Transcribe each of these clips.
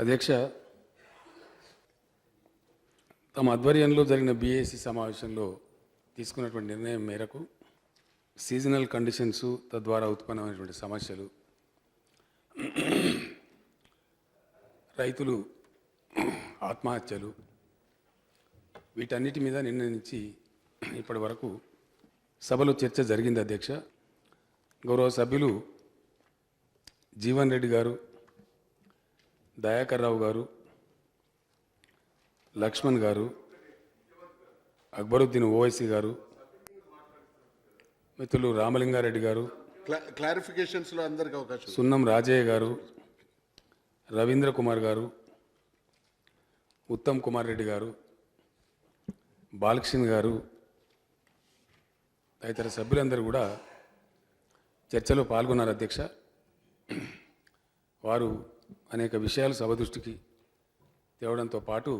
అధ్యక్ష, తమ ఆధ్వర్యంలో జరిగిన బీఏసీ సమావేశంలో తీసుకున్నటువంటి నిర్ణయం మేరకు సీజనల్ కండిషన్స్ తద్వారా ఉత్పన్నమైనటువంటి సమస్యలు, రైతులు ఆత్మహత్యలు, వీటన్నిటి మీద నిన్న నుంచి ఇప్పటి వరకు సభలో చర్చ జరిగింది. అధ్యక్ష, గౌరవ సభ్యులు జీవన్ రెడ్డి గారు, దయాకర్ రావు గారు, లక్ష్మణ్ గారు, అక్బరుద్దీన్ ఓవైసీ గారు, మిత్రులు రామలింగారెడ్డి గారు, క్లారిఫికేషన్స్లో అందరికీ అవకాశం, సున్నం రాజయ్య గారు, రవీంద్ర కుమార్ గారు, ఉత్తమ్ కుమార్ రెడ్డి గారు, బాలకృష్ణ గారు తదితర సభ్యులందరూ కూడా చర్చలో పాల్గొన్నారు. అధ్యక్ష, వారు అనేక విషయాలు సభ దృష్టికి తేవడంతో పాటు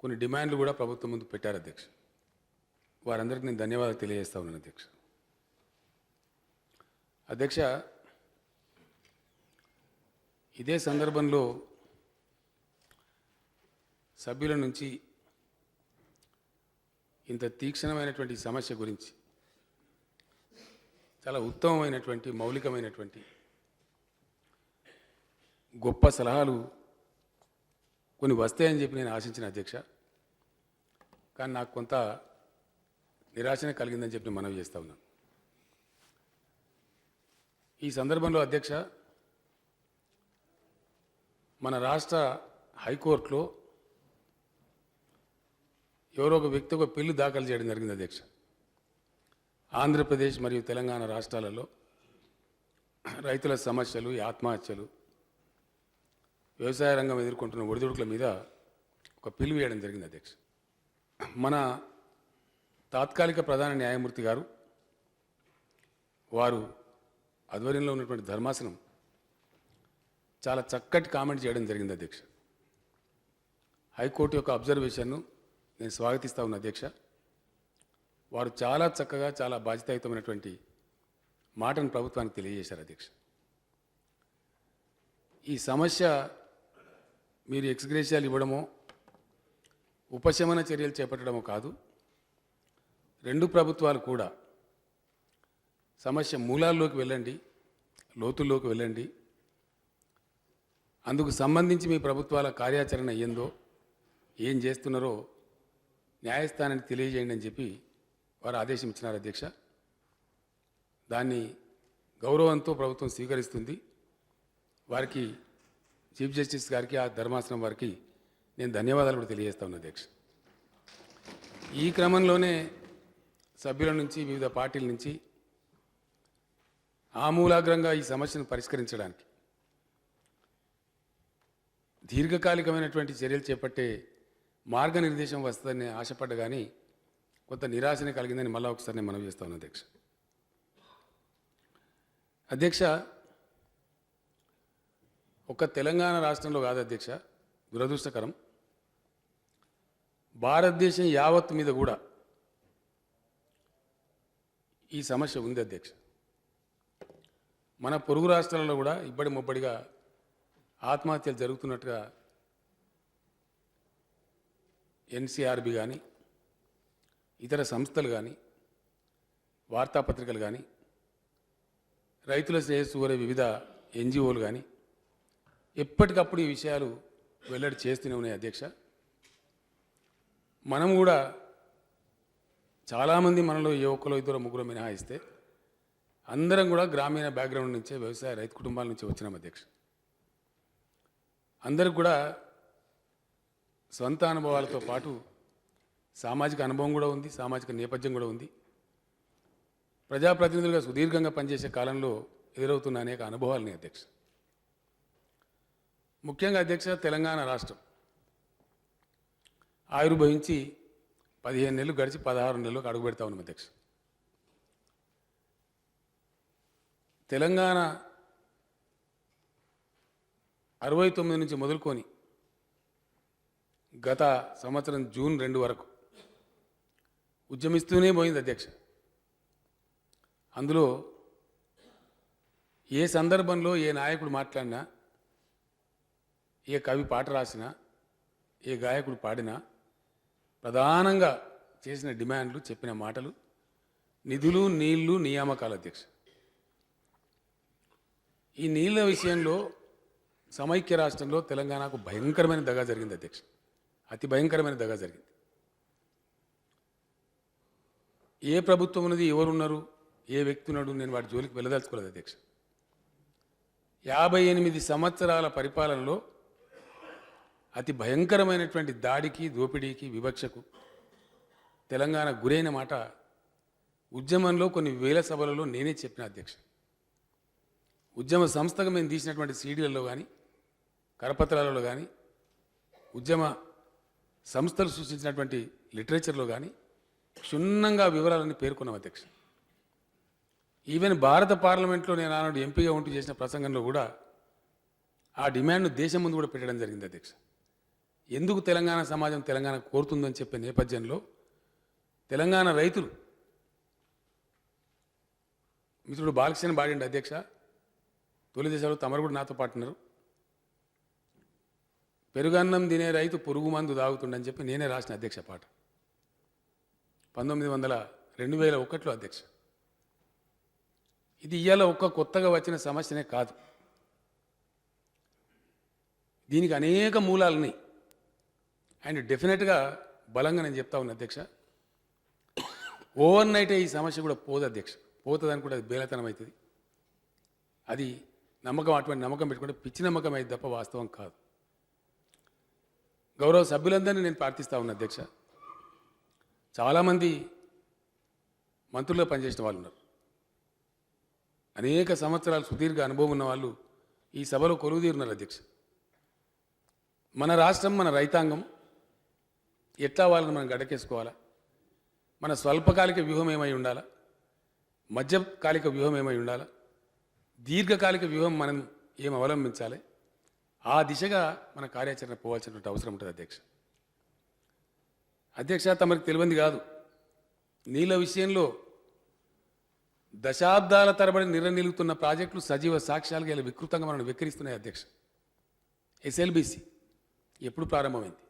కొన్ని డిమాండ్లు కూడా ప్రభుత్వం ముందు పెట్టారు. అధ్యక్ష, వారందరికీ నేను ధన్యవాదాలు తెలియజేస్తా ఉన్నాను. అధ్యక్ష, ఇదే సందర్భంలో సభ్యుల నుంచి ఇంత తీక్షణమైనటువంటి సమస్య గురించి చాలా ఉత్తమమైనటువంటి మౌలికమైనటువంటి గొప్ప సలహాలు కొన్ని వస్తాయని చెప్పి నేను ఆశించిన. అధ్యక్ష, కానీ నాకు కొంత నిరాశనే కలిగిందని చెప్పి మనవి చేస్తా ఉన్నాను. ఈ సందర్భంలో అధ్యక్ష, మన రాష్ట్ర హైకోర్టులో ఎవరో ఒక వ్యక్తి ఒక పిల్లు దాఖలు చేయడం జరిగింది. అధ్యక్ష, ఆంధ్రప్రదేశ్ మరియు తెలంగాణ రాష్ట్రాలలో రైతుల సమస్యలు, ఆత్మహత్యలు, వ్యవసాయ రంగం ఎదుర్కొంటున్న ఒడిదుడుకుల మీద ఒక పిలుపు వేయడం జరిగింది. అధ్యక్ష, మన తాత్కాలిక ప్రధాన న్యాయమూర్తి గారు వారు ఆధ్వర్యంలో ఉన్నటువంటి ధర్మాసనం చాలా చక్కటి కామెంట్ చేయడం జరిగింది. అధ్యక్ష, హైకోర్టు యొక్క అబ్జర్వేషన్ను నేను స్వాగతిస్తా ఉన్నా. అధ్యక్ష, వారు చాలా చక్కగా చాలా బాధ్యతాయుతమైనటువంటి మాటను ప్రభుత్వానికి తెలియజేశారు. అధ్యక్ష, ఈ సమస్య మీరు ఎక్స్గ్రేషియాలు ఇవ్వడమో ఉపశమన చర్యలు చేపట్టడమో కాదు, రెండు ప్రభుత్వాలు కూడా సమస్య మూలాల్లోకి వెళ్ళండి, లోతుల్లోకి వెళ్ళండి, అందుకు సంబంధించి మీ ప్రభుత్వాల కార్యాచరణ ఏందో, ఏం చేస్తున్నారో న్యాయస్థానానికి తెలియజేయండి అని చెప్పి వారు ఆదేశం ఇచ్చినారు. అధ్యక్ష, దాన్ని గౌరవంతో ప్రభుత్వం స్వీకరిస్తుంది. వారికి, చీఫ్ జస్టిస్ గారికి, ఆ ధర్మాసనం వారికి నేను ధన్యవాదాలు కూడా తెలియజేస్తా ఉన్నా. అధ్యక్ష, ఈ క్రమంలోనే సభ్యుల నుంచి, వివిధ పార్టీల నుంచి ఆమూలాగ్రంగా ఈ సమస్యను పరిష్కరించడానికి దీర్ఘకాలికమైనటువంటి చర్యలు చేపట్టే మార్గనిర్దేశం వస్తుందని ఆశపడ్డ కానీ కొంత నిరాశనే కలిగిందని మళ్ళీ ఒకసారి నేను మనవి చేస్తా ఉన్నాను. అధ్యక్ష, ఒక తెలంగాణ రాష్ట్రంలో కాదు అధ్యక్ష, దురదృష్టకరం, భారతదేశం యావత్తు మీద కూడా ఈ సమస్య ఉంది. అధ్యక్ష, మన పొరుగు రాష్ట్రాలలో కూడా ఇబ్బడి ముబ్బడిగా ఆత్మహత్యలు జరుగుతున్నట్టుగా ఎన్సీఆర్బీ కానీ, ఇతర సంస్థలు కానీ, వార్తాపత్రికలు కానీ, రైతుల శ్రేయస్సు కోరే వివిధ ఎన్జిఓలు కానీ ఎప్పటికప్పుడు ఈ విషయాలు వెల్లడి చేస్తూనే ఉన్నాయి. అధ్యక్ష, మనం కూడా చాలామంది, మనలో ఏ ఒక్కలో ఇద్దరు ముగ్గురు మినహాయిస్తే అందరం కూడా గ్రామీణ బ్యాక్గ్రౌండ్ నుంచే, వ్యవసాయ రైతు కుటుంబాల నుంచి వచ్చినాం. అధ్యక్ష, అందరికి కూడా సొంత అనుభవాలతో పాటు సామాజిక అనుభవం కూడా ఉంది, సామాజిక నేపథ్యం కూడా ఉంది. ప్రజాప్రతినిధులుగా సుదీర్ఘంగా పనిచేసే కాలంలో ఎదురవుతున్న అనేక అనుభవాలని. అధ్యక్ష, ముఖ్యంగా అధ్యక్ష, తెలంగాణ రాష్ట్రం ఆవిర్భవించి 15 నెలలు గడిచి 16 నెలలకు అడుగు పెడతా ఉన్నాం. అధ్యక్ష, తెలంగాణ 69 నుంచి మొదలుకొని గత సంవత్సరం జూన్ 2 వరకు ఉద్యమిస్తూనే పోయింది. అధ్యక్ష, అందులో ఏ సందర్భంలో ఏ నాయకుడు మాట్లాడినా ఏ కవి పాట రాసినా ఏ గాయకుడు పాడినా ప్రధానంగా చేసిన డిమాండ్లు చెప్పిన మాటలు నిధులు నీళ్లు నియామకాల అధ్యక్ష. ఈ నీళ్ల విషయంలో సమైక్య రాష్ట్రంలో తెలంగాణకు భయంకరమైన దగా జరిగింది అధ్యక్ష. అతి భయంకరమైన దగా జరిగింది. ఏ ప్రభుత్వం ఉన్నది, ఎవరున్నారు, ఏ వ్యక్తి ఉన్నాడు, నేను వాటి జోలికి వెళ్ళదలుచుకోలేదు అధ్యక్ష. 58 సంవత్సరాల పరిపాలనలో అతి భయంకరమైనటువంటి దాడికి, దోపిడీకి, వివక్షకు తెలంగాణ గురైన మాట ఉద్యమంలో కొన్ని వేల సభలలో నేనే చెప్పిన అధ్యక్ష. ఉద్యమ సంస్థగా మేము తీసినటువంటి సీడీలలో కానీ, కరపత్రాలలో కానీ, ఉద్యమ సంస్థలు సృష్టించినటువంటి లిటరేచర్లో కానీ క్షుణ్ణంగా వివరాలని పేర్కొన్నాం అధ్యక్ష. ఈవెన్ భారత పార్లమెంట్లో నేను ఆనాడు ఎంపీగా ఉంటూ చేసిన ప్రసంగంలో కూడా ఆ డిమాండ్ను దేశం ముందు కూడా పెట్టడం జరిగింది అధ్యక్ష. ఎందుకు తెలంగాణ సమాజం తెలంగాణ కోరుతుందని చెప్పే నేపథ్యంలో తెలంగాణ రైతులు, మిత్రుడు బాలకృష్ణ బాడిండి అధ్యక్ష, తొలి దశలో తమరు కూడా నాతో పాటు ఉన్నారు. పెరుగన్నం తినే రైతు పురుగు మందు తాగుతుండని చెప్పి నేనే రాసిన అధ్యక్ష పాట 2001లో అధ్యక్ష. ఇది ఇవాళ ఒక్క కొత్తగా వచ్చిన సమస్యనే కాదు, దీనికి అనేక మూలాలని అండ్ డెఫినెట్గా బలంగా నేను చెప్తా ఉన్నా అధ్యక్ష. ఓవర్ నైటే ఈ సమస్య కూడా పోదు అధ్యక్ష. పోతుందని కూడా అది బేలతనం అవుతుంది. అది నమ్మకం, అటువంటి నమ్మకం పెట్టుకుంటే పిచ్చి నమ్మకం అయితే తప్ప వాస్తవం కాదు. గౌరవ సభ్యులందరినీ నేను ప్రార్థిస్తా ఉన్నా అధ్యక్ష. చాలామంది మంత్రులుగా పనిచేసిన వాళ్ళు ఉన్నారు, అనేక సంవత్సరాలు సుదీర్ఘ అనుభవం ఉన్న వాళ్ళు ఈ సభలో కొలువుదీరున్నారు అధ్యక్ష. మన రాష్ట్రం, మన రైతాంగం ఎట్లా వాళ్ళని మనం గడకేసుకోవాలా, మన స్వల్పకాలిక వ్యూహం ఏమై ఉండాలా, మధ్యకాలిక వ్యూహం ఏమై ఉండాలా, దీర్ఘకాలిక వ్యూహం మనం ఏం అవలంబించాలి, ఆ దిశగా మన కార్యాచరణ పోవాల్సినటువంటి అవసరం ఉంటుంది అధ్యక్ష. అధ్యక్ష, తమరికి తెలియంది కాదు, నీళ్ళ విషయంలో దశాబ్దాల తరబడి నిలుగుతున్న ప్రాజెక్టులు సజీవ సాక్ష్యాలుగా ఇలా వికృతంగా మనం వెక్కిరిస్తున్నాయి అధ్యక్ష. ఎస్ఎల్బిసి ఎప్పుడు ప్రారంభమైంది?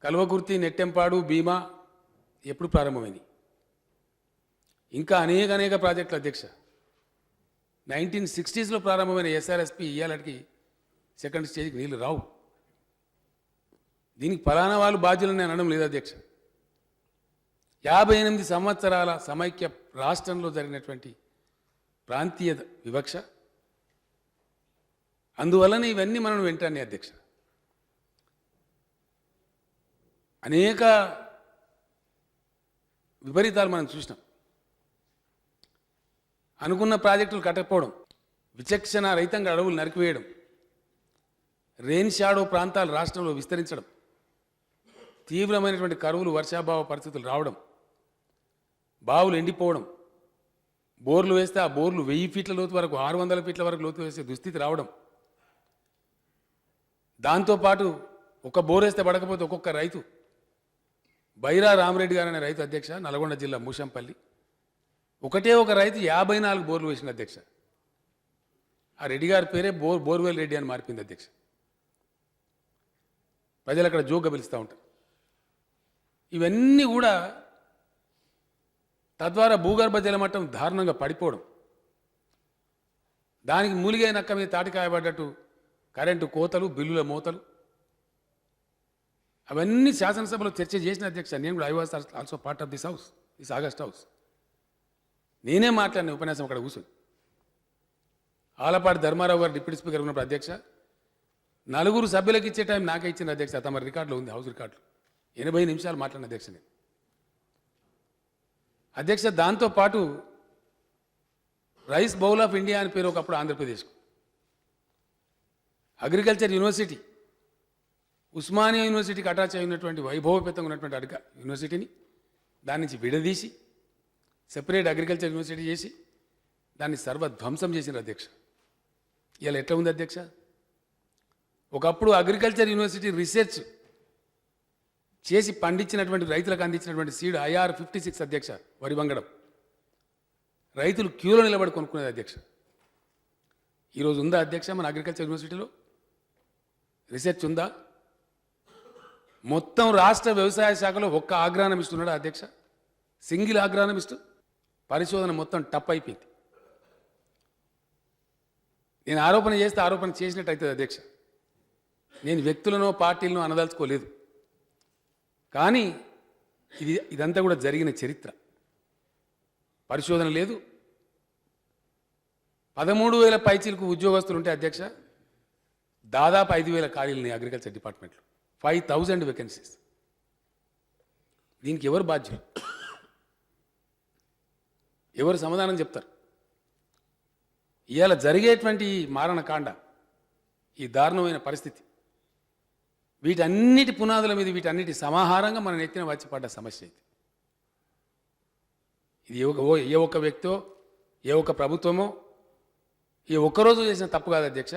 కల్వకుర్తి, నెట్టెంపాడు, భీమా ఎప్పుడు ప్రారంభమైంది? ఇంకా అనేక ప్రాజెక్టులు అధ్యక్ష. 1960s ప్రారంభమైన ఎస్ఆర్ఎస్పి ఇయ్యాలకి సెకండ్ స్టేజ్కి నీళ్లు రావు. దీనికి ఫలానా వాళ్ళు బాధ్యులను నేను అనడం లేదు అధ్యక్ష. 58 సంవత్సరాల సమైక్య రాష్ట్రంలో జరిగినటువంటి ప్రాంతీయ వివక్ష, అందువలన ఇవన్నీ మనం వెంటనే అధ్యక్ష. అనేక విపరీతాలు మనం చూసినాం. అనుకున్న ప్రాజెక్టులు కట్టకపోవడం, విచక్షణ రహితంగా అడవులు నరికివేయడం, రెయిన్ షాడో ప్రాంతాలు రాష్ట్రంలో విస్తరించడం, తీవ్రమైనటువంటి కరువులు, వర్షాభావ పరిస్థితులు రావడం, బావులు ఎండిపోవడం, బోర్లు వేస్తే ఆ బోర్లు 1000 ఫీట్ల లోతు వరకు, 600 ఫీట్ల వరకు లోతు వేసే దుస్థితి రావడం, దాంతోపాటు ఒక బోర్ వేస్తే పడకపోతే ఒక్కొక్క రైతు, బైరా రామరెడ్డి గారు అనే రైతు అధ్యక్ష, నల్గొండ జిల్లా మూషంపల్లి, ఒకటే ఒక రైతు 54 బోర్లు వేసిన అధ్యక్ష. ఆ రెడ్డి గారి పేరే బోర్వెల్ రెడ్డి అని మారిపోయింది అధ్యక్ష. ప్రజలు అక్కడ జోక్గా పిలుస్తూ ఉంటారు. ఇవన్నీ కూడా తద్వారా భూగర్భ జలమట్టం దారుణంగా పడిపోవడం, దానికి మూలిగే నక్క మీద తాటికాయబడ్డట్టు కరెంటు కోతలు, బిల్లుల మోతలు, అవన్నీ శాసనసభలో చర్చ చేసిన అధ్యక్ష. నేను కూడా I was also part of this house, this August house. నేనే మాట్లాడిన ఉపన్యాసం అక్కడ కూర్చొని. ఆలపాటి ధర్మారావు గారు డిప్యూటీ స్పీకర్ ఉన్నప్పుడు అధ్యక్ష 4 సభ్యులకు ఇచ్చే టైం నాకే ఇచ్చిన అధ్యక్ష. తమ రికార్డులో ఉంది, హౌస్ రికార్డులో 80 నిమిషాలు మాట్లాడిన అధ్యక్ష నేను. అధ్యక్ష, దాంతోపాటు రైస్ బౌల్ ఆఫ్ ఇండియా అని పేరు ఒకప్పుడు ఆంధ్రప్రదేశ్కు. అగ్రికల్చర్ యూనివర్సిటీ, ఉస్మానియా యూనివర్సిటీకి అటాచ్ అయినటువంటి వైభవపేతంగా ఉన్నటువంటి యూనివర్సిటీని దాని నుంచి విడదీసి సెపరేట్ అగ్రికల్చర్ యూనివర్సిటీ చేసి దాన్ని సర్వధ్వంసం చేసిన అధ్యక్ష. ఇలా ఎట్లా ఉంది అధ్యక్ష? ఒకప్పుడు అగ్రికల్చర్ యూనివర్సిటీ రీసెర్చ్ చేసి పండించినటువంటి రైతులకు అందించినటువంటి సీడ్ IR56 అధ్యక్ష, వరి వంగడం, రైతులు క్యూలో నిలబడి కొనుక్కునేది అధ్యక్ష. ఈరోజు ఉందా అధ్యక్ష మన అగ్రికల్చర్ యూనివర్సిటీలో? రీసెర్చ్ ఉందా? మొత్తం రాష్ట్ర వ్యవసాయ శాఖలో ఒక్క ఆగ్రానమిస్ట్ ఉన్నాడా అధ్యక్ష? సింగిల్ ఆగ్రానమిస్ట్? పరిశోధన మొత్తం టప్ అయిపోయింది. నేను ఆరోపణ చేస్తే ఆరోపణ చేసినట్టు అవుతుంది అధ్యక్ష. నేను వ్యక్తులనో పార్టీలనో అనదలుచుకోలేదు. కానీ ఇదంతా కూడా జరిగిన చరిత్ర. పరిశోధన లేదు. 13,000 పైచీలకు ఉద్యోగస్తులు ఉంటే అధ్యక్ష, దాదాపు 5,000 ఖాళీలు ఉన్నాయి అగ్రికల్చర్ డిపార్ట్మెంట్లో. 5,000 వేకెన్సీస్. దీనికి ఎవరు బాధ్యులు? ఎవరు సమాధానం చెప్తారు? ఇవాళ జరిగేటువంటి ఈ మారణకాండ, ఈ దారుణమైన పరిస్థితి, వీటన్నిటి పునాదుల మీద వీటన్నిటి సమాహారంగా మన నెత్తిన వచ్చి పడ్డ సమస్య ఇది. ఇది ఏ ఒక్క వ్యక్తో, ఏ ఒక్క ప్రభుత్వమో, ఈ ఒక్కరోజు చేసిన తప్పు కాదు అధ్యక్ష.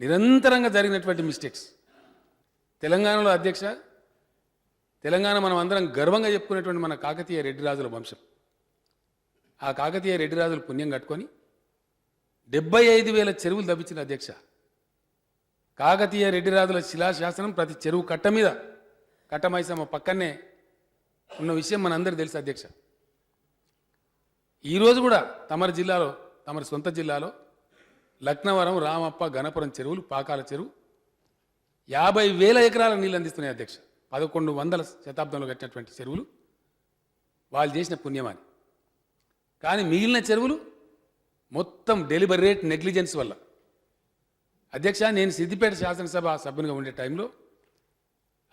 నిరంతరంగా జరిగినటువంటి మిస్టేక్స్. తెలంగాణలో అధ్యక్ష, తెలంగాణ మనం అందరం గర్వంగా చెప్పుకునేటువంటి మన కాకతీయ రెడ్డి రాజుల వంశం. ఆ కాకతీయ రెడ్డి రాజులు పుణ్యం కట్టుకొని 75,000 చెరువులు తవ్వించిన అధ్యక్ష. కాకతీయ రెడ్డి రాజుల శిలాశాసనం ప్రతి చెరువు కట్ట మీద, కట్టమైసమ్మ పక్కనే ఉన్న విషయం మనందరికీ తెలుసు అధ్యక్ష. ఈరోజు కూడా తమరి జిల్లాలో, తమరి సొంత జిల్లాలో లక్నవరం, రామప్ప, గణపురం చెరువులు, పాకాల చెరువు 50,000 ఎకరాల నీళ్ళు అందిస్తున్నాయి అధ్యక్ష. 1100 శతాబ్దంలో కట్టినటువంటి చెరువులు వాళ్ళు చేసిన పుణ్యమాని. కానీ మిగిలిన చెరువులు మొత్తం డెలిబరేట్ నెగ్లిజెన్స్ వల్ల అధ్యక్ష. నేను సిద్దిపేట శాసనసభ సభ్యునిగా ఉండే టైంలో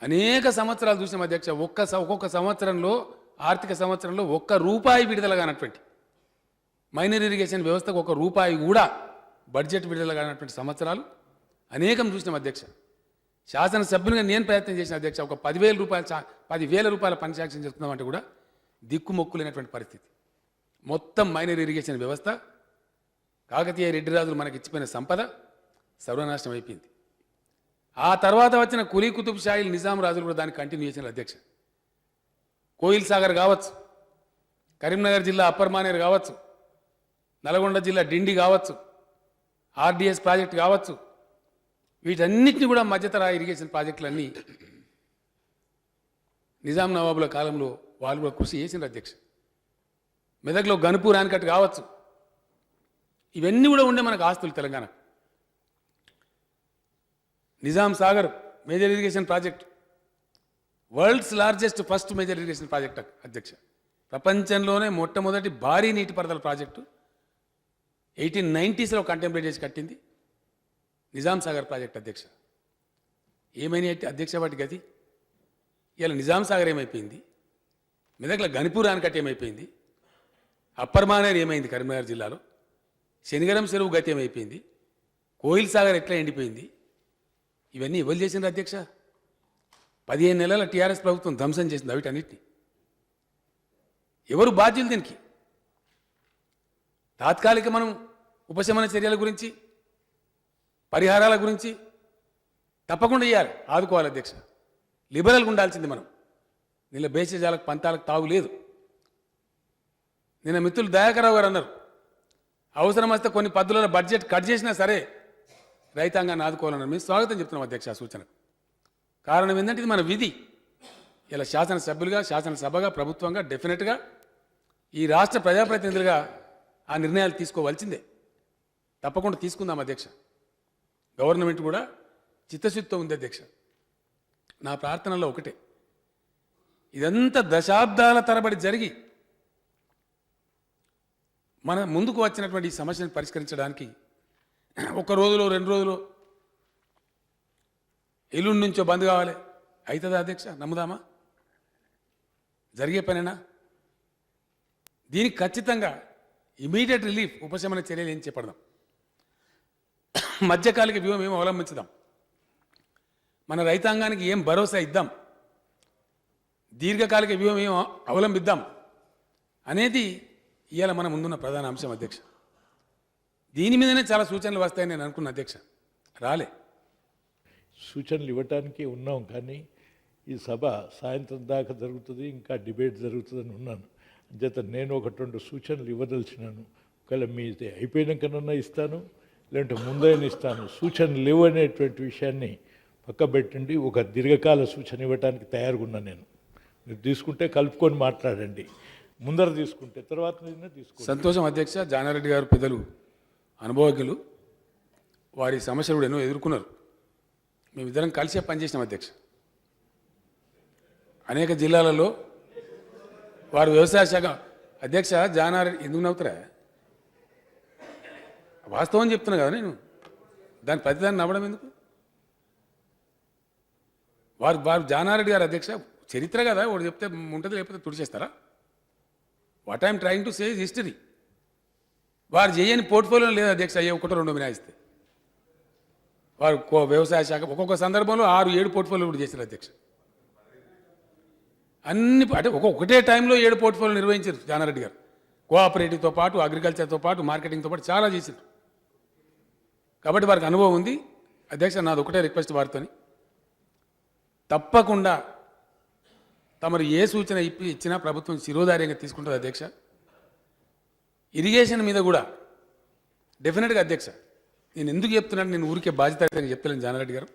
అనేక సంవత్సరాలు చూసాం అధ్యక్ష. ఒక్కొక్క సంవత్సరంలో, ఆర్థిక సంవత్సరంలో ₹1 విడుదల కానటువంటి, మైనర్ ఇరిగేషన్ వ్యవస్థకు ₹1 కూడా బడ్జెట్ విడుదల కానటువంటి సంవత్సరాలు అనేకం చూసినాం అధ్యక్ష. శాసనసభ్యునిగా నేను ప్రయత్నం చేసిన అధ్యక్ష. ఒక ₹10,000 పని శాంక్షన్ చేస్తున్నామంటే కూడా దిక్కుమొక్కులేనటువంటి పరిస్థితి. మొత్తం మైనర్ ఇరిగేషన్ వ్యవస్థ, కాకతీయ రెడ్డి రాజులు మనకి ఇచ్చిపోయిన సంపద సర్వనాశనం అయిపోయింది. ఆ తర్వాత వచ్చిన కులీ కుతుబ్ షాయిల్, నిజాం రాజులు కూడా దాన్ని కంటిన్యూ చేసిన అధ్యక్ష. కోయిల్ సాగర్ కావచ్చు, కరీంనగర్ జిల్లా అప్పర్ మానేర్ కావచ్చు, నల్గొండ జిల్లా డిండి కావచ్చు, ఆర్డిఎస్ ప్రాజెక్ట్ కావచ్చు, వీటన్నిటిని కూడా మధ్యతర ఇరిగేషన్ ప్రాజెక్టులన్నీ నిజాం నవాబుల కాలంలో వాళ్ళు కూడా కృషి చేసిన అధ్యక్ష. మెదక్లో గన్పూర్ ఆనకట్ట కావచ్చు, ఇవన్నీ కూడా ఉండే మనకు ఆస్తులు Telangana. Nizam Sagar major irrigation project, world's largest first major irrigation project అధ్యక్ష. ప్రపంచంలోనే మొట్టమొదటి భారీ నీటిపారుదల ప్రాజెక్టు 1890sలో కంటెంప్లేట్ చేసి కట్టింది నిజాం సాగర్ ప్రాజెక్ట్ అధ్యక్ష. ఏమైనా అధ్యక్ష వాటి గతి? ఇలా నిజాం సాగర్ ఏమైపోయింది, మెదక్ల గన్పూర్ ఆనకట్ట ఏమైపోయింది, అప్పర్ మానేర్ ఏమైంది కరీంనగర్ జిల్లాలో, శనిగరం చెరువు గతి ఏమైపోయింది, కోయిల్ సాగర్ ఎట్లా ఎండిపోయింది, ఇవన్నీ ఎవరు చేసిండ్రు అధ్యక్ష? 15 నెలల టీఆర్ఎస్ ప్రభుత్వం ధ్వంసం చేసింది వీటన్నిటిని. ఎవరు బాధ్యులు దీనికి? తాత్కాలిక మనం ఉపశమన చర్యల గురించి, పరిహారాల గురించి తప్పకుండా ఇవ్వాలి, ఆదుకోవాలి అధ్యక్ష. లిబరల్గా ఉండాల్సింది మనం. నిన్న బేసిజాలకు పంతాలకు తావు లేదు. నిన్న మిత్రులు దయాకరావు గారు అన్నారు, అవసరం వస్తే కొన్ని పద్ధతుల బడ్జెట్ కట్ చేసినా సరే రైతాంగాన్ని ఆదుకోవాలన్నారు. మేము స్వాగతం చెప్తున్నాం అధ్యక్ష ఆ సూచనకు. కారణం ఏంటంటే ఇది మన విధి. ఇలా శాసనసభ్యులుగా, శాసనసభగా, ప్రభుత్వంగా డెఫినెట్గా ఈ రాష్ట్ర ప్రజాప్రతినిధులుగా ఆ నిర్ణయాలు తీసుకోవాల్సిందే. తప్పకుండా తీసుకుందాం అధ్యక్ష. గవర్నమెంట్ కూడా చిత్తశుద్ధితో ఉంది అధ్యక్ష. నా ప్రార్థనలో ఒకటే, ఇదంతా దశాబ్దాల తరబడి జరిగి మన ముందుకు వచ్చినటువంటి ఈ సమస్యను పరిష్కరించడానికి ఒక రోజులో 2 రోజులు ఎల్లుండి నుంచో బంద్ కావాలి అవుతుందా అధ్యక్ష? నమ్ముదామా? జరిగే పనేనా? దీనికి ఖచ్చితంగా ఇమీడియట్ రిలీఫ్, ఉపశమన చర్యలు ఏం చేపడదాం. మధ్యకాలిక వ్యూహం ఏం అవలంబించుదాం. మన రైతాంగానికి ఏం భరోసా ఇద్దాం, దీర్ఘకాలిక వ్యూహం ఏం అవలంబిద్దాం అనేది ఇవాళ మన ముందున్న ప్రధాన అంశం అధ్యక్ష. దీని మీదనే చాలా సూచనలు వస్తాయని నేను అనుకున్నా అధ్యక్ష. రాలే. సూచనలు ఇవ్వటానికి ఉన్నాం, కానీ ఈ సభ సాయంత్రం దాకా జరుగుతుంది, ఇంకా డిబేట్ జరుగుతుందని ఉన్నాను. అంచేత నేను 1-2 సూచనలు ఇవ్వదలిచినాను. ఒకవేళ మీది అయిపోయినాకనన్నా ఇస్తాను, లేదంటే ముందైనా ఇస్తాను. సూచనలు లేవనేటువంటి విషయాన్ని పక్క పెట్టండి, ఒక దీర్ఘకాల సూచన ఇవ్వడానికి తయారుగా ఉన్నా నేను. మీరు తీసుకుంటే కలుపుకొని మాట్లాడండి, ముందర తీసుకుంటే తర్వాత తీసుకోండి. సంతోషం అధ్యక్ష. జానారెడ్డి గారు పెద్దలు, అనుభవజ్ఞులు, వారి సమస్యలు కూడా ఎన్నో ఎదుర్కొన్నారు. మేమిద్దరం కలిసే పనిచేసినాం అధ్యక్ష. అనేక జిల్లాలలో వారు వ్యవసాయ శాఖ అధ్యక్ష. జానారెడ్డి ఎందుకు నవ్వుతారా? వాస్తవం చెప్తున్నా కదా నేను, దాని ప్రతిదాన్ని నవ్వడం ఎందుకు? వారు జానారెడ్డి గారు అధ్యక్ష చరిత్ర కదా, వాడు చెప్తే ఉంటుంది, లేకపోతే తుడిచేస్తారా? What I'm trying to say is history. వారు చేయని పోర్ట్ఫోలియో లేదు అధ్యక్ష. అయ్యే ఒకటో రెండో మినాయిస్తే వారు వ్యవసాయ శాఖ ఒక్కొక్క సందర్భంలో 6-7 పోర్ట్ఫోలియో కూడా చేశారు అధ్యక్ష. అన్ని అంటే ఒకటే టైంలో 7 పోర్ట్ఫోలియో నిర్వహించారు జానారెడ్డి గారు. కోఆపరేటివ్తో పాటు, అగ్రికల్చర్తో పాటు, మార్కెటింగ్తో పాటు చాలా చేశారు. కాబట్టి వారికి అనుభవం ఉంది అధ్యక్ష. నాది ఒకటే రిక్వెస్ట్ వారితోని, తప్పకుండా తమరు ఏ సూచన ఇచ్చినా ప్రభుత్వం శిరోధార్యంగా తీసుకుంటుంది అధ్యక్ష. ఇరిగేషన్ మీద కూడా డెఫినెట్గా అధ్యక్ష. నేను ఎందుకు చెప్తున్నాను, నేను ఊరికే బాధ్యత చెప్తలేను జానారెడ్డి గారు.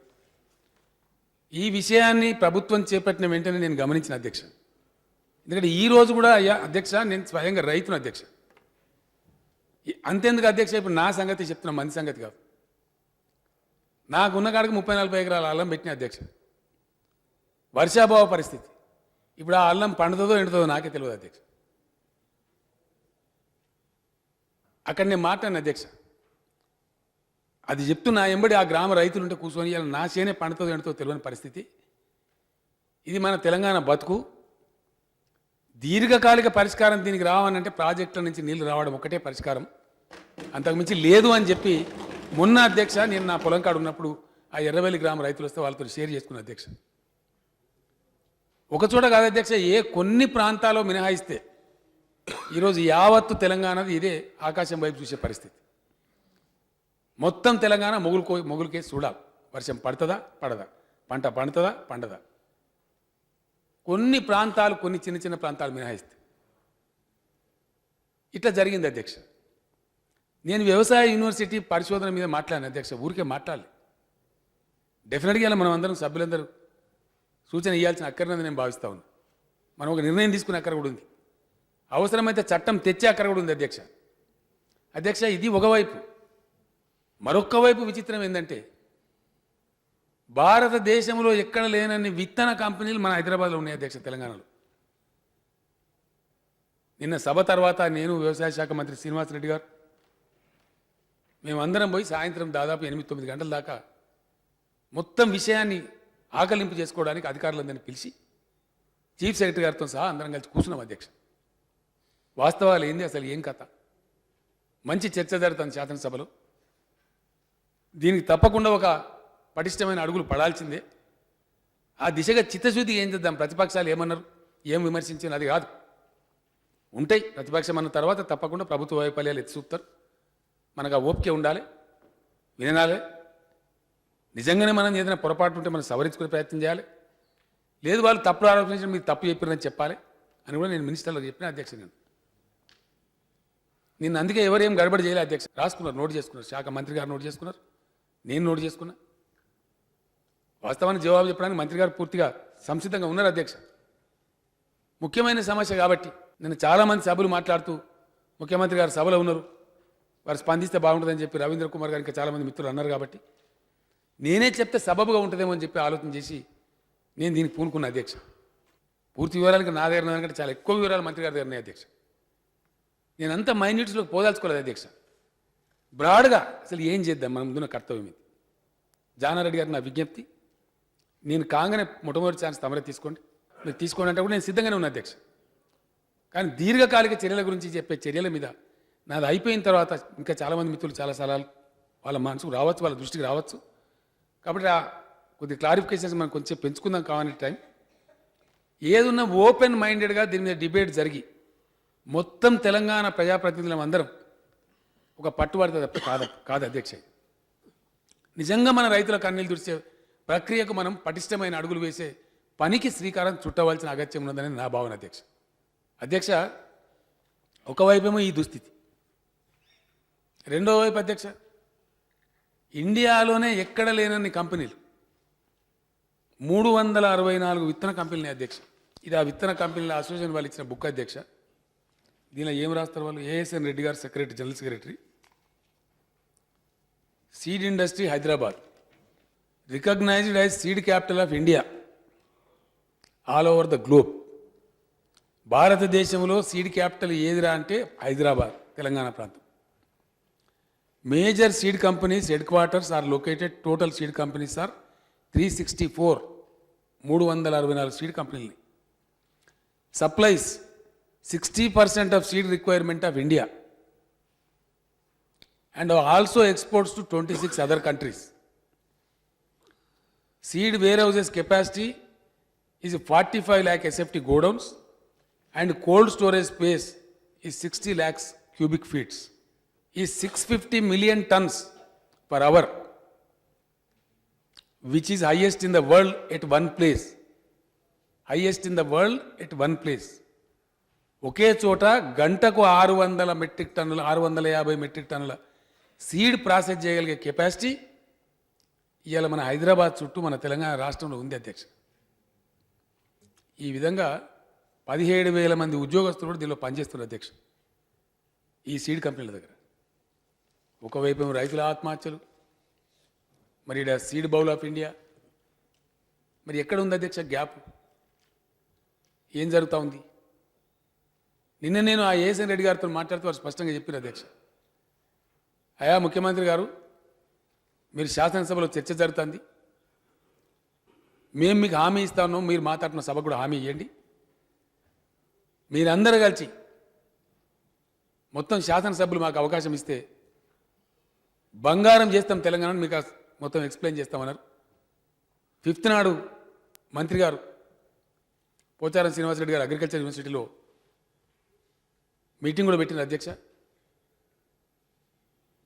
ఈ విషయాన్ని ప్రభుత్వం చేపట్టిన వెంటనే నేను గమనించిన అధ్యక్ష. ఎందుకంటే ఈ రోజు కూడా అయ్యా అధ్యక్ష, నేను స్వయంగా రైతును అధ్యక్ష. అంతేందుకు అధ్యక్ష, ఇప్పుడు నా సంగతి చెప్తున్నా, మంది సంగతి కాదు. నాకున్న కాడికి 30-40 ఎకరాల అల్లం పెట్టిన అధ్యక్ష. వర్షాభావ పరిస్థితి, ఇప్పుడు ఆ అల్లం పండుతుందో ఎండుతుందో నాకే తెలియదు అధ్యక్ష. అక్కడ నేను మాట్లాడిన అధ్యక్ష, అది చెప్తున్నా ఎంబడి ఆ గ్రామ రైతులుంటే కూర్చొని ఇలా నా చేనే పండుతుందో ఎండుతుందో తెలియని పరిస్థితి. ఇది మన తెలంగాణ బతుకు. దీర్ఘకాలిక పరిష్కారం దీనికి రావాలంటే ప్రాజెక్టుల నుంచి నీళ్లు రావడం ఒకటే పరిష్కారం, అంతకుమించి లేదు అని చెప్పి మొన్న అధ్యక్ష నేను నా పొలం కాడు ఉన్నప్పుడు ఆ ఎర్రవెల్లి గ్రామ రైతులు వస్తే వాళ్ళతో షేర్ చేసుకున్న అధ్యక్ష. ఒకచోట కాదు అధ్యక్ష, కొన్ని ప్రాంతాల్లో మినహాయిస్తే ఈరోజు యావత్తు తెలంగాణది ఇదే ఆకాశం వైపు చూసే పరిస్థితి. మొత్తం తెలంగాణ మొగులుకే చూడాలి, వర్షం పడుతుందా పడదా, పంట పండుతుందా పండదా. కొన్ని ప్రాంతాలు, కొన్ని చిన్న చిన్న ప్రాంతాలు మినహాయిస్తే ఇట్లా జరిగింది అధ్యక్ష. నేను వ్యవసాయ యూనివర్సిటీ పరిశోధన మీద మాట్లాడిన అధ్యక్ష, ఊరికే మాట్లాడాలి. డెఫినెట్గా ఇలా మనం అందరం సభ్యులందరూ సూచన ఇవ్వాల్సిన అక్కర్నది నేను భావిస్తా ఉన్నాను. మనం ఒక నిర్ణయం తీసుకునే అక్కర కూడా ఉంది, అవసరమైతే చట్టం తెచ్చే అక్కర కూడా ఉంది అధ్యక్ష. అధ్యక్ష ఇది ఒకవైపు. మరొక్క వైపు విచిత్రం ఏంటంటే, భారతదేశంలో ఎక్కడ లేనన్ని విత్తన కంపెనీలు మన హైదరాబాద్లో ఉన్నాయి అధ్యక్ష, తెలంగాణలో. నిన్న సభ తర్వాత నేను, వ్యవసాయ శాఖ మంత్రి శ్రీనివాసరెడ్డి గారు, మేమందరం పోయి సాయంత్రం దాదాపు 8-9 గంటల దాకా మొత్తం విషయాన్ని ఆకలింపు చేసుకోవడానికి అధికారులందరినీ పిలిచి చీఫ్ సెక్రటరీ గారితో సహా అందరం కలిసి కూర్చున్నాం అధ్యక్ష. వాస్తవాలు ఏంది, అసలు ఏం కథ, మంచి చర్చ జరుగుతుంది శాసనసభలో. దీనికి తప్పకుండా ఒక పటిష్టమైన అడుగులు పడాల్సిందే. ఆ దిశగా చిత్తశుద్ధి ఏం చేద్దాం. ప్రతిపక్షాలు ఏమన్నారు, ఏం విమర్శించారు అది కాదు, ఉంటాయి. ప్రతిపక్షం అన్న తర్వాత తప్పకుండా ప్రభుత్వ వైఫల్యాలు ఎత్తి చూపుతారు. మనకు ఆ ఓపిక ఉండాలి, వినాలి. నిజంగానే మనం ఏదైనా పొరపాటు ఉంటే మనం సవరించుకునే ప్రయత్నం చేయాలి. లేదు వాళ్ళు తప్పులు ఆరోపించి మీరు తప్పు చెప్పారని చెప్పాలి అని కూడా నేను మినిస్టర్లకు చెప్పిన అధ్యక్ష. నేను అందుకే ఎవరేం గడబడి చేయలే అధ్యక్ష. రాసుకున్నారు, నోట్ చేసుకున్నారు, శాఖ మంత్రి గారు నోట్ చేసుకున్నారు, నేను నోట్ చేసుకున్నా. వాస్తవానికి జవాబు చెప్పడానికి మంత్రి గారు పూర్తిగా సంసిద్ధంగా ఉన్నారు అధ్యక్ష. ముఖ్యమైన సమస్య కాబట్టి నేను చాలామంది సభలు మాట్లాడుతూ ముఖ్యమంత్రి గారు సభలో ఉన్నారు, వారు స్పందిస్తే బాగుంటుందని చెప్పి రవీంద్ర కుమార్ గారు ఇంకా చాలామంది మిత్రులు అన్నారు. కాబట్టి నేనే చెప్తే సబబుగా ఉంటుందేమో అని చెప్పి ఆలోచన చేసి నేను దీనికి పూనుకున్న అధ్యక్ష. పూర్తి వివరాలకి నా దగ్గర ఉన్నదంటే చాలా ఎక్కువ వివరాలు మంత్రి గారి దగ్గర ఉన్నాయి అధ్యక్ష. నేను అంత మైన్యూట్స్లోకి పోదాల్చుకోలేదు అధ్యక్ష. బ్రాడ్గా అసలు ఏం చేద్దాం, మన ముందున్న కర్తవ్యం ఇది. జానారెడ్డి గారు నా విజ్ఞప్తి, నేను కాగానే మొట్టమొదటి ఛాన్స్ తమరే తీసుకోండి, మీరు తీసుకోండి అంటే కూడా నేను సిద్ధంగానే ఉన్నా అధ్యక్ష. కానీ దీర్ఘకాలిక చర్యల గురించి చెప్పే చర్యల మీద నాది అయిపోయిన తర్వాత ఇంకా చాలామంది మిత్రులు చాలా సలహాలు వాళ్ళ మనసుకు రావచ్చు, వాళ్ళ దృష్టికి రావచ్చు. కాబట్టి కొద్ది క్లారిఫికేషన్స్ మనం కొంచెం పెంచుకుందాం కావాలని టైం. ఏదున్నా ఓపెన్ మైండెడ్గా దీని మీద డిబేట్ జరిగి మొత్తం తెలంగాణ ప్రజాప్రతినిధులం అందరం ఒక పట్టుబడితే తప్ప కాదు అధ్యక్ష. నిజంగా మన రైతుల కన్నీళ్ళు తుడిచే ప్రక్రియకు మనం పటిష్టమైన అడుగులు వేసే పనికి శ్రీకారం చుట్టవలసిన అగత్యం ఉన్నదని నా భావన అధ్యక్ష. అధ్యక్ష ఒకవైపేమో ఈ దుస్థితి, రెండో వైపు అధ్యక్ష ఇండియాలోనే ఎక్కడ లేనన్ని కంపెనీలు 364 విత్తన కంపెనీల అధ్యక్ష. ఇది ఆ విత్తన కంపెనీల అసోసియేషన్ వాళ్ళు ఇచ్చిన బుక్ అధ్యక్ష. దీనిలో ఏం రాస్తారు వాళ్ళు? ASN Reddy garu secretary, general secretary, seed industry Hyderabad, recognised as seed capital of India all over the globe. భారతదేశంలో సీడ్ క్యాపిటల్ ఏదిరా అంటే హైదరాబాద్, తెలంగాణ ప్రాంతం. Major seed companies headquarters are located. Total seed companies are 364, 364 seed కంపెనీలని. Supplies 60% of seed requirement of India and also exports to 26 other countries. Seed warehouses capacity is 45 lakh SFT godowns and cold storage space is 60 lakhs cubic feet, is 650 million tons per hour, which is highest in the world at one place. Highest in the world at one place. ఒకే చోట గంటకు 600 metric టన్నుల 650 metric టన్నుల seed process చేయగలిగే capacity ఇవాళ మన హైదరాబాద్ చుట్టూ మన తెలంగాణ రాష్ట్రంలో ఉంది అధ్యక్ష. ఈ విధంగా 17,000 మంది ఉద్యోగస్తులు కూడా దీనిలో పనిచేస్తున్నారు అధ్యక్ష, ఈ సీడ్ కంపెనీల దగ్గర. ఒకవైపు ఏమో రైతుల ఆత్మహత్యలు, మరి ఇక్కడ సీడ్ బౌల్ ఆఫ్ ఇండియా. మరి ఎక్కడ ఉంది అధ్యక్ష గ్యాప్? ఏం జరుగుతూ ఉంది? నిన్న నేను ఆ ఏఎస్ఎన్ రెడ్డి గారితో మాట్లాడుతూ వారు స్పష్టంగా చెప్పారు అధ్యక్ష, అయా ముఖ్యమంత్రి గారు, మీరు శాసనసభలో చర్చ జరుగుతుంది, మేము మీకు హామీ ఇస్తా ఉన్నాం, మీరు మాట్లాడుతున్న సభ కూడా హామీ ఇవ్వండి, మీరందరూ కలిసి మొత్తం శాసనసభ్యులు మాకు అవకాశం ఇస్తే బంగారం చేస్తాం తెలంగాణను, మీకు మొత్తం ఎక్స్ప్లెయిన్ చేస్తామన్నారు. 5th నాడు మంత్రి గారు పోచారం శ్రీనివాసరెడ్డి గారు అగ్రికల్చర్ యూనివర్సిటీలో మీటింగ్ కూడా పెట్టిన అధ్యక్ష.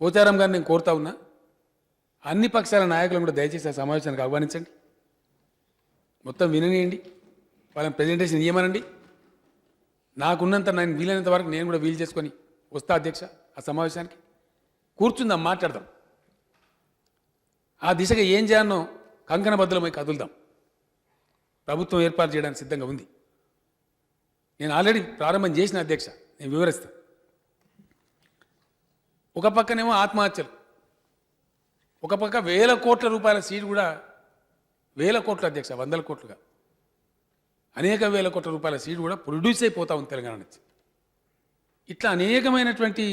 పోచారం గారిని నేను కోరుతా ఉన్నా, అన్ని పక్షాల నాయకులను కూడా దయచేసి ఆ సమావేశానికి ఆహ్వానించండి, మొత్తం విననీయండి, వాళ్ళని ప్రజెంటేషన్ ఇవ్వమనండి. నాకున్నంత నేను వీలైనంత వరకు నేను కూడా వీలు చేసుకొని వస్తా అధ్యక్ష ఆ సమావేశానికి. కూర్చుందాం, మాట్లాడదాం, ఆ దిశగా ఏం చేయాలనో కంకణబద్ధులమై కదులుదాం. ప్రభుత్వం ఏర్పాటు చేయడానికి సిద్ధంగా ఉంది. నేను ఆల్రెడీ ప్రారంభం చేసిన అధ్యక్ష, నేను వివరిస్తాను. ఒక పక్కనేమో ఆత్మహత్యలు, ఒక పక్క 1,000 కోట్ల రూపాయల సీడ్ కూడా, 1,000 కోట్ల అధ్యక్ష, 100 కోట్లుగా అనేక 1,000 కోట్ల రూపాయల సీడ్ కూడా ప్రొడ్యూస్ అయిపోతా ఉంది తెలంగాణ నుంచి. ఇట్లా అనేకమైనటువంటి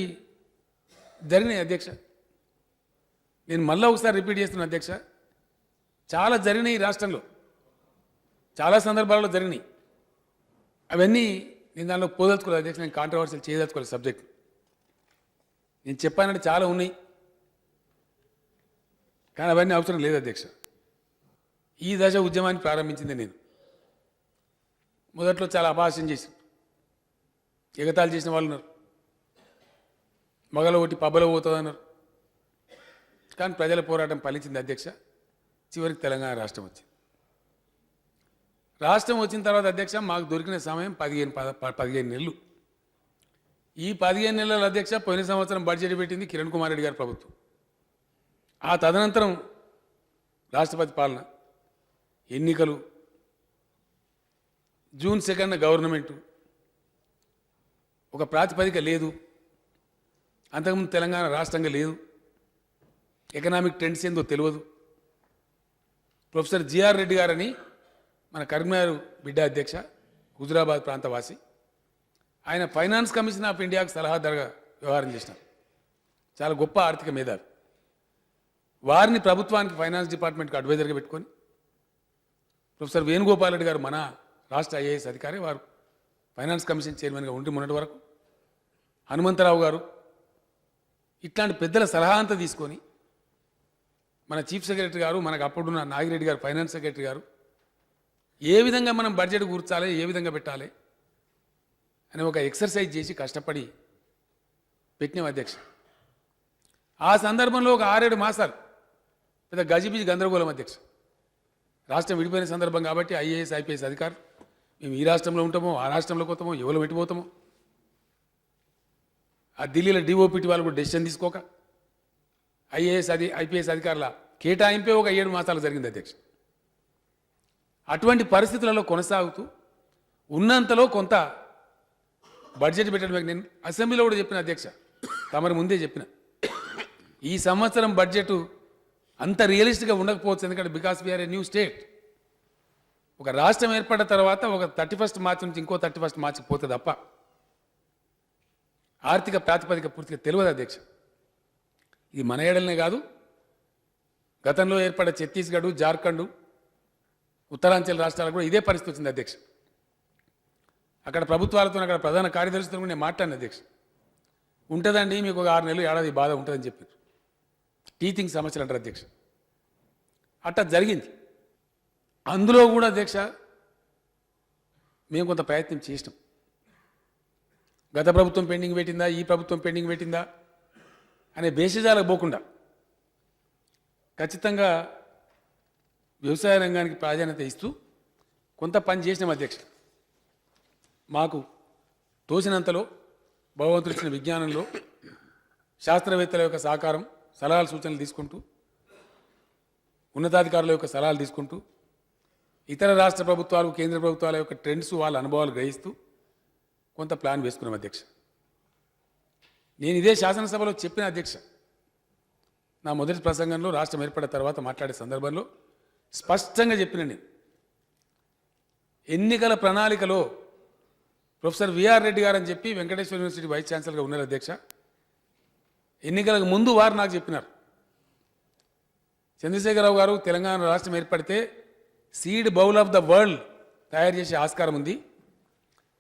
జరిగినాయి అధ్యక్ష. నేను మళ్ళీ ఒకసారి రిపీట్ చేస్తున్నా అధ్యక్ష, చాలా జరిగినాయి ఈ రాష్ట్రంలో, చాలా సందర్భాల్లో జరిగినాయి. అవన్నీ నేను దానిలో పోదలుచుకోలేదు అధ్యక్ష, నేను కాంట్రవర్సీలు చేయదలుచుకోలేదు సబ్జెక్ట్. నేను చెప్పానంటే చాలా ఉన్నాయి, కానీ అవన్నీ అవసరం లేదు అధ్యక్ష. ఈ దశ ఉద్యమాన్ని ప్రారంభించింది నేను. మొదట్లో చాలా అపహాస్యం చేసి ఎగతాళి చేసిన వాళ్ళు ఉన్నారు, మగల ఒకటి పబ్బలో పోతుందన్నారు. కానీ ప్రజల పోరాటం ఫలించింది అధ్యక్ష. చివరికి తెలంగాణ రాష్ట్రం వచ్చింది. రాష్ట్రం వచ్చిన తర్వాత అధ్యక్ష మాకు దొరికిన సమయం 15 నెలలు. ఈ 15 నెలల అధ్యక్ష పోయిన సంవత్సరం బడ్జెట్ పెట్టింది కిరణ్ కుమార్ రెడ్డి గారి ప్రభుత్వం. ఆ తదనంతరం రాష్ట్రపతి పాలన, ఎన్నికలు, June 2nd గవర్నమెంటు, ఒక ప్రాతిపదిక లేదు. అంతకుముందు తెలంగాణ రాష్ట్రంగా లేదు, ఎకనామిక్ ట్రెండ్స్ ఏందో తెలియదు. ప్రొఫెసర్ జిఆర్ రెడ్డి గారని మన కరీంనగర్ బిడ్డ అధ్యక్ష, హుజురాబాద్ ప్రాంతవాసి, ఆయన ఫైనాన్స్ కమిషన్ ఆఫ్ ఇండియాకు సలహాదారుగా వ్యవహారం చేసినారు. చాలా గొప్ప ఆర్థిక మేధావి. వారిని ప్రభుత్వానికి ఫైనాన్స్ డిపార్ట్మెంట్కి అడ్వైజర్గా పెట్టుకొని ప్రొఫెసర్ వేణుగోపాల్ రెడ్డి గారు మన రాష్ట్ర ఐఏఎస్ అధికారి, వారు ఫైనాన్స్ కమిషన్ చైర్మన్గా ఉండి మొన్నటి వరకు, హనుమంతరావు గారు, ఇట్లాంటి పెద్దల సలహా అంతా తీసుకొని మన చీఫ్ సెక్రటరీ గారు, మనకు అప్పుడున్న నాగిరెడ్డి గారు ఫైనాన్స్ సెక్రటరీ గారు, ఏ విధంగా మనం బడ్జెట్ కూర్చాలి, ఏ విధంగా పెట్టాలి అని ఒక ఎక్సర్సైజ్ చేసి కష్టపడి పెట్టినాం అధ్యక్ష. ఆ సందర్భంలో ఒక 6-7 మాసాలు పెద్ద గజిబిజి గందరగోళం అధ్యక్ష. రాష్ట్రం విడిపోయిన సందర్భం కాబట్టి ఐఏఎస్ ఐపీఎస్ అధికారులు మేము ఈ రాష్ట్రంలో ఉంటామో ఆ రాష్ట్రంలోకి పోతామో ఎవరు పెట్టిపోతామో, ఆ ఢిల్లీలో డిఓపిటి వాళ్ళు కూడా డెసిషన్ తీసుకోక ఐఏఎస్ ఐపీఎస్ అధికారుల కేటాయింపే ఒక 7 మాసాలు జరిగింది అధ్యక్ష. అటువంటి పరిస్థితులలో కొనసాగుతూ ఉన్నంతలో కొంత బడ్జెట్ పెట్టడం నేను అసెంబ్లీలో కూడా చెప్పిన అధ్యక్ష, తమరి ముందే చెప్పిన ఈ సంవత్సరం బడ్జెట్ అంత రియలిస్టిక్గా ఉండకపోవచ్చు. ఎందుకంటే because we are a new state. ఒక రాష్ట్రం ఏర్పడిన తర్వాత ఒక 31 మార్చి నుంచి ఇంకో 31 మార్చికి పోతే తప్ప ఆర్థిక ప్రాతిపదిక పూర్తిగా తెలియదు అధ్యక్ష. ఇది మన ఏడలనే కాదు, గతంలో ఏర్పడ్డ ఛత్తీస్గఢ్, జార్ఖండ్, ఉత్తరాంచల్ రాష్ట్రాలకు కూడా ఇదే పరిస్థితి వచ్చింది అధ్యక్ష. అక్కడ ప్రభుత్వాలతో, అక్కడ ప్రధాన కార్యదర్శులతో కూడా నేను మాట్లాడిన అధ్యక్ష. ఉంటుందండి మీకు ఒక 6 నెలలు ఏడాది బాధ ఉంటుందని చెప్పారు. టీచింగ్ సమస్యలు అంటారు అధ్యక్ష. అట్టా జరిగింది. అందులో కూడా అధ్యక్ష మేము కొంత ప్రయత్నం చేసినాం. గత ప్రభుత్వం పెండింగ్ పెట్టిందా, ఈ ప్రభుత్వం పెండింగ్ పెట్టిందా అనే బేసిజాలకు పోకుండా ఖచ్చితంగా వ్యవసాయ రంగానికి ప్రాధాన్యత ఇస్తూ కొంత పని చేసినాం అధ్యక్ష. మాకు తోచినంతలో భగవంతుడు ఇచ్చిన విజ్ఞానంలో శాస్త్రవేత్తల యొక్క సహకారం, సలహాలు, సూచనలు తీసుకుంటూ, ఉన్నతాధికారుల యొక్క సలహాలు తీసుకుంటూ, ఇతర రాష్ట్ర ప్రభుత్వాలు, కేంద్ర ప్రభుత్వాల యొక్క ట్రెండ్స్, వాళ్ళ అనుభవాలు గ్రహిస్తూ కొంత ప్లాన్ వేసుకున్నాం అధ్యక్ష. నేను ఇదే శాసనసభలో చెప్పిన అధ్యక్ష, నా మొదటి ప్రసంగంలో రాష్ట్రం ఏర్పడిన తర్వాత మాట్లాడే సందర్భంలో స్పష్టంగా చెప్పిన నేను, ఎన్నికల ప్రణాళికలో ప్రొఫెసర్ విఆర్ రెడ్డి గారు అని చెప్పి వెంకటేశ్వర యూనివర్సిటీ వైస్ ఛాన్సలర్గా ఉన్నారు అధ్యక్ష. ఎన్నికలకు ముందు వారు నాకు చెప్పినారు, చంద్రశేఖరరావు గారు తెలంగాణ రాష్ట్రం ఏర్పడితే seed bowl of the world తయారు చేసే ఆస్కారం ఉంది.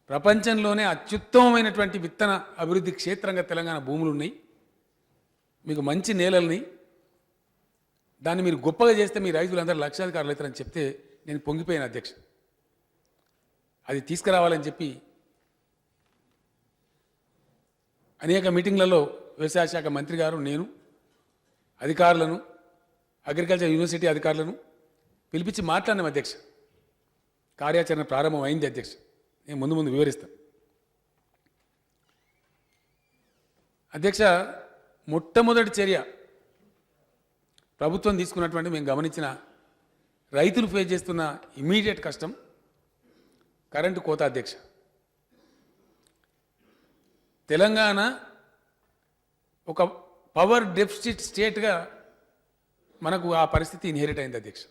ప్రపంచంలోనే అత్యుత్తమమైనటువంటి విత్తన అభివృద్ధి క్షేత్రంగా తెలంగాణ భూములు ఉన్నాయి, మీకు మంచి నేలల్ని, దాన్ని మీరు గొప్పగా చేస్తే మీ రైతులందరూ లక్షాధికారులు అవుతారని చెప్తే నేను పొంగిపోయిన అధ్యక్ష. అది తీసుకురావాలని చెప్పి అనేక మీటింగ్లలో వ్యవసాయ శాఖ మంత్రి గారు, నేను, అధికారులను, అగ్రికల్చర్ యూనివర్సిటీ అధికారులను పిలిపించి మాట్లాడినాం అధ్యక్ష. కార్యాచరణ ప్రారంభం అయింది అధ్యక్ష. నేను ముందు ముందు వివరిస్తాను అధ్యక్ష. మొట్టమొదటి చర్య ప్రభుత్వం తీసుకున్నటువంటి మేము గమనించిన రైతులు ఫేస్ చేస్తున్న ఇమీడియట్ కష్టం కరెంటు కోత అధ్యక్ష. తెలంగాణ ఒక పవర్ డెఫిసిట్ స్టేట్గా మనకు ఆ పరిస్థితి ఇన్హెరిట్ అయింది అధ్యక్ష.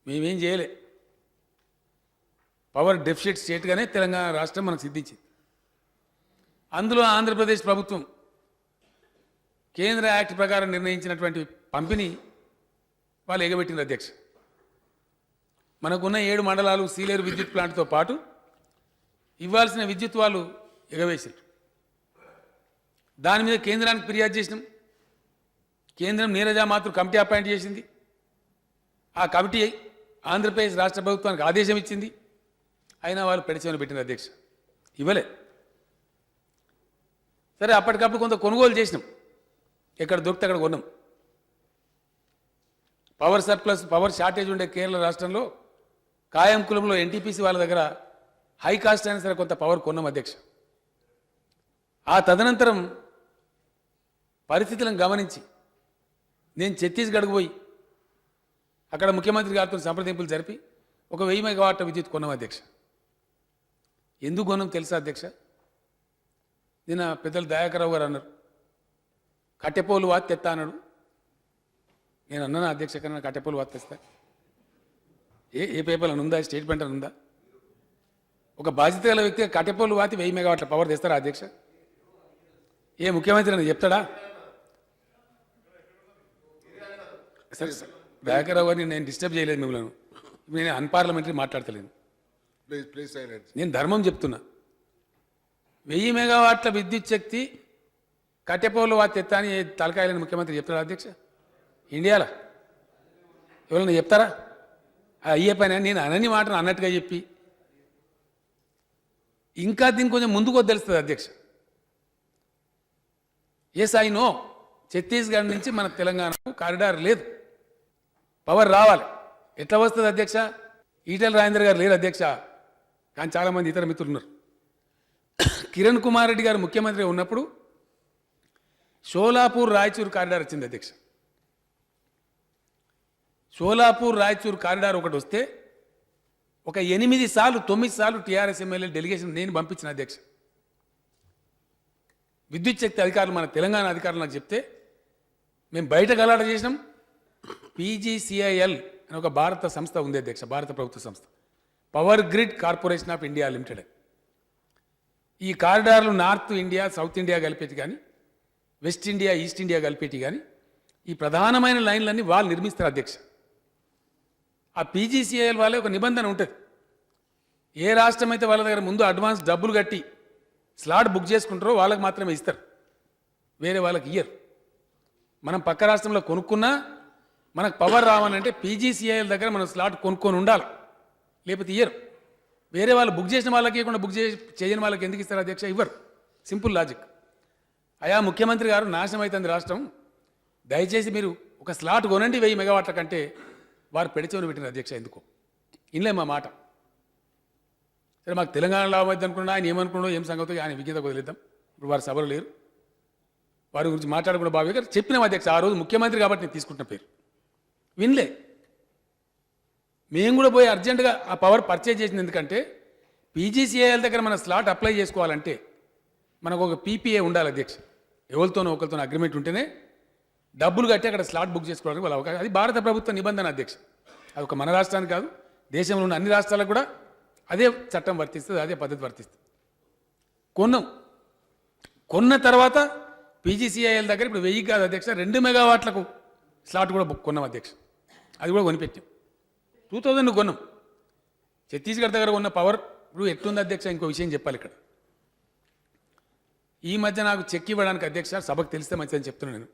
మేమేం చేయలే, పవర్ డెఫిసిట్ స్టేట్గానే తెలంగాణ రాష్ట్రం మనకు సిద్ధించింది. అందులో ఆంధ్రప్రదేశ్ ప్రభుత్వం కేంద్ర యాక్ట్ ప్రకారం నిర్ణయించినటువంటి పంపిణీ వాళ్ళు ఎగబెట్టింది అధ్యక్ష. మనకున్న 7 మండలాలు సీలేరు విద్యుత్ ప్లాంట్తో పాటు ఇవ్వాల్సిన విద్యుత్ వాళ్ళు ఎగవేశారు. దాని మీద కేంద్రానికి ఫిర్యాదు చేసినాం. కేంద్రం నీరజా మాతృ కమిటీ అపాయింట్ చేసింది. ఆ కమిటీ ఆంధ్రప్రదేశ్ రాష్ట్ర ప్రభుత్వానికి ఆదేశం ఇచ్చింది. అయినా వాళ్ళు పెడచెవిన పెట్టిన అధ్యక్ష, ఇవ్వలే. సరే, అప్పటికప్పుడు కొంత కొనుగోలు చేసినాం, ఎక్కడ దొరికితే అక్కడ కొన్నాం. పవర్ సర్ప్లస్, పవర్ షార్టేజ్ ఉండే కేరళ రాష్ట్రంలో కాయంకులంలో ఎన్టీపీసీ వాళ్ళ దగ్గర హై కాస్ట్ అయినా సరే కొంత పవర్ కొన్నాం అధ్యక్ష. ఆ తదనంతరం పరిస్థితులను గమనించి నేను ఛత్తీస్గఢ్కు పోయి అక్కడ ముఖ్యమంత్రి గారితో సంప్రదింపులు జరిపి ఒక 1000 మెగావాట్ల విద్యుత్ కొన్నాం అధ్యక్ష. ఎందుకు కొన్నాం తెలుసా అధ్యక్ష? నిన్న పెద్దలు దయాకరావు గారు అన్నారు, కట్టెపోలు వాతి తెత్తా అన్నాడు. నేను అన్నాను అధ్యక్ష, కన్నా కట్టెపోలు వాతి తెస్తా? ఏ పేపర్ అని ఉందా? స్టేట్మెంట్ అని ఉందా? ఒక బాధ్యత గల వ్యక్తిగా కట్టెపోలు వాతి 1000 మెగావాట్ల పవర్ తెస్తారా అధ్యక్ష? ఏ ముఖ్యమంత్రి అని చెప్తాడా? సరే సార్, దయాకరావు గారిని నేను డిస్టర్బ్ చేయలేదు మిమ్మల్ని. నేను అన్పార్లమెంటరీ మాట్లాడతలేను. Please silence. నేను ధర్మం చెప్తున్నా. 1000 మెగావాట్ల విద్యుత్ శక్తి కట్టెపోలు వాతి తెత్తా అని తలకాయలని ముఖ్యమంత్రి చెప్తారా అధ్యక్ష? ఇండియాలో ఎవరైనా చెప్తారా? అయ్యే పని నేను అనని మాటను అన్నట్టుగా చెప్పి ఇంకా దీన్ని కొంచెం ముందుకు తెలుస్తుంది అధ్యక్ష. ఎస్ ఐ నో, ఛత్తీస్గఢ్ నుంచి మన తెలంగాణకు కారిడార్ లేదు, పవర్ రావాలి. ఎట్లా వస్తుంది అధ్యక్ష? ఈటెల రాజేందర్ గారు లేరు అధ్యక్ష, కానీ చాలామంది ఇతర మిత్రులు ఉన్నారు. కిరణ్ కుమార్ రెడ్డి గారు ముఖ్యమంత్రి ఉన్నప్పుడు షోలాపూర్ రాయచూర్ కారిడార్ వచ్చింది అధ్యక్ష. షోలాపూర్ రాయచూర్ కారిడార్ ఒకటి వస్తే ఒక 8 సార్లు 9 సార్లు టీఆర్ఎస్ ఎమ్మెల్యే డెలిగేషన్ నేను పంపించిన అధ్యక్ష. విద్యుత్ శక్తి అధికారులు మన తెలంగాణ అధికారులు నాకు చెప్తే మేము బయట గలాట చేసినాం. పీజీసీఐఎల్ అని ఒక భారత సంస్థ ఉంది అధ్యక్ష, భారత ప్రభుత్వ సంస్థ, power grid corporation of India limited. ఈ కారిడార్లు నార్త్ ఇండియా సౌత్ ఇండియా కలిపేటి కానీ, వెస్ట్ ఇండియా ఈస్ట్ ఇండియా కలిపేటి కానీ, ఈ ప్రధానమైన లైన్లన్నీ వాళ్ళు నిర్మిస్తారు అధ్యక్ష. ఆ పీజీసీఐఎల్ వాళ్ళే ఒక నిబంధన ఉంటుంది. ఏ రాష్ట్రం అయితే వాళ్ళ దగ్గర ముందు అడ్వాన్స్ డబ్బులు కట్టి స్లాట్ బుక్ చేసుకుంటారో వాళ్ళకి మాత్రమే ఇస్తారు, వేరే వాళ్ళకి ఇయ్యరు. మనం పక్క రాష్ట్రంలో కొనుక్కున్నా మనకు పవర్ రావాలంటే పీజీసీఐఎల్ దగ్గర మనం స్లాట్ కొనుక్కొని ఉండాలి, లేకపోతే ఇయ్యరు. వేరే వాళ్ళు బుక్ చేసిన వాళ్ళకి ఇవ్వకుండా బుక్ చేయని వాళ్ళకి ఎందుకు ఇస్తారు అధ్యక్ష? ఇవ్వరు. Simple logic. అయా ముఖ్యమంత్రి గారు, నాశనం అవుతుంది రాష్ట్రం, దయచేసి మీరు ఒక స్లాట్ కొనండి 1000 మెగావాట్ల కంటే వారు పెడిచోని పెట్టిన అధ్యక్ష. ఎందుకో ఇన్లే మా మాట. సరే, మాకు తెలంగాణ లాభం అవుతుంది అనుకున్నా, ఆయన ఏమనుకున్నాడో ఏం సంగతో ఆయన విజ్ఞత వదిలేద్దాం. ఇప్పుడు వారు సభలో లేరు, వారి గురించి మాట్లాడకుండా బాబు గారు చెప్పినాం అధ్యక్ష. ఆ రోజు ముఖ్యమంత్రి కాబట్టి నేను తీసుకుంటున్న పేరు వినలే. మేము కూడా పోయి అర్జెంటుగా ఆ పవర్ పర్చేజ్ చేసింది. ఎందుకంటే పీజీసీఐఎల్ దగ్గర మన స్లాట్ అప్లై చేసుకోవాలంటే మనకు ఒక పీపీఏ ఉండాలి అధ్యక్ష. ఎవరితోనో ఒకరితోనో అగ్రిమెంట్ ఉంటేనే డబ్బులు కట్టి అక్కడ స్లాట్ బుక్ చేసుకోవడానికి వాళ్ళ అవకాశం. అది భారత ప్రభుత్వ నిబంధన అధ్యక్ష. అది ఒక మన రాష్ట్రానికి కాదు, దేశంలో ఉన్న అన్ని రాష్ట్రాలకు కూడా అదే చట్టం వర్తిస్తుంది, అదే పద్ధతి వర్తిస్తుంది. కొన్న తర్వాత పీజీసీఐఎల్ దగ్గర ఇప్పుడు 1000 కాదు అధ్యక్ష, 2 మెగావాట్లకు స్లాట్ కూడా కొన్నాం అధ్యక్ష. అది కూడా కొనిపెట్టాం. 2000 కొన్నాం. ఛత్తీస్గఢ్ దగ్గర ఉన్న పవర్ ఇప్పుడు ఎట్లుంది అధ్యక్ష? ఇంకో విషయం చెప్పాలి ఇక్కడ. ఈ మధ్య నాకు చెక్ ఇవ్వడానికి అధ్యక్ష, సభకు తెలిస్తే మంచిదని చెప్తున్నాను. నేను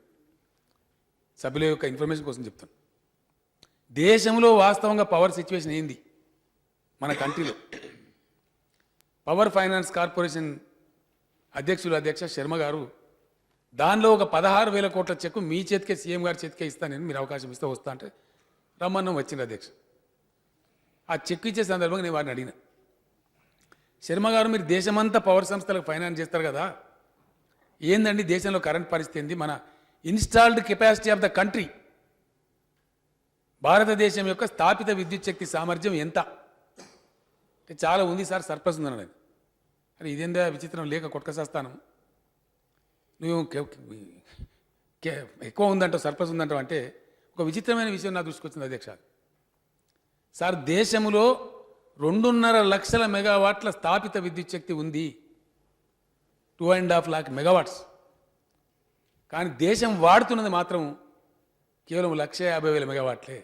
సభ్యుల యొక్క ఇన్ఫర్మేషన్ కోసం చెప్తాను. దేశంలో వాస్తవంగా పవర్ సిచ్యువేషన్ ఏంది మన కంట్రీలో? పవర్ ఫైనాన్స్ కార్పొరేషన్ అధ్యక్షులు అధ్యక్ష శర్మ గారు దానిలో ఒక 16,000 కోట్ల చెక్కు మీ చేతికే, సీఎం గారి చేతికే ఇస్తాను నేను, మీరు అవకాశం ఇస్తే వస్తా అంటే రమ్మన్నం వచ్చింది అధ్యక్ష. ఆ చెక్ ఇచ్చే సందర్భంగా నేను వారిని అడిగిన, శర్మ గారు మీరు దేశమంతా పవర్ సంస్థలకు ఫైనాన్స్ చేస్తారు కదా, ఏందండి దేశంలో కరెంట్ పరిస్థితి ఏంది, మన installed capacity of the country, భారతదేశం యొక్క స్థాపిత విద్యుత్ శక్తి సామర్థ్యం ఎంత అంటే చాలా ఉంది సార్, సర్ప్లస్ ఉందన్నది. అరే ఇదేందా విచిత్రం, లేక కొట్టుకసేస్తాను, నువ్వు ఎక్కువ ఉందంటావు సర్ప్లస్ ఉందంటావు అంటే ఒక విచిత్రమైన విషయం నా దృష్టికి వచ్చింది అధ్యక్ష. సార్ దేశంలో 2.5 లక్షల మెగావాట్ల స్థాపిత విద్యుత్ శక్తి ఉంది, 2.5 లాక్ మెగావాట్స్. కానీ దేశం వాడుతున్నది మాత్రం కేవలం 1,50,000 మెగావాట్లే.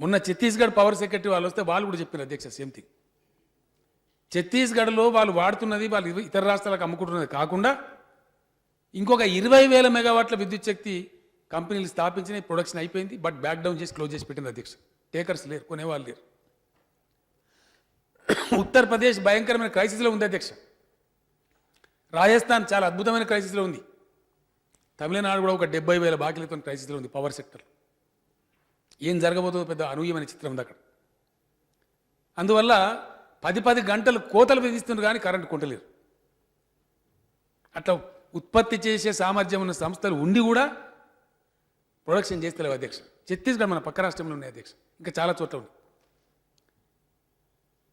మొన్న ఛత్తీస్గఢ్ పవర్ సెక్రటరీ వాళ్ళు వస్తే వాళ్ళు కూడా చెప్పారు అధ్యక్ష సేమ్ థింగ్. ఛత్తీస్గఢ్లో వాళ్ళు వాడుతున్నది, వాళ్ళు ఇతర రాష్ట్రాలకు అమ్ముకుంటున్నది కాకుండా ఇంకొక 20,000 మెగావాట్ల విద్యుత్ శక్తి కంపెనీలు స్థాపించిన ప్రొడక్షన్ అయిపోయింది, బట్ బ్యాక్ డౌన్ చేసి క్లోజ్ చేసి పెట్టింది అధ్యక్ష. టేకర్స్ లేరు, కొనేవాళ్ళు లేరు. ఉత్తరప్రదేశ్ భయంకరమైన క్రైసిస్లో ఉంది అధ్యక్ష. రాజస్థాన్ చాలా అద్భుతమైన క్రైసిస్లో ఉంది. తమిళనాడు కూడా ఒక 70,000 బాకీలతో క్రైసిస్లో ఉంది పవర్ సెక్టర్. ఏం జరగబోతుందో పెద్ద అనూహ్యమైన చిత్రం ఉంది అక్కడ. అందువల్ల 10 గంటలు కోతలు విధిస్తున్నారు కానీ కరెంటు కొంటలేరు. అట్లా ఉత్పత్తి చేసే సామర్థ్యం ఉన్న సంస్థలు ఉండి కూడా ప్రొడక్షన్ చేస్తలేవు అధ్యక్ష. ఛత్తీస్గఢ్ మన పక్క రాష్ట్రంలో ఉన్నాయి అధ్యక్ష, ఇంకా చాలా చోట్ల ఉంది.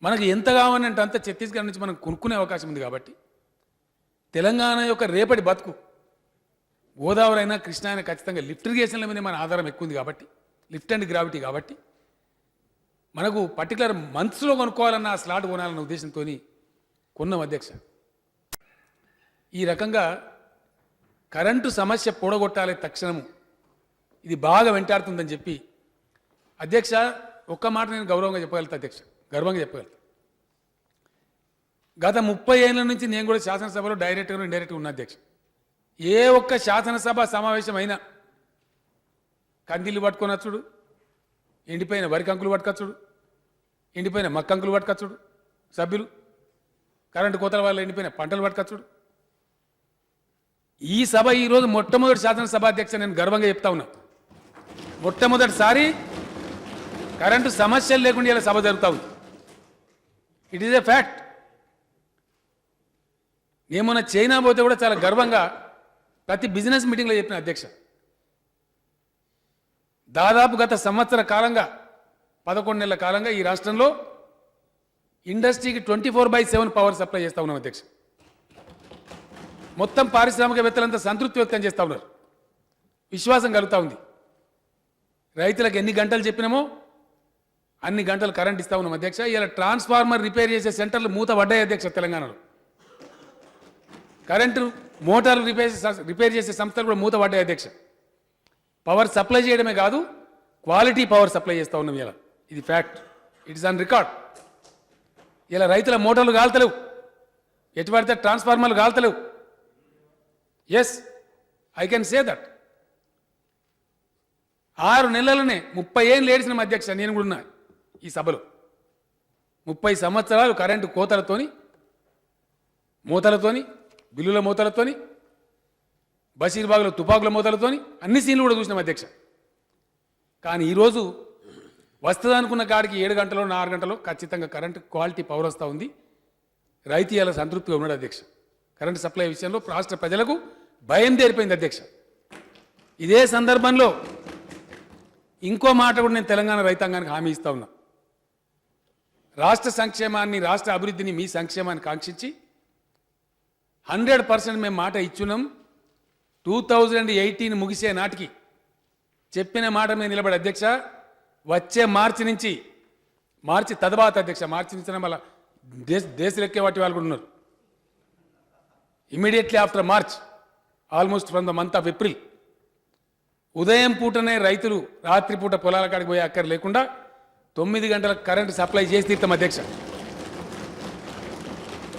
మనకు ఎంత కావాలంటే అంత ఛత్తీస్గఢ్ నుంచి మనం కొనుక్కునే అవకాశం ఉంది. కాబట్టి తెలంగాణ యొక్క రేపటి బతుకు గోదావరి అయినా కృష్ణ అయినా ఖచ్చితంగా లిఫ్ట్ ఇరిగేషన్ల మీద మన ఆధారం ఎక్కువ ఉంది. కాబట్టి లిఫ్ట్ అండ్ గ్రావిటీ కాబట్టి మనకు పర్టికులర్ మంత్స్లో కొనుక్కోవాలన్న ఆ స్లాట్ కొనాలన్న ఉద్దేశంతో కొన్నాం అధ్యక్ష. ఈ రకంగా కరెంటు సమస్య పొడగొట్టాలి తక్షణము, ఇది బాగా వెంటాడుతుందని చెప్పి అధ్యక్ష ఒక్క మాట నేను గౌరవంగా చెప్పగలుగుతా అధ్యక్ష, గర్వంగా చెప్పగలుగుతా. గత 30 ఏళ్ళ నుంచి నేను కూడా శాసనసభలో డైరెక్ట్గా ఇండైరెక్ట్గా ఉన్నా అధ్యక్ష. ఏ ఒక్క శాసనసభ సమావేశం అయినా కందిలు పట్టుకొనొచ్చుడు, ఎండిపోయిన వరి కంకులు పట్టుకొచ్చుడు, ఎండిపోయిన మక్కంకులు పట్టుకొచ్చుడు సభ్యులు, కరెంటు కోతల వల్ల ఎండిపోయిన పంటలు పట్టుకొచ్చుడు. ఈ సభ ఈరోజు మొట్టమొదటి శాసనసభ అధ్యక్ష, నేను గర్వంగా చెప్తా ఉన్నా, మొట్టమొదటిసారి కరెంటు సమస్యలు లేకుండా ఇలా సభ జరుగుతూ ఉంది. It is a fact. నేను మొన్న చైనా పోతే కూడా చాలా గర్వంగా ప్రతి బిజినెస్ మీటింగ్లో చెప్పిన అధ్యక్ష, దాదాపు గత సంవత్సర కాలంగా 11 నెలల కాలంగా ఈ రాష్ట్రంలో ఇండస్ట్రీకి 24/7 పవర్ సప్లై చేస్తా ఉన్నాం అధ్యక్ష. మొత్తం పారిశ్రామికవేత్తలంతా సంతృప్తి వ్యక్తం చేస్తూ ఉన్నారు, విశ్వాసం కలుగుతూ ఉంది. రైతులకు ఎన్ని గంటలు చెప్పినామో అన్ని గంటలు కరెంట్ ఇస్తా ఉన్నాం అధ్యక్ష. ఇలా ట్రాన్స్ఫార్మర్ రిపేర్ చేసే సెంటర్లు మూత పడ్డాయి అధ్యక్ష తెలంగాణలో. కరెంటు మోటార్లు రిపేర్ చేసే సంస్థలు కూడా మూత పడ్డాయి అధ్యక్ష. పవర్ సప్లై చేయడమే కాదు, క్వాలిటీ పవర్ సప్లై చేస్తూ ఉన్నాం ఇలా. ఇది fact, it is on record. ఇలా రైతుల మోటార్లు కాల్తలేవు, ఎటు పడితే ట్రాన్స్ఫార్మర్లు కాల్తలేవు. Yes, I can say that. 6 నెలలనే 30 ఏళ్ళు ఏడిసిన అధ్యక్ష, నేను కూడా ఉన్నా ఈ సభలో. 30 సంవత్సరాలు కరెంటు కోతలతోని, మూతలతోని, బిల్లుల మూతలతోని, బషీర్బాగ్లో తుపాకుల మూతలతోని అన్ని సీన్లు కూడా చూసినాం అధ్యక్ష. కానీ ఈరోజు వస్తుంది అనుకున్న కాడికి 7 గంటలో 4 గంటలో ఖచ్చితంగా కరెంటు క్వాలిటీ పవర్ వస్తూ ఉంది. రైతు ఇలా సంతృప్తిగా ఉన్నాడు అధ్యక్ష. కరెంటు సప్లై విషయంలో రాష్ట్ర ప్రజలకు భయం తేరిపోయింది అధ్యక్ష. ఇదే సందర్భంలో ఇంకో మాట కూడా నేను తెలంగాణ రైతాంగానికి హామీ ఇస్తా ఉన్నా. రాష్ట్ర సంక్షేమాన్ని, రాష్ట్ర అభివృద్ధిని మీ సంక్షేమాన్ని కాంక్షించి 100% మేము మాట ఇచ్చున్నాం. 2018 ముగిసే నాటికి చెప్పిన మాట మీద నిలబడి అధ్యక్ష, వచ్చే మార్చి తదువాత అధ్యక్ష, మార్చి నుంచి మళ్ళీ దేశలు ఎక్కే వాటి వాళ్ళు కూడా ఉన్నారు. Immediately after March, almost from the month of April, ఉదయం పూటనే రైతులు రాత్రిపూట పొలాల కాడికి పోయే అక్కర్ లేకుండా 9 గంటలకు కరెంటు సప్లై చేసి తీర్థం అధ్యక్ష.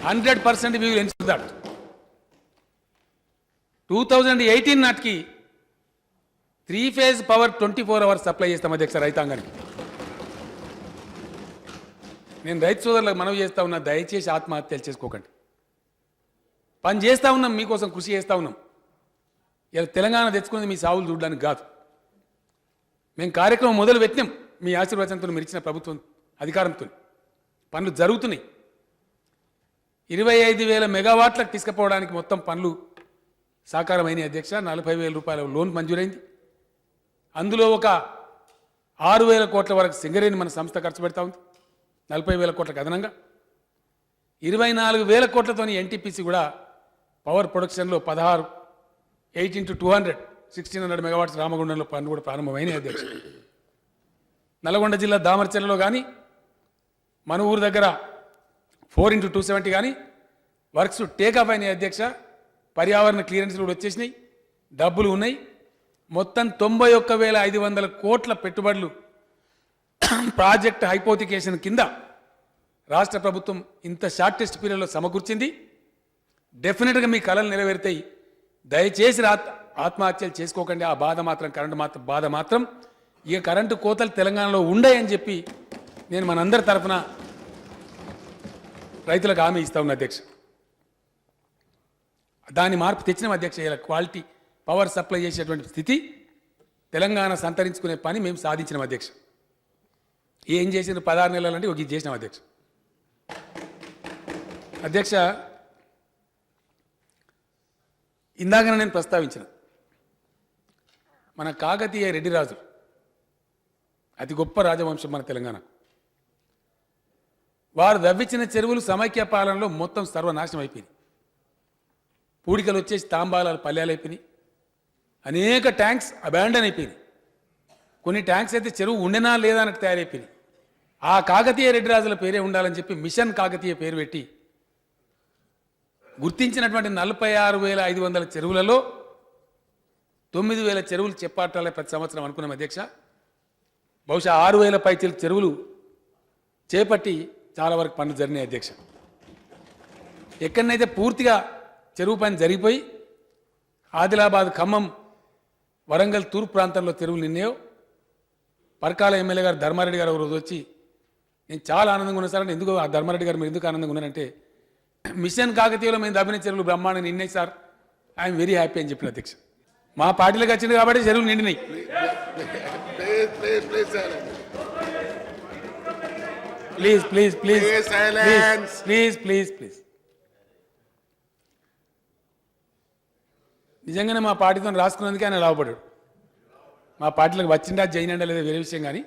100% we will ensure that. 2018 నాటికి 3 phase పవర్ 24 hours సప్లై చేస్తాం అధ్యక్ష రైతాంగానికి. నేను రైతు సోదరులకు మనవి చేస్తా ఉన్నా, దయచేసి ఆత్మహత్యలు చేసుకోకండి. పని చేస్తూ ఉన్నాం, మీకోసం కృషి చేస్తూ ఉన్నాం. ఇలా తెలంగాణ తెచ్చుకునేది మీ సావులు చూడడానికి కాదు. మేము కార్యక్రమం మొదలు పెట్టినాం మీ ఆశీర్వచనంతో, మీరు ఇచ్చిన ప్రభుత్వం అధికారంతో. పనులు జరుగుతున్నాయి. 25,000 మెగావాట్లకు తీసుకుపోవడానికి మొత్తం పనులు సాకారమైనాయి అధ్యక్ష. 40,000 రూపాయల లోన్ మంజూరైంది. అందులో ఒక 6,000 కోట్ల వరకు సింగరేణి మన సంస్థ ఖర్చు పెడతా ఉంది. 40,000 కోట్లకు అదనంగా 24,000 కోట్లతోని ఎన్టీపీసీ కూడా పవర్ ప్రొడక్షన్లో 8 into 200 1600 మెగావాట్స్ రామగుండంలో పనులు కూడా ప్రారంభమైనాయి అధ్యక్ష. నల్గొండ జిల్లా దామరచెర్లలో కానీ, మన ఊరు దగ్గర 4 into 270 కానీ వర్క్స్ టేకాఫ్ అయినాయి అధ్యక్ష. పర్యావరణ క్లియరెన్స్లు కూడా వచ్చేసినాయి, డబ్బులు ఉన్నాయి. మొత్తం 91,500 కోట్ల పెట్టుబడులు ప్రాజెక్ట్ హైపోతికేషన్ కింద రాష్ట్ర ప్రభుత్వం ఇంత షార్టెస్ట్ పీరియడ్లో సమకూర్చింది. డెఫినెట్గా మీ కళలు నెరవేరుతాయి. దయచేసి ఆత్మహత్యలు చేసుకోకండి. ఆ బాధ మాత్రం, కరెంటు బాధ మాత్రం, ఇక కరెంటు కోతలు తెలంగాణలో ఉండయని చెప్పి నేను మనందరి తరఫున రైతులకు హామీ ఇస్తా ఉన్నా అధ్యక్ష. దాని మార్పు తెచ్చిన అధ్యక్ష. ఇలా క్వాలిటీ పవర్ సప్లై చేసేటువంటి స్థితి తెలంగాణ సంతరించుకునే పని మేము సాధించినాం అధ్యక్ష. ఏం చేసిన 16 నెలలంటే ఒక ఇది చేసినాం అధ్యక్ష. అధ్యక్ష, ఇందాక నేను ప్రస్తావించిన మన కాకతీయ రెడ్డి రాజు అతి గొప్ప రాజవంశం మన తెలంగాణ. వారు దవ్వించిన చెరువులు సమైక్య పాలనలో మొత్తం సర్వనాశనం అయిపోయింది. పూడికలు వచ్చేసి తాంబాలాలు పల్లెలు అయిపోయినాయి. అనేక ట్యాంక్స్ అబాండన్ అయిపోయినాయి. కొన్ని ట్యాంక్స్ అయితే చెరువు ఉండేనా లేదా అన్నట్టు తయారైపోయినాయి. ఆ కాకతీయ రెడ్డి రాజుల పేరే ఉండాలని చెప్పి మిషన్ కాకతీయ పేరు పెట్టి గుర్తించినటువంటి 46,500 చెరువులలో 9,000 చెరువులు చేపట్టాలి ప్రతి సంవత్సరం అనుకున్నాం అధ్యక్ష. బహుశా 6,000 పైచీల చెరువులు చేపట్టి చాలా వరకు పనులు జరిగినాయి అధ్యక్ష. ఎక్కడనైతే పూర్తిగా చెరువు పని జరిగిపోయి ఆదిలాబాద్, ఖమ్మం, వరంగల్ తూర్పు ప్రాంతంలో చెరువులు నిన్నాయో, పరకాల ఎమ్మెల్యే గారు ధర్మారెడ్డి గారు ఒక రోజు వచ్చి, నేను చాలా ఆనందంగా ఉన్నా సార్ అంటే, ఎందుకు ఆ ధర్మారెడ్డి గారు మీరు ఎందుకు ఆనందంగా ఉన్నారంటే, మిషన్ కాకతీయలో మేము దబ్బిన చెరువులు బ్రహ్మాండంగా నిన్నాయి సార్, ఐఎమ్ వెరీ హ్యాపీ అని చెప్పిన అధ్యక్ష. మా పార్టీలోకి వచ్చింది కాబట్టి చెరువులు నిండినాయి. Please please please please please please. నిజంగానే మా పార్టీతో రాసుకున్నందుకే ఆయన లాభపడ్డాడు. మా పార్టీలకు వచ్చిండా జైనండా లేదా వేరే విషయం, కానీ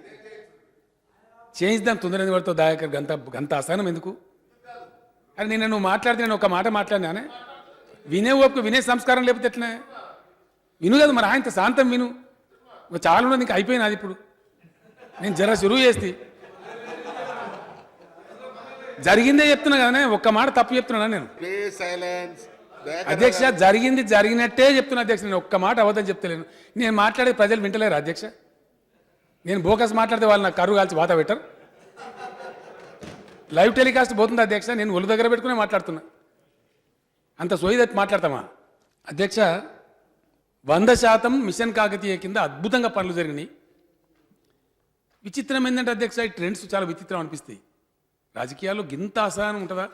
చేయిద్దాం తొందర ఎందుకు పడుతుంది దయాకర్ గంత అసహనం ఎందుకు? అరే నువ్వు మాట్లాడితే నేను ఒక మాట మాట్లాడినానే, వినే ఓపిక వినే సంస్కారం లేకపోతే ఎట్లనే విను కదా, మరి ఆయనతో శాంతం విను. ఒక చాలా ఉన్నది ఇంకా అయిపోయినది ఇప్పుడు, నేను జర షురువు చేస్తే జరిగిందే చెప్తున్నా కదనే, ఒక్క మాట తప్పు చెప్తున్నా నేను. Please silence. అధ్యక్ష జరిగింది జరిగినట్టే చెప్తున్నా అధ్యక్ష, నేను ఒక్క మాట అబద్ధం చెప్తలేను. నేను మాట్లాడే ప్రజలు వింటలేరు అధ్యక్ష. నేను బోకస్ మాట్లాడితే వాళ్ళు నాకు కరువు కాల్చి వాత పెట్టరు. లైవ్ టెలికాస్ట్ పోతుంది అధ్యక్ష, నేను ఒళ్ళు దగ్గర పెట్టుకునే మాట్లాడుతున్నా. అంత సోయి తప్పి మాట్లాడతామా అధ్యక్ష? 100% మిషన్ కాకతీయ కింద అద్భుతంగా పనులు జరిగినాయి. విచిత్రం ఏంటంటే అధ్యక్ష, ఈ ట్రెండ్స్ చాలా విచిత్రం అనిపిస్తాయి. రాజకీయాల్లో గింత అసహనం ఉంటుందా?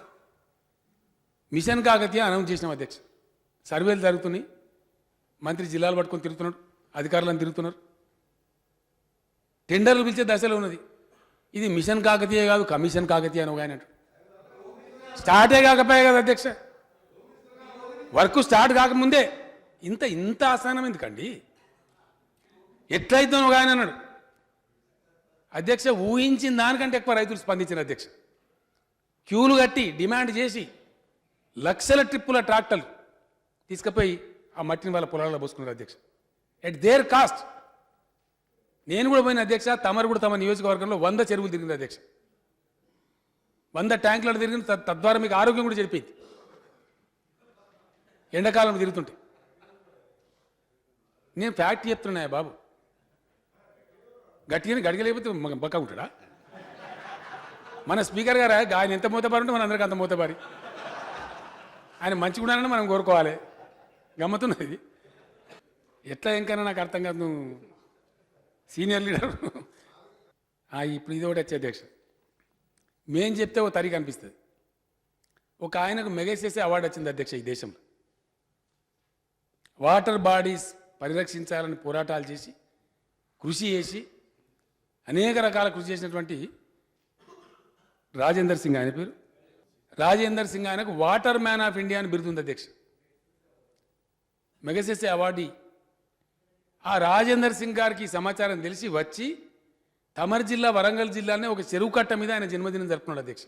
మిషన్ కాకతీయ అనౌన్స్ చేసినాం అధ్యక్ష, సర్వేలు జరుగుతున్నాయి, మంత్రి జిల్లాలు పట్టుకొని తిరుగుతున్నాడు, అధికారులను తిరుగుతున్నారు, టెండర్లు పిలిచే దశలో ఉన్నది. ఇది మిషన్ కాకతీయ కాదు, కమిషన్ కాకతీయ అని ఒక ఆయన అంటాడు. స్టార్టే కాకపోయా కదా అధ్యక్ష, వర్క్ స్టార్ట్ కాకముందే ఇంత అసహనం ఎందుకండి? ఎట్లయితే ఒక ఆయన అన్నాడు అధ్యక్ష, ఊహించిన దానికంటే ఎక్కువ రైతులు స్పందించిన అధ్యక్ష. క్యూలు కట్టి డిమాండ్ చేసి లక్షల ట్రిప్పుల ట్రాక్టర్లు తీసుకుపోయి ఆ మట్టిని వాళ్ళ పొలాల్లో పోసుకున్నారు అధ్యక్ష, ఎట్ దేర్ కాస్ట్. నేను కూడా పోయిన అధ్యక్ష, తమరు కూడా తమ నియోజకవర్గంలో 100 చెరువులు తిరిగింది అధ్యక్ష, 100 ట్యాంకులు తిరిగింది. తద్వారా మీకు ఆరోగ్యం కూడా చెడిపోయింది ఎండాకాలం తిరుగుతుంటే. నేను ఫ్యాక్ట్ చెప్తున్నాయా బాబు, గట్టిగా గడిగలేకపోతే బక్క ఉంటాడా? మన స్పీకర్ గారు ఆయన ఎంత మూతబారి ఉంటే మన అందరికీ అంత మూతబారి. ఆయన మంచిగా ఉండాలని మనం కోరుకోవాలి. గమ్మతున్నది ఎట్లా ఇంకైనా నాకు అర్థం కాదు. నువ్వు సీనియర్ లీడర్ ఇప్పుడు ఇది ఒకటి వచ్చే అధ్యక్ష, మేం చెప్తే ఓ తరిగి అనిపిస్తుంది. ఒక ఆయనకు మెగాసేసే అవార్డు వచ్చింది అధ్యక్ష ఈ దేశంలో. వాటర్ బాడీస్ పరిరక్షించాలని పోరాటాలు చేసి కృషి చేసి అనేక రకాల కృషి చేసినటువంటి రాజేందర్ సింగ్ ఆయన పేరు. రాజేందర్ సింగ్ ఆయనకు వాటర్ మ్యాన్ ఆఫ్ ఇండియా అని బిరుదుంది అధ్యక్ష, మెగాసెసే అవార్డీ. ఆ రాజేందర్ సింగ్ గారికి ఈ సమాచారం తెలిసి వచ్చి తమర్ జిల్లా వరంగల్ జిల్లానే ఒక చెరువు కట్ట మీద ఆయన జన్మదినం జరుపుకున్నాడు అధ్యక్ష.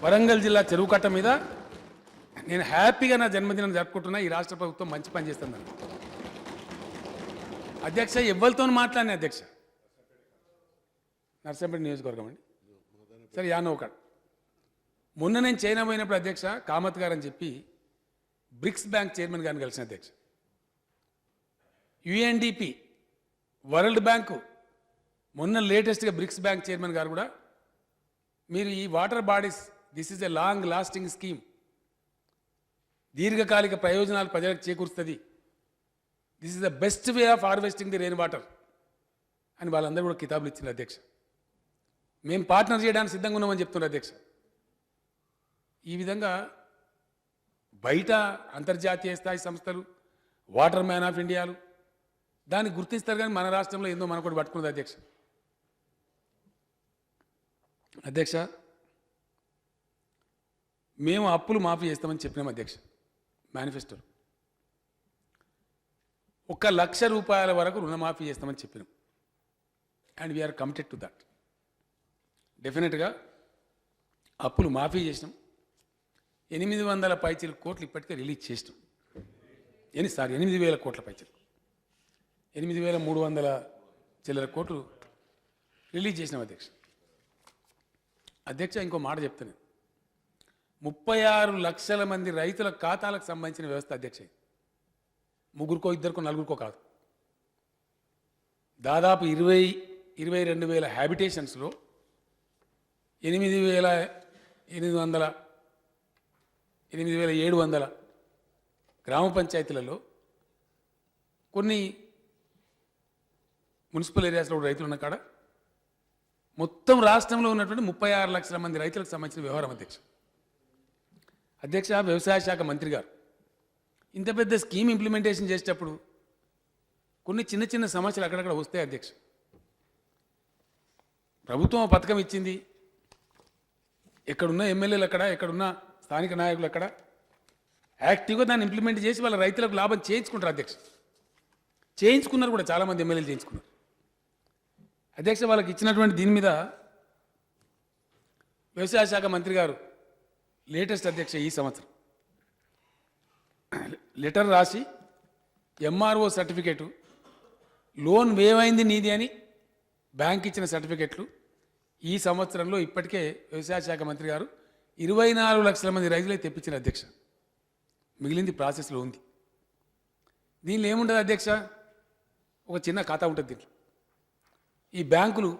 వరంగల్ జిల్లా చెరువు కట్ట మీద నేను హ్యాపీగా నా జన్మదినం జరుపుకుంటున్నా, ఈ రాష్ట్ర ప్రభుత్వం మంచి పని చేస్తుందని అధ్యక్ష. ఎవరితో మాట్లాడిన అధ్యక్ష, నర్సంపేట నియోజకవర్గం అండి, సరే యానో ఒకడు. మొన్న నేను చైనా పోయినప్పుడు అధ్యక్ష, కామత్ గారు అని చెప్పి బ్రిక్స్ బ్యాంక్ చైర్మన్ గారిని కలిసిన అధ్యక్ష. యుఎన్డిపి వరల్డ్ బ్యాంకు మొన్న లేటెస్ట్గా బ్రిక్స్ బ్యాంక్ చైర్మన్ గారు కూడా మీరు ఈ water bodies, this is a long lasting scheme, దీర్ఘకాలిక ప్రయోజనాలు ప్రజలకు చేకూరుస్తుంది, this is the best way of harvesting the rain water అని వాళ్ళందరూ కూడా కితాబులు ఇచ్చిన అధ్యక్ష. మేము పార్ట్నర్ చేయడానికి సిద్ధంగా ఉన్నామని చెప్తున్నారు అధ్యక్ష. ఈ విధంగా బయట అంతర్జాతీయ స్థాయి సంస్థలు వాటర్ మ్యాన్ ఆఫ్ ఇండియాలు దాన్ని గుర్తిస్తారు, కానీ మన రాష్ట్రంలో ఏందో మనకు పట్టుకున్నది అధ్యక్ష. అధ్యక్ష, మేము అప్పులు మాఫీ చేస్తామని చెప్పినాం అధ్యక్ష మేనిఫెస్టోలో. 1,00,000 రూపాయల వరకు రుణమాఫీ చేస్తామని చెప్పినాం, and we are committed to that. డెఫినెట్గా అప్పులు మాఫీ చేసినాం. 800 పైచీల కోట్లు ఇప్పటికే రిలీజ్ చేసినాం. 8,000 కోట్ల పైచీలు, 8,300 చిల్లర కోట్లు రిలీజ్ చేసినాం అధ్యక్ష. అధ్యక్ష, ఇంకో మాట చెప్తాను, 36 లక్షల మంది రైతుల ఖాతాలకు సంబంధించిన వ్యవస్థ అధ్యక్ష. ముగ్గురికో ఇద్దరికో నలుగురికో కాదు, దాదాపు 22,000 హ్యాబిటేషన్స్లో 8,700 గ్రామ పంచాయతీలలో కొన్ని మున్సిపల్ ఏరియాస్లో రైతులు ఉన్న కాడ మొత్తం రాష్ట్రంలో ఉన్నటువంటి 36 లక్షల మంది రైతులకు సంబంధించిన వ్యవహారం అధ్యక్ష. అధ్యక్ష, వ్యవసాయ శాఖ మంత్రి గారు ఇంత పెద్ద స్కీమ్ ఇంప్లిమెంటేషన్ చేసేటప్పుడు కొన్ని చిన్న చిన్న సమస్యలు అక్కడక్కడ వస్తాయి అధ్యక్ష. ప్రభుత్వం పథకం ఇచ్చింది, ఎక్కడున్న ఎమ్మెల్యేలు అక్కడ, ఎక్కడున్న స్థానిక నాయకులు అక్కడ యాక్టివ్గా దాన్ని ఇంప్లిమెంట్ చేసి వాళ్ళ రైతులకు లాభం చేయించుకుంటారు అధ్యక్ష. చేయించుకున్నారు కూడా, చాలామంది ఎమ్మెల్యేలు చేయించుకున్నారు. అధ్యక్ష వాళ్ళకి ఇచ్చినటువంటి దీని మీద వ్యవసాయ శాఖ మంత్రి గారు లేటెస్ట్ అధ్యక్ష ఈ సంవత్సరం లెటర్ రాసి ఎంఆర్ఓ సర్టిఫికేటు లోన్ వేవైంది నీది అని బ్యాంక్ ఇచ్చిన సర్టిఫికెట్లు ఈ సంవత్సరంలో ఇప్పటికే వ్యవసాయ శాఖ మంత్రి గారు 24 లక్షల మంది రైతులే తెప్పించిన అధ్యక్ష. మిగిలింది ప్రాసెస్లో ఉంది. దీనిలో ఏముంటుంది అధ్యక్ష? ఒక చిన్న ఖాతా ఉంటుంది దీంట్లో. ఈ బ్యాంకులు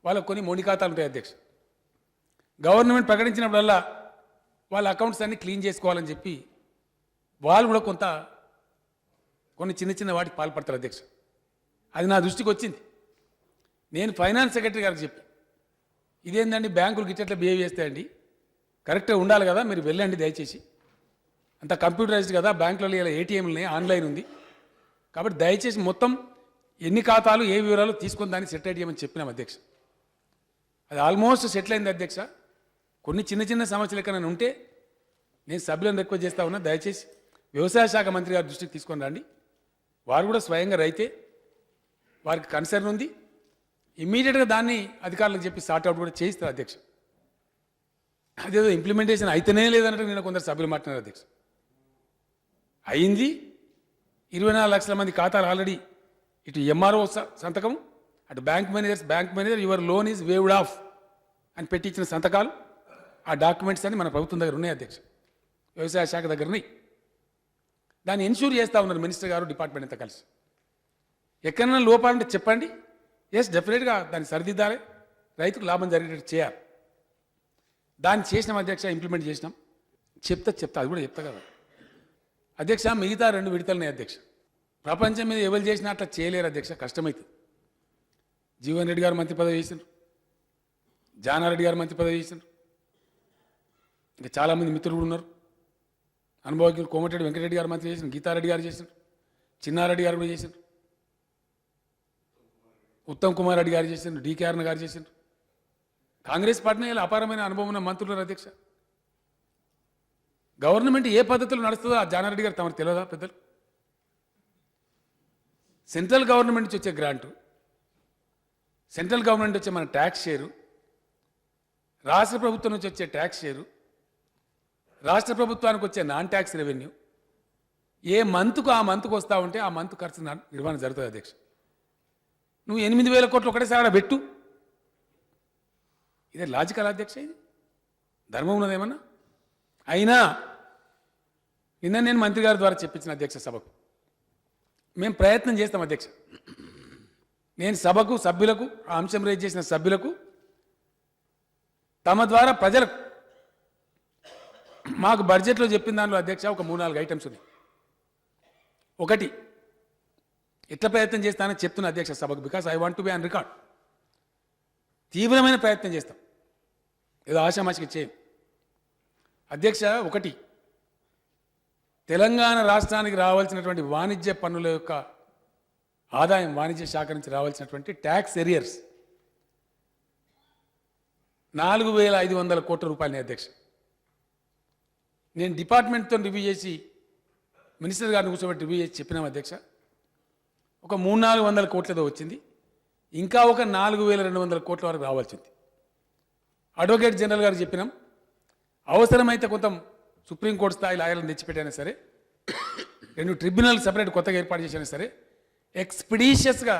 వాళ్ళకు కొన్ని మొండి ఖాతాలు ఉంటాయి అధ్యక్ష. గవర్నమెంట్ ప్రకటించినప్పుడల్లా వాళ్ళ అకౌంట్స్ అన్ని క్లీన్ చేసుకోవాలని చెప్పి వాళ్ళు కూడా కొన్ని చిన్న చిన్న వాటికి పాల్పడతారు అధ్యక్ష. అది నా దృష్టికి వచ్చింది. నేను ఫైనాన్స్ సెక్రటరీ గారికి చెప్పి ఇదేందండి బ్యాంకులు గిట్ల బిహేవ్ చేస్తాయండి, కరెక్ట్గా ఉండాలి కదా, మీరు వెళ్ళండి దయచేసి, అంత కంప్యూటరైజ్డ్ కదా, బ్యాంకులలో ఇలా ఏటీఎంలు ఆన్లైన్ ఉంది కాబట్టి దయచేసి మొత్తం ఎన్ని ఖాతాలు ఏ వివరాలు తీసుకొని దాన్ని సెటిల్ చేయమని చెప్పినాం అధ్యక్ష. అది ఆల్మోస్ట్ సెటిల్ అయింది అధ్యక్ష. కొన్ని చిన్న చిన్న సమస్యలు ఎక్కడైనా ఉంటే నేను సభ్యులను రిక్వెస్ట్ చేస్తా ఉన్నా, దయచేసి వ్యవసాయ శాఖ మంత్రి గారి దృష్టికి తీసుకొని రండి. వారు కూడా స్వయంగా రైతే, వారికి కన్సర్న్ ఉంది, ఇమ్మీడియట్గా దాన్ని అధికారులకు చెప్పి సార్ట్అవుట్ కూడా చేయిస్తారు అధ్యక్ష. అదేదో ఇంప్లిమెంటేషన్ అయితేనే లేదన్నట్టు నేను కొందరు సభ్యులు మాట్లాడారు అధ్యక్ష. అయింది. 24 లక్షల మంది ఖాతాలు ఆల్రెడీ ఇటు ఎంఆర్ఓ సంతకం, అటు bank manager your loan is waived of అని పెట్టించిన సంతకాలు, ఆ డాక్యుమెంట్స్ అన్ని మన ప్రభుత్వం దగ్గర ఉన్నాయి అధ్యక్ష, వ్యవసాయ శాఖ దగ్గర ఉన్నాయి. దాన్ని ఎన్ష్యూర్ చేస్తూ ఉన్నారు మినిస్టర్ గారు, డిపార్ట్మెంట్ అంతా కలిసి. ఎక్కడైనా లోపాలంటే చెప్పండి, ఎస్ డెఫినెట్గా దాన్ని సరిదిద్దాలి, రైతుకు లాభం జరిగేటట్టు చేయాలి. దాన్ని చేసినాం అధ్యక్ష, ఇంప్లిమెంట్ చేసినాం. చెప్తా అది కూడా చెప్తా కదా అధ్యక్ష. మిగతా 2 విడతలున్నాయి అధ్యక్ష. ప్రపంచం మీద ఎవరు చేసినా అట్లా చేయలేరు అధ్యక్ష, కష్టమవుతుంది. జీవన్ రెడ్డి గారు మంత్రి పదవి చేసిండ్రు, జానారెడ్డి గారు మంత్రి పదవి చేసిండ్రు, ఇంకా చాలామంది మిత్రులు కూడా ఉన్నారు. అనుభవజ్ఞులు కోమటిరెడ్డి వెంకటరెడ్డి గారు మంత్రి చేసిండ్రు, గీతారెడ్డి గారు చేసిండ్రు, చిన్నారెడ్డి గారు కూడా చేసిండ్రు, ఉత్తమ్ కుమార్ రెడ్డి గారు చేసిండ్రు, డికే అరుణ గారు చేసిండ్రు. కాంగ్రెస్ పార్టీని ఇలా అపారమైన అనుభవం ఉన్న మంత్రులు అధ్యక్ష. గవర్నమెంట్ ఏ పద్ధతిలో నడుస్తుందో ఆ జానారెడ్డి గారు తమకు తెలియదా పెద్దలు? సెంట్రల్ గవర్నమెంట్ నుంచి వచ్చే గ్రాంటు, సెంట్రల్ గవర్నమెంట్ వచ్చే మన ట్యాక్స్ షేరు, రాష్ట్ర ప్రభుత్వం నుంచి వచ్చే ట్యాక్స్ షేరు, రాష్ట్ర ప్రభుత్వానికి వచ్చే నాన్ ట్యాక్స్ రెవెన్యూ, ఏ మంత్కు ఆ మంత్కు వస్తూ ఉంటే ఆ మంత్ ఖర్చు నిర్వహణ జరుగుతుంది అధ్యక్ష. నువ్వు 8,000 కోట్లు ఒకటేసారి ఆడ పెట్టు, ఇదే లాజికల్ అధ్యక్ష? ఇది ధర్మం ఉన్నదేమన్నా? అయినా నిన్న నేను మంత్రి గారి ద్వారా చెప్పించిన అధ్యక్ష సభకు, మేము ప్రయత్నం చేస్తాం అధ్యక్ష. నేను సభకు సభ్యులకు, ఆ అంశం రేజ్ చేసిన సభ్యులకు, తమ ద్వారా ప్రజలకు, మాకు బడ్జెట్లో చెప్పిన దానిలో అధ్యక్ష ఒక 3-4 ఐటమ్స్ ఉన్నాయి. ఒకటి, ఎట్లా ప్రయత్నం చేస్తానని చెప్తున్నా అధ్యక్ష సభకు, because I want to be on record. తీవ్రమైన ప్రయత్నం చేస్తాం, ఏదో ఆశామాషికి చేయం అధ్యక్ష. ఒకటి, తెలంగాణ రాష్ట్రానికి రావాల్సినటువంటి వాణిజ్య పన్నుల యొక్క ఆదాయం, వాణిజ్య శాఖ నుంచి రావాల్సినటువంటి ట్యాక్స్ ఎరియర్స్ 4,500 కోట్ల రూపాయలని అధ్యక్ష. నేను డిపార్ట్మెంట్తో రివ్యూ చేసి, మినిస్టర్ గారిని కూర్చోబెట్టి రివ్యూ చేసి చెప్పినాం అధ్యక్ష. ఒక 300-400 కోట్లతో వచ్చింది, ఇంకా ఒక 4,200 కోట్ల వరకు రావాల్సింది. అడ్వకేట్ జనరల్ గారు చెప్పినాం, అవసరమైతే కొంత సుప్రీంకోర్టు స్థాయి లాయర్లను తెచ్చిపెట్టైనా సరే, 2 ట్రిబ్యునల్ సపరేట్ కొత్తగా ఏర్పాటు చేసినా సరే, ఎక్స్పిడీషియస్గా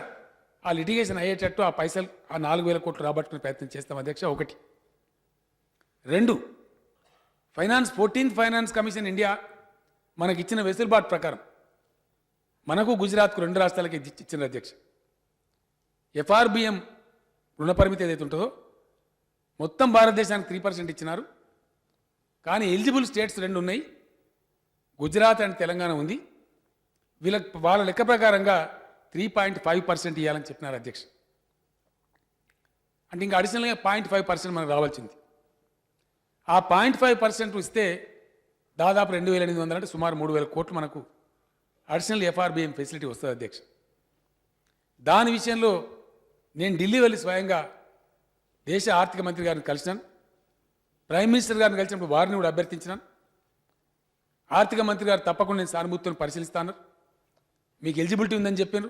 ఆ లిటిగేషన్ అయ్యేటట్టు ఆ పైసలు, ఆ 4,000 కోట్లు రాబట్టుకునే ప్రయత్నం చేస్తాం అధ్యక్ష. ఒకటి. 2, 14th ఫైనాన్స్ కమిషన్ ఇండియా మనకి ఇచ్చిన వెసులుబాటు ప్రకారం మనకు గుజరాత్కు 2 రాష్ట్రాలకి ఇచ్చిన అధ్యక్ష. FRBM రుణ పరిమితి ఏదైతే ఉంటుందో మొత్తం భారతదేశానికి 3% ఇచ్చినారు. కానీ ఎలిజిబుల్ స్టేట్స్ 2 ఉన్నాయి, గుజరాత్ అండ్ తెలంగాణ ఉంది. వాళ్ళ లెక్క ప్రకారంగా 3.5% ఇవ్వాలని చెప్పినారు అధ్యక్ష. అంటే ఇంకా అడిషనల్గా 0.5% మనకు రావాల్సింది. ఆ 0.5% ఇస్తే దాదాపు 2,800 అంటే సుమారు 3,000 కోట్లు మనకు అడిషనల్ FRBM ఫెసిలిటీ వస్తుంది అధ్యక్ష. దాని విషయంలో నేను ఢిల్లీ వెళ్ళి స్వయంగా దేశ ఆర్థిక మంత్రి గారిని కలిసినాను, ప్రైమ్ మినిస్టర్ గారిని కలిసినప్పుడు వారిని కూడా అభ్యర్థించినాను. ఆర్థిక మంత్రి గారు తప్పకుండా నేను సానుభూతిని పరిశీలిస్తాను, మీకు ఎలిజిబిలిటీ ఉందని చెప్పారు.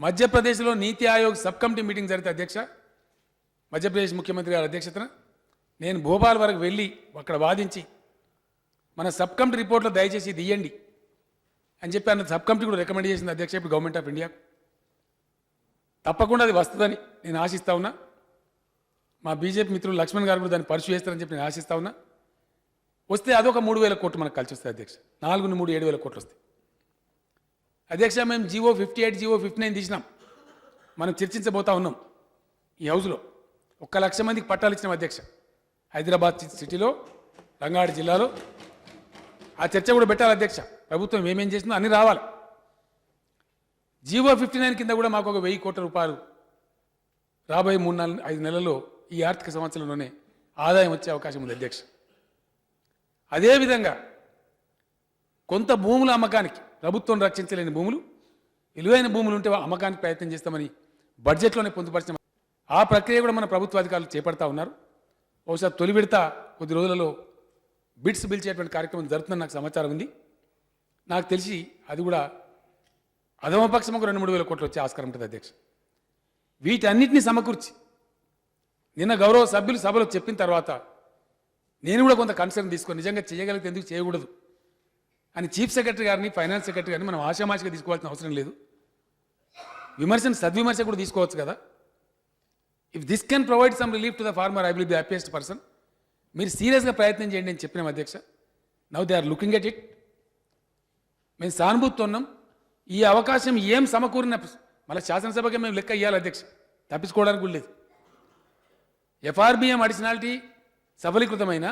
మధ్యప్రదేశ్లో నీతి ఆయోగ్ సబ్ కమిటీ మీటింగ్ జరిగితే అధ్యక్ష, మధ్యప్రదేశ్ ముఖ్యమంత్రి గారి అధ్యక్షతన నేను భోపాల్ వరకు వెళ్ళి అక్కడ వాదించి మన సబ్ కమిటీ రిపోర్ట్లో దయచేసి ఇది ఇయ్యండి అని చెప్పి అన్న సబ్ కమిటీ కూడా రికమెండ్ చేసింది అధ్యక్ష ఇప్పుడు గవర్నమెంట్ ఆఫ్ ఇండియా. తప్పకుండా అది వస్తుందని నేను ఆశిస్తా ఉన్నా. మా బీజేపీ మిత్రులు లక్ష్మణ్ గారు కూడా దాన్ని పర్సూ చేస్తారని చెప్పి నేను ఆశిస్తా ఉన్నా. వస్తే అదొక 3,000 కోట్లు మనకు కలిసి వస్తాయి అధ్యక్ష. 4 3 7,000 కోట్లు వస్తాయి అధ్యక్ష. మేము జీవో 58 జీవో 59 తీసినాం, మనం చర్చించబోతా ఉన్నాం ఈ హౌస్లో. 1,00,000 మందికి పట్టాలు ఇచ్చినాం అధ్యక్ష హైదరాబాద్ సిటీలో, రంగారెడ్డి జిల్లాలో. ఆ చర్చ కూడా పెట్టాలి అధ్యక్ష. ప్రభుత్వం ఏమేం చేసిందో అన్నీ రావాలి. జీవో 59 కింద కూడా మాకు ఒక 1,000 కోట్ల రూపాయలు రాబోయే 3-5 నెలల్లో ఈ ఆర్థిక సంవత్సరంలోనే ఆదాయం వచ్చే అవకాశం ఉంది అధ్యక్ష. అదేవిధంగా కొంత భూముల అమ్మకానికి, ప్రభుత్వం రక్షించలేని భూములు, విలువైన భూములు ఉంటే అమ్మకానికి ప్రయత్నం చేస్తామని బడ్జెట్లోనే పొందుపరిచిన ఆ ప్రక్రియ కూడా మన ప్రభుత్వ అధికారులు చేపడతా ఉన్నారు. బహుశా తొలి విడత కొద్ది రోజులలో బిడ్స్ పిలిచేటువంటి కార్యక్రమం జరుగుతుందని నాకు సమాచారం ఉంది. నాకు తెలిసి అది కూడా అధమపక్షం ఒక 2-3 వేల కోట్లు వచ్చే ఆస్కారం ఉంటుంది అధ్యక్ష. వీటన్నిటిని సమకూర్చి నిన్న గౌరవ సభ్యులు సభలో చెప్పిన తర్వాత నేను కూడా కొంత కన్సర్న్ తీసుకొని నిజంగా చేయగలిగితే ఎందుకు చేయకూడదు అని చీఫ్ సెక్రటరీ గారిని, ఫైనాన్స్ సెక్రటరీ గారిని మనం ఆశామాషిగా తీసుకోవాల్సిన అవసరం లేదు. విమర్శను సద్విమర్శ కూడా తీసుకోవచ్చు కదా. If this can provide some relief to the farmer, I will be the happiest person. మీరు సీరియస్గా ప్రయత్నం చేయండి అని చెప్పినాం అధ్యక్ష. Now they are looking at it. మేము సానుభూతితో ఉన్నాం. ఈ అవకాశం ఏం సమకూరిన మళ్ళీ శాసనసభకి మేము లెక్క ఇవ్వాలి అధ్యక్ష, తప్పించుకోవడానికి కూడా లేదు. ఎఫ్ఆర్బిఎం అడిషనాలిటీ సఫలీకృతమైన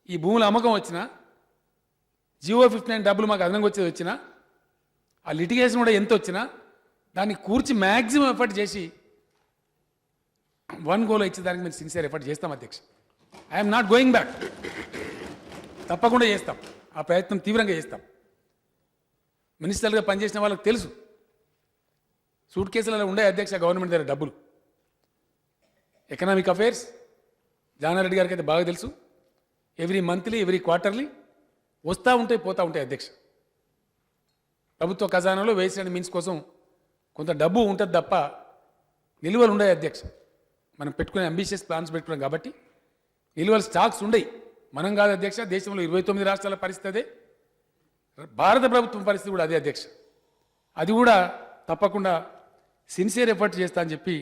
ఈ భూముల అమ్మకం వచ్చినా, జీవో 59 డబ్బులు మాకు అదనంగా వచ్చేది వచ్చినా, ఆ లిటిగేషన్ కూడా ఎంత వచ్చినా దాన్ని కూర్చి మ్యాక్సిమం ఎఫర్ట్ చేసి 1 గోలో ఇచ్చేదానికి మేము సిన్సియర్ ఎఫర్ట్ చేస్తాం అధ్యక్ష. I'm not going back. తప్పకుండా చేస్తాం, ఆ ప్రయత్నం తీవ్రంగా చేస్తాం. మినిస్టర్గా పనిచేసిన వాళ్ళకి తెలుసు సూట్ కేసులలో ఉండే అధ్యక్ష గవర్నమెంట్ దగ్గర డబ్బులు. ఎకనామిక్ అఫైర్స్ జానారెడ్డి గారికి అయితే బాగా తెలుసు. ఎవ్రీ మంత్లీ, ఎవ్రీ క్వార్టర్లీ వస్తూ ఉంటాయి, పోతూ ఉంటాయి అధ్యక్ష. ప్రభుత్వ ఖజానాలో వేసిన మీన్స్ కోసం కొంత డబ్బు ఉంటుంది తప్ప నిల్వలు ఉన్నాయి అధ్యక్ష. మనం పెట్టుకునే అంబిషియస్ ప్లాన్స్ పెట్టుకున్నాం కాబట్టి నిల్వల స్టాక్స్ ఉండయి. మనం కాదు అధ్యక్ష, దేశంలో 29 రాష్ట్రాల పరిస్థితి అదే, భారత ప్రభుత్వం పరిస్థితి కూడా అదే అధ్యక్ష. అది కూడా తప్పకుండా సిన్సియర్ ఎఫర్ట్ చేస్తా అని చెప్పి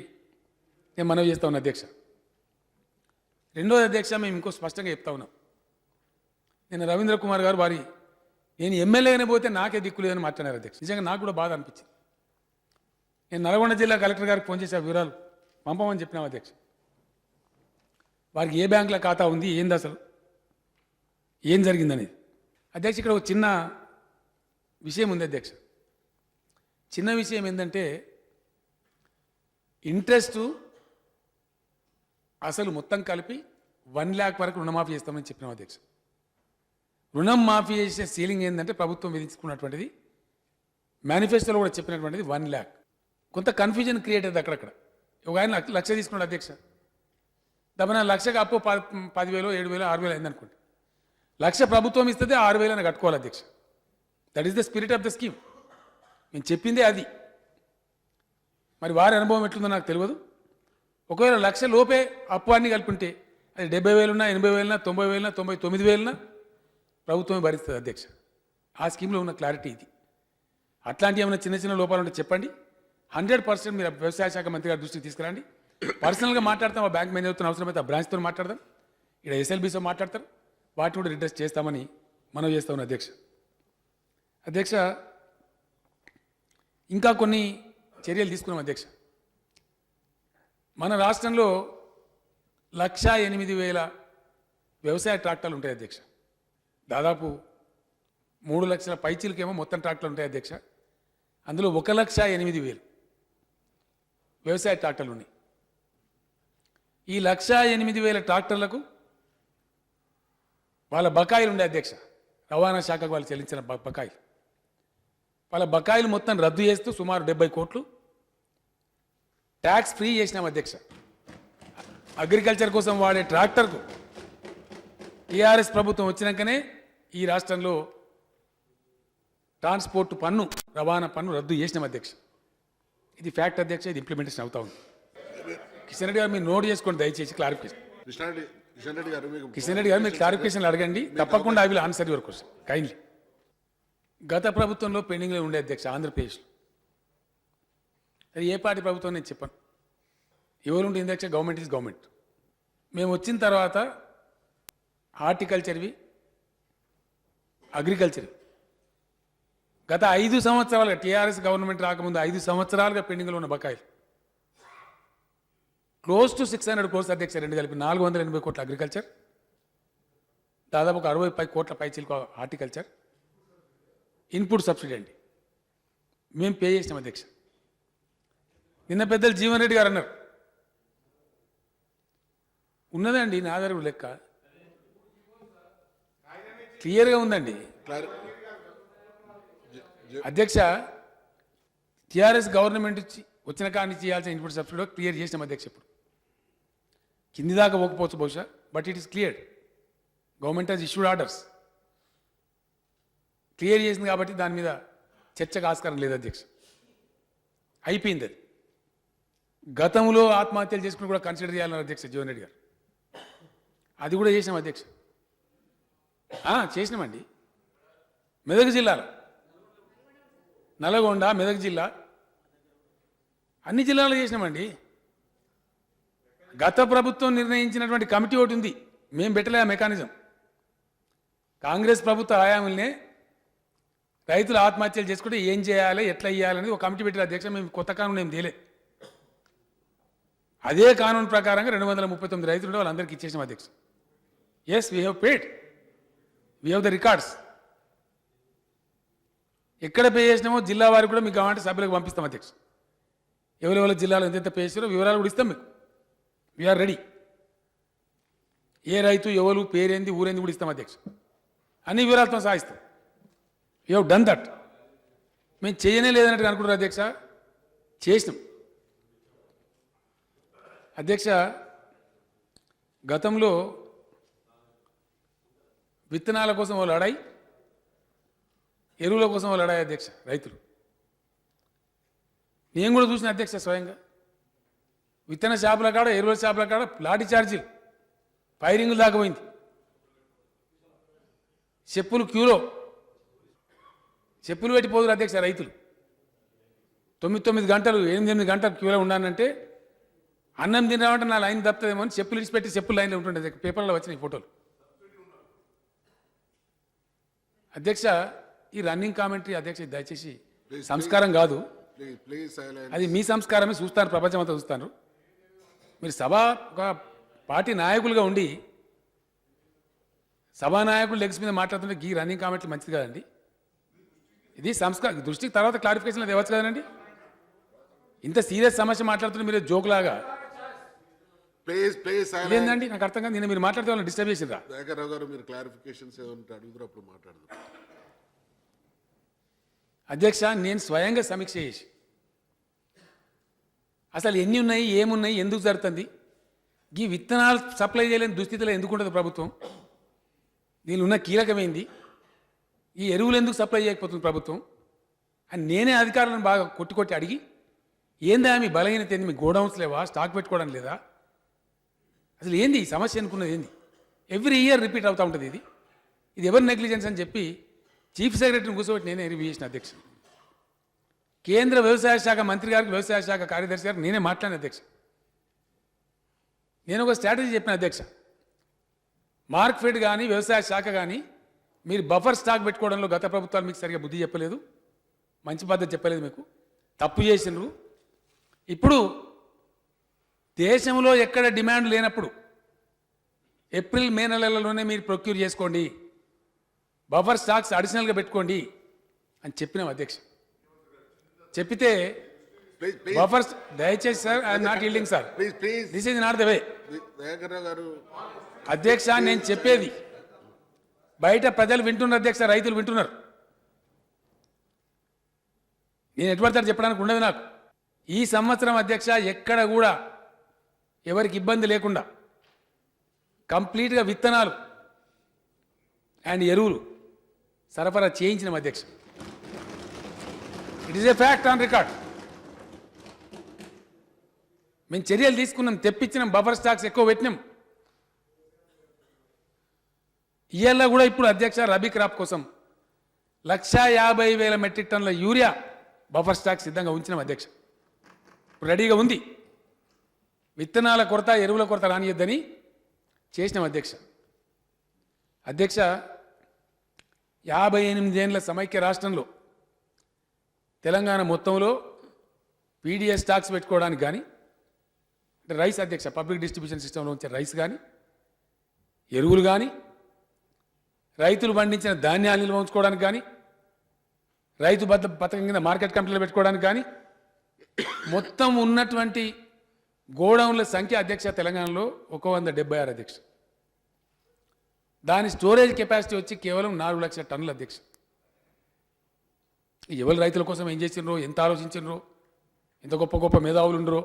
నేను మనవి చేస్తా ఉన్నా అధ్యక్ష. రెండోది అధ్యక్ష, మేము ఇంకో స్పష్టంగా చెప్తా ఉన్నాం. నేను రవీంద్ర కుమార్ గారు నేను ఎమ్మెల్యేగానే పోతే నాకే దిక్కు లేదని మాట్లాడారు అధ్యక్ష. నిజంగా నాకు కూడా బాధ అనిపించింది. నేను నల్గొండ జిల్లా కలెక్టర్ గారికి ఫోన్ చేసి ఆ వివరాలు పంపమని చెప్పినాం అధ్యక్ష. వారికి ఏ బ్యాంకులో ఖాతా ఉంది, ఏంది అసలు ఏం జరిగిందనేది. అధ్యక్ష ఇక్కడ ఒక చిన్న విషయం ఉంది అధ్యక్ష. చిన్న విషయం ఏంటంటే ఇంట్రెస్ట్ అసలు మొత్తం కలిపి 1 lakh వరకు రుణమాఫీ చేస్తామని చెప్పినాం అధ్యక్ష. రుణం మాఫీ చేసే సీలింగ్ ఏంటంటే ప్రభుత్వం విధించుకున్నటువంటిది, మేనిఫెస్టోలో కూడా చెప్పినటువంటిది 1 lakh. కొంత కన్ఫ్యూజన్ క్రియేట్ అయింది అక్కడక్కడ. ఒక ఆయన 1,00,000 తీసుకున్నాడు అధ్యక్ష. దమన 1,00,000కి అప్పు 10,000 7,000 6,000 అయిందనుకోండి. 1,00,000 ప్రభుత్వం ఇస్తుంది, 6,000 అని కట్టుకోవాలి అధ్యక్ష. That is the spirit of the scheme. నేను చెప్పిందే అది. మరి వారి అనుభవం ఎట్లుందో నాకు తెలియదు. ఒకవేళ 1,00,000 లోపే అప్పు అన్ని కలుపుంటే అది 70,000 80,000 90,000 99,000 ప్రభుత్వమే భరిస్తుంది అధ్యక్ష. ఆ స్కీమ్లో ఉన్న క్లారిటీ ఇది. అట్లాంటి ఏమైనా చిన్న చిన్న లోపాలు ఉంటే చెప్పండి. 100% మీరు వ్యవసాయ శాఖ మంత్రి గారి దృష్టికి తీసుకురండి. పర్సనల్గా మాట్లాడతాం, ఆ బ్యాంక్ మేనేజర్తో అవసరమైతే ఆ బ్రాంచ్తో మాట్లాడదాం, ఇక్కడ ఎస్ఎల్బీతో మాట్లాడతారు, వాటిని కూడా రిడ్రెస్ చేస్తామని మనం చేస్తా ఉన్నాం అధ్యక్ష. అధ్యక్ష ఇంకా కొన్ని చర్యలు తీసుకున్నాం అధ్యక్ష. మన రాష్ట్రంలో 1,08,000 వ్యవసాయ ట్రాక్టర్లు ఉంటాయి అధ్యక్ష. దాదాపు 3 లక్షల పైచీలకేమో మొత్తం ట్రాక్టర్లు ఉంటాయి అధ్యక్ష. అందులో 1,08,000 వ్యవసాయ ట్రాక్టర్లు ఉన్నాయి. ఈ 1,08,000 ట్రాక్టర్లకు వాళ్ళ బకాయిలు ఉండే అధ్యక్ష. రవాణా శాఖకు వాళ్ళు చెల్లించిన బకాయిలు, వాళ్ళ బకాయిలు మొత్తం రద్దు చేస్తూ సుమారు 70 కోట్లు ట్యాక్స్ ఫ్రీ చేసినాం అధ్యక్ష. అగ్రికల్చర్ కోసం వాడే ట్రాక్టర్కు టీఆర్ఎస్ ప్రభుత్వం వచ్చినాకనే ఈ రాష్ట్రంలో ట్రాన్స్పోర్ట్ పన్ను, రవాణా పన్ను రద్దు చేసినాం అధ్యక్ష. ఇది ఫ్యాక్ట్ అధ్యక్ష, ఇది ఇంప్లిమెంటేషన్ అవుతా ఉంది. కిషన్ రెడ్డి గారు మీరు నోట్ చేసుకోండి దయచేసి క్లారిఫికేషన్. కిషన్ రెడ్డి గారు మీకు కిషన్ రెడ్డి గారు మీరు క్లారిఫికేషన్ అడగండి, తప్పకుండా I will answer your question kindly. గత ప్రభుత్వంలో పెండింగ్లో ఉండే అధ్యక్ష ఆంధ్రప్రదేశ్లో, అది ఏ పార్టీ ప్రభుత్వం నేను చెప్పాను, ఎవరుంటే అధ్యక్ష గవర్నమెంట్ ఈజ్ గవర్నమెంట్. మేము వచ్చిన తర్వాత హార్టికల్చర్వి, అగ్రికల్చర్ గత 5 సంవత్సరాలుగా టీఆర్ఎస్ గవర్నమెంట్ రాకముందు 5 సంవత్సరాలుగా పెండింగ్లో ఉన్న బకాయిలు క్లోజ్ టు 600 crores అధ్యక్ష, రెండు కలిపి 480 కోట్ల అగ్రికల్చర్, దాదాపు ఒక 60 కోట్ల పైచీలకు హార్టికల్చర్, ఇన్పుట్ సబ్సిడీ అండి మేము పే చేసినాం అధ్యక్ష. నిన్న పెద్దలు జీవన్ రెడ్డి గారు అన్నారు, ఉన్నదండి నా దగ్గర లెక్క క్లియర్గా ఉందండి అధ్యక్ష. టీఆర్ఎస్ గవర్నమెంట్ వచ్చిన కానీ చేయాల్సిన ఇన్పుట్ సబ్సిడీ క్లియర్ చేసినాం అధ్యక్ష. ఇప్పుడు కింది దాకా పోకపోవచ్చు బహుశా, but it is clear. Government has issued orders, clear చేసింది కాబట్టి దాని మీద చర్చకు ఆస్కారం లేదు అధ్యక్ష, అయిపోయింది అది. గతంలో ఆత్మహత్యలు చేసుకుని కూడా కన్సిడర్ చేయాలన్నారు అధ్యక్ష జీవన్ రెడ్డి గారు, అది కూడా చేసినాం అధ్యక్ష. చేసినామండి. మెదక్ జిల్లాలో, నల్గొండ, మెదక్ జిల్లా, అన్ని జిల్లాల్లో చేసినామండి. గత ప్రభుత్వం నిర్ణయించినటువంటి కమిటీ ఒకటి ఉంది, మేము పెట్టలే ఆ మెకానిజం. కాంగ్రెస్ ప్రభుత్వ హయాంలోనే రైతులు ఆత్మహత్యలు చేసుకుంటే ఏం చేయాలి, ఎట్లా ఇవ్వాలనేది ఒక కమిటీ పెట్టిన అధ్యక్ష. మేము కొత్త కానూన్ ఏం తేలే, అదే కానూన్ ప్రకారంగా 239 రైతులు ఉంటే వాళ్ళందరికీ ఇచ్చేసాం అధ్యక్ష. Yes, we have paid, we have the records. ఎక్కడ పే చేసినామో జిల్లా వారికి కూడా మీకు కావాలంటే సభ్యులకు పంపిస్తాం అధ్యక్ష. ఎవరెవరి జిల్లాలో ఎంతెంత పే చేసారో వివరాలు కూడా ఇస్తాం మీకు. We are ready. ఏ రైతు ఎవరు పేరేంది ఊరేంది కూడా ఇస్తాం అధ్యక్ష, అన్ని వివరాలతో సాగిస్తాం. You have done that. మేము చేయనే లేదన్నట్టు అనుకుంటారు అధ్యక్ష, చేసినాం అధ్యక్ష. గతంలో విత్తనాల కోసం వాళ్ళు లడాయి, ఎరువుల కోసం వాళ్ళు లడాయి అధ్యక్ష రైతులు. నేను కూడా చూసిన అధ్యక్ష స్వయంగా. విత్తన షాపుల కాడ, ఎరువుల షాపుల కాడ లాఠీ ఛార్జీలు, ఫైరింగ్లు దాకా పోయింది. చెప్పులు క్యూలో చెప్పులు పెట్టిపోదురు అధ్యక్ష రైతులు. 9 గంటలు 8 గంటలు క్యూలో ఉన్నానంటే అన్నం తినమంటే నా లైన్ తప్పుతుందేమో అని చెప్పులు ఇచ్చిపెట్టి చెప్పులు లైన్లో ఉంటుండే. పేపర్లో వచ్చినాయి ఫోటోలు అధ్యక్ష. ఈ రన్నింగ్ కామెంటరీ అధ్యక్ష దయచేసి సంస్కారం కాదు, అది మీ సంస్కారమే. చూస్తాను, ప్రపంచం అంతా చూస్తాను. మీరు ఒక పార్టీ నాయకులుగా ఉండి సభానాయకులు లెగ్స్ మీద మాట్లాడుతుంటే ఈ రన్నింగ్ కామెంటరీ మంచిది కదండి. ఇది సంస్కారం దృష్టికి తర్వాత క్లారిఫికేషన్ అది ఇవ్వచ్చు కదండి. ఇంత సీరియస్ సమస్య మాట్లాడుతుంటే మీరు జోక్లాగా ఏంటండి నాకు అర్థం కాదు. నేను మీరు మాట్లాడితే వాళ్ళని డిస్టర్బ్ చేసిండ్రా? దయాకర్రావు గారు మీరు క్లారిఫికేషన్స్ ఏమంటే అడుగుతారు, అప్పుడు మాట్లాడదాం అధ్యక్ష. నేను స్వయంగా సమీక్ష చేసి అసలు ఎన్ని ఉన్నాయి, ఏమున్నాయి, ఎందుకు జరుగుతుంది, ఈ విత్తనాలు సప్లై చేయలేని దుస్థితిలో ఎందుకు ఉంటుంది ప్రభుత్వం, దీనిలో ఉన్న కీలకమైంది, ఈ ఎరువులు ఎందుకు సప్లై చేయకపోతుంది ప్రభుత్వం అని నేనే అధికారులను బాగా కొట్టి అడిగి, ఏందా మీ బలహీనత ఏంది, మీ గోడౌన్స్ లేవా, స్టాక్ పెట్టుకోవడం లేదా, అసలు ఏంది ఈ సమస్య అనుకున్నది ఏంది, ఎవ్రీ ఇయర్ రిపీట్ అవుతూ ఉంటుంది ఇది, ఇది ఎవరి నెగ్లిజెన్స్ అని చెప్పి చీఫ్ సెక్రటరీని కూర్చోబెట్టి నేనే రివ్యూ చేసిన అధ్యక్ష. కేంద్ర వ్యవసాయ శాఖ మంత్రి గారికి, వ్యవసాయ శాఖ కార్యదర్శి గారికి నేనే మాట్లాడిన అధ్యక్ష. నేను ఒక స్ట్రాటజీ చెప్పిన అధ్యక్ష. మార్క్ఫెడ్ కానీ వ్యవసాయ శాఖ కానీ మీరు బఫర్ స్టాక్ పెట్టుకోవడంలో గత ప్రభుత్వాలు మీకు సరిగా బుద్ధి చెప్పలేదు, మంచి పద్ధతి చెప్పలేదు, మీకు తప్పు చేసినారు. ఇప్పుడు దేశంలో ఎక్కడ డిమాండ్ లేనప్పుడు ఏప్రిల్ మే నెలలలోనే మీరు ప్రొక్యూర్ చేసుకోండి, బఫర్ స్టాక్స్ అడిషనల్గా పెట్టుకోండి అని చెప్పినాం అధ్యక్ష. చెప్పితే బఫర్స్ దయచేసి sir, I'm not yielding sir, this is not the way. Dayakar Rao గారు అధ్యక్ష నేను చెప్పేది బయట ప్రజలు వింటున్నారు అధ్యక్ష, రైతులు వింటున్నారు. నేను ఎటువంటి చెప్పడానికి ఉండదు నాకు. ఈ సంవత్సరం అధ్యక్ష ఎక్కడ కూడా ఎవరికి ఇబ్బంది లేకుండా కంప్లీట్గా విత్తనాలు అండ్ ఎరువులు సరఫరా చేయించిన అధ్యక్ష. It is a fact on record. మేము చర్యలు తీసుకున్నాం, తెప్పించినాం, బఫర్ స్టాక్స్ ఎక్కువ పెట్టినాం. ఇవాళ కూడా ఇప్పుడు అధ్యక్ష రబీ క్రాప్ కోసం 150,000 మెట్రిక్ టన్నుల యూరియా బఫర్ స్టాక్ సిద్ధంగా ఉంచినాం అధ్యక్ష. ఇప్పుడు రెడీగా ఉంది. విత్తనాల కొరత, ఎరువుల కొరత రానియద్దని చేసినాం అధ్యక్ష. అధ్యక్ష 58 ఏళ్ల సమైక్య రాష్ట్రంలో తెలంగాణ మొత్తంలో పీడిఎస్ స్టాక్స్ పెట్టుకోవడానికి కానీ, అంటే రైస్ అధ్యక్ష, పబ్లిక్ డిస్ట్రిబ్యూషన్ సిస్టంలో ఉంచే రైస్ కానీ, ఎరువులు కానీ, రైతులు పండించిన ధాన్యాలు నిల్వ ఉంచుకోవడానికి కానీ, రైతు పథకం కింద మార్కెట్ కమిటీలు పెట్టుకోవడానికి కానీ, మొత్తం ఉన్నటువంటి గోడౌన్ల సంఖ్య అధ్యక్ష తెలంగాణలో 176 అధ్యక్ష. దాని స్టోరేజ్ కెపాసిటీ వచ్చి కేవలం 4 లక్షల టన్నుల అధ్యక్ష. ఎవరు రైతుల కోసం ఏం చేసినరో, ఎంత ఆలోచించినరో, ఎంత గొప్ప గొప్ప మేధావులు ఉండరో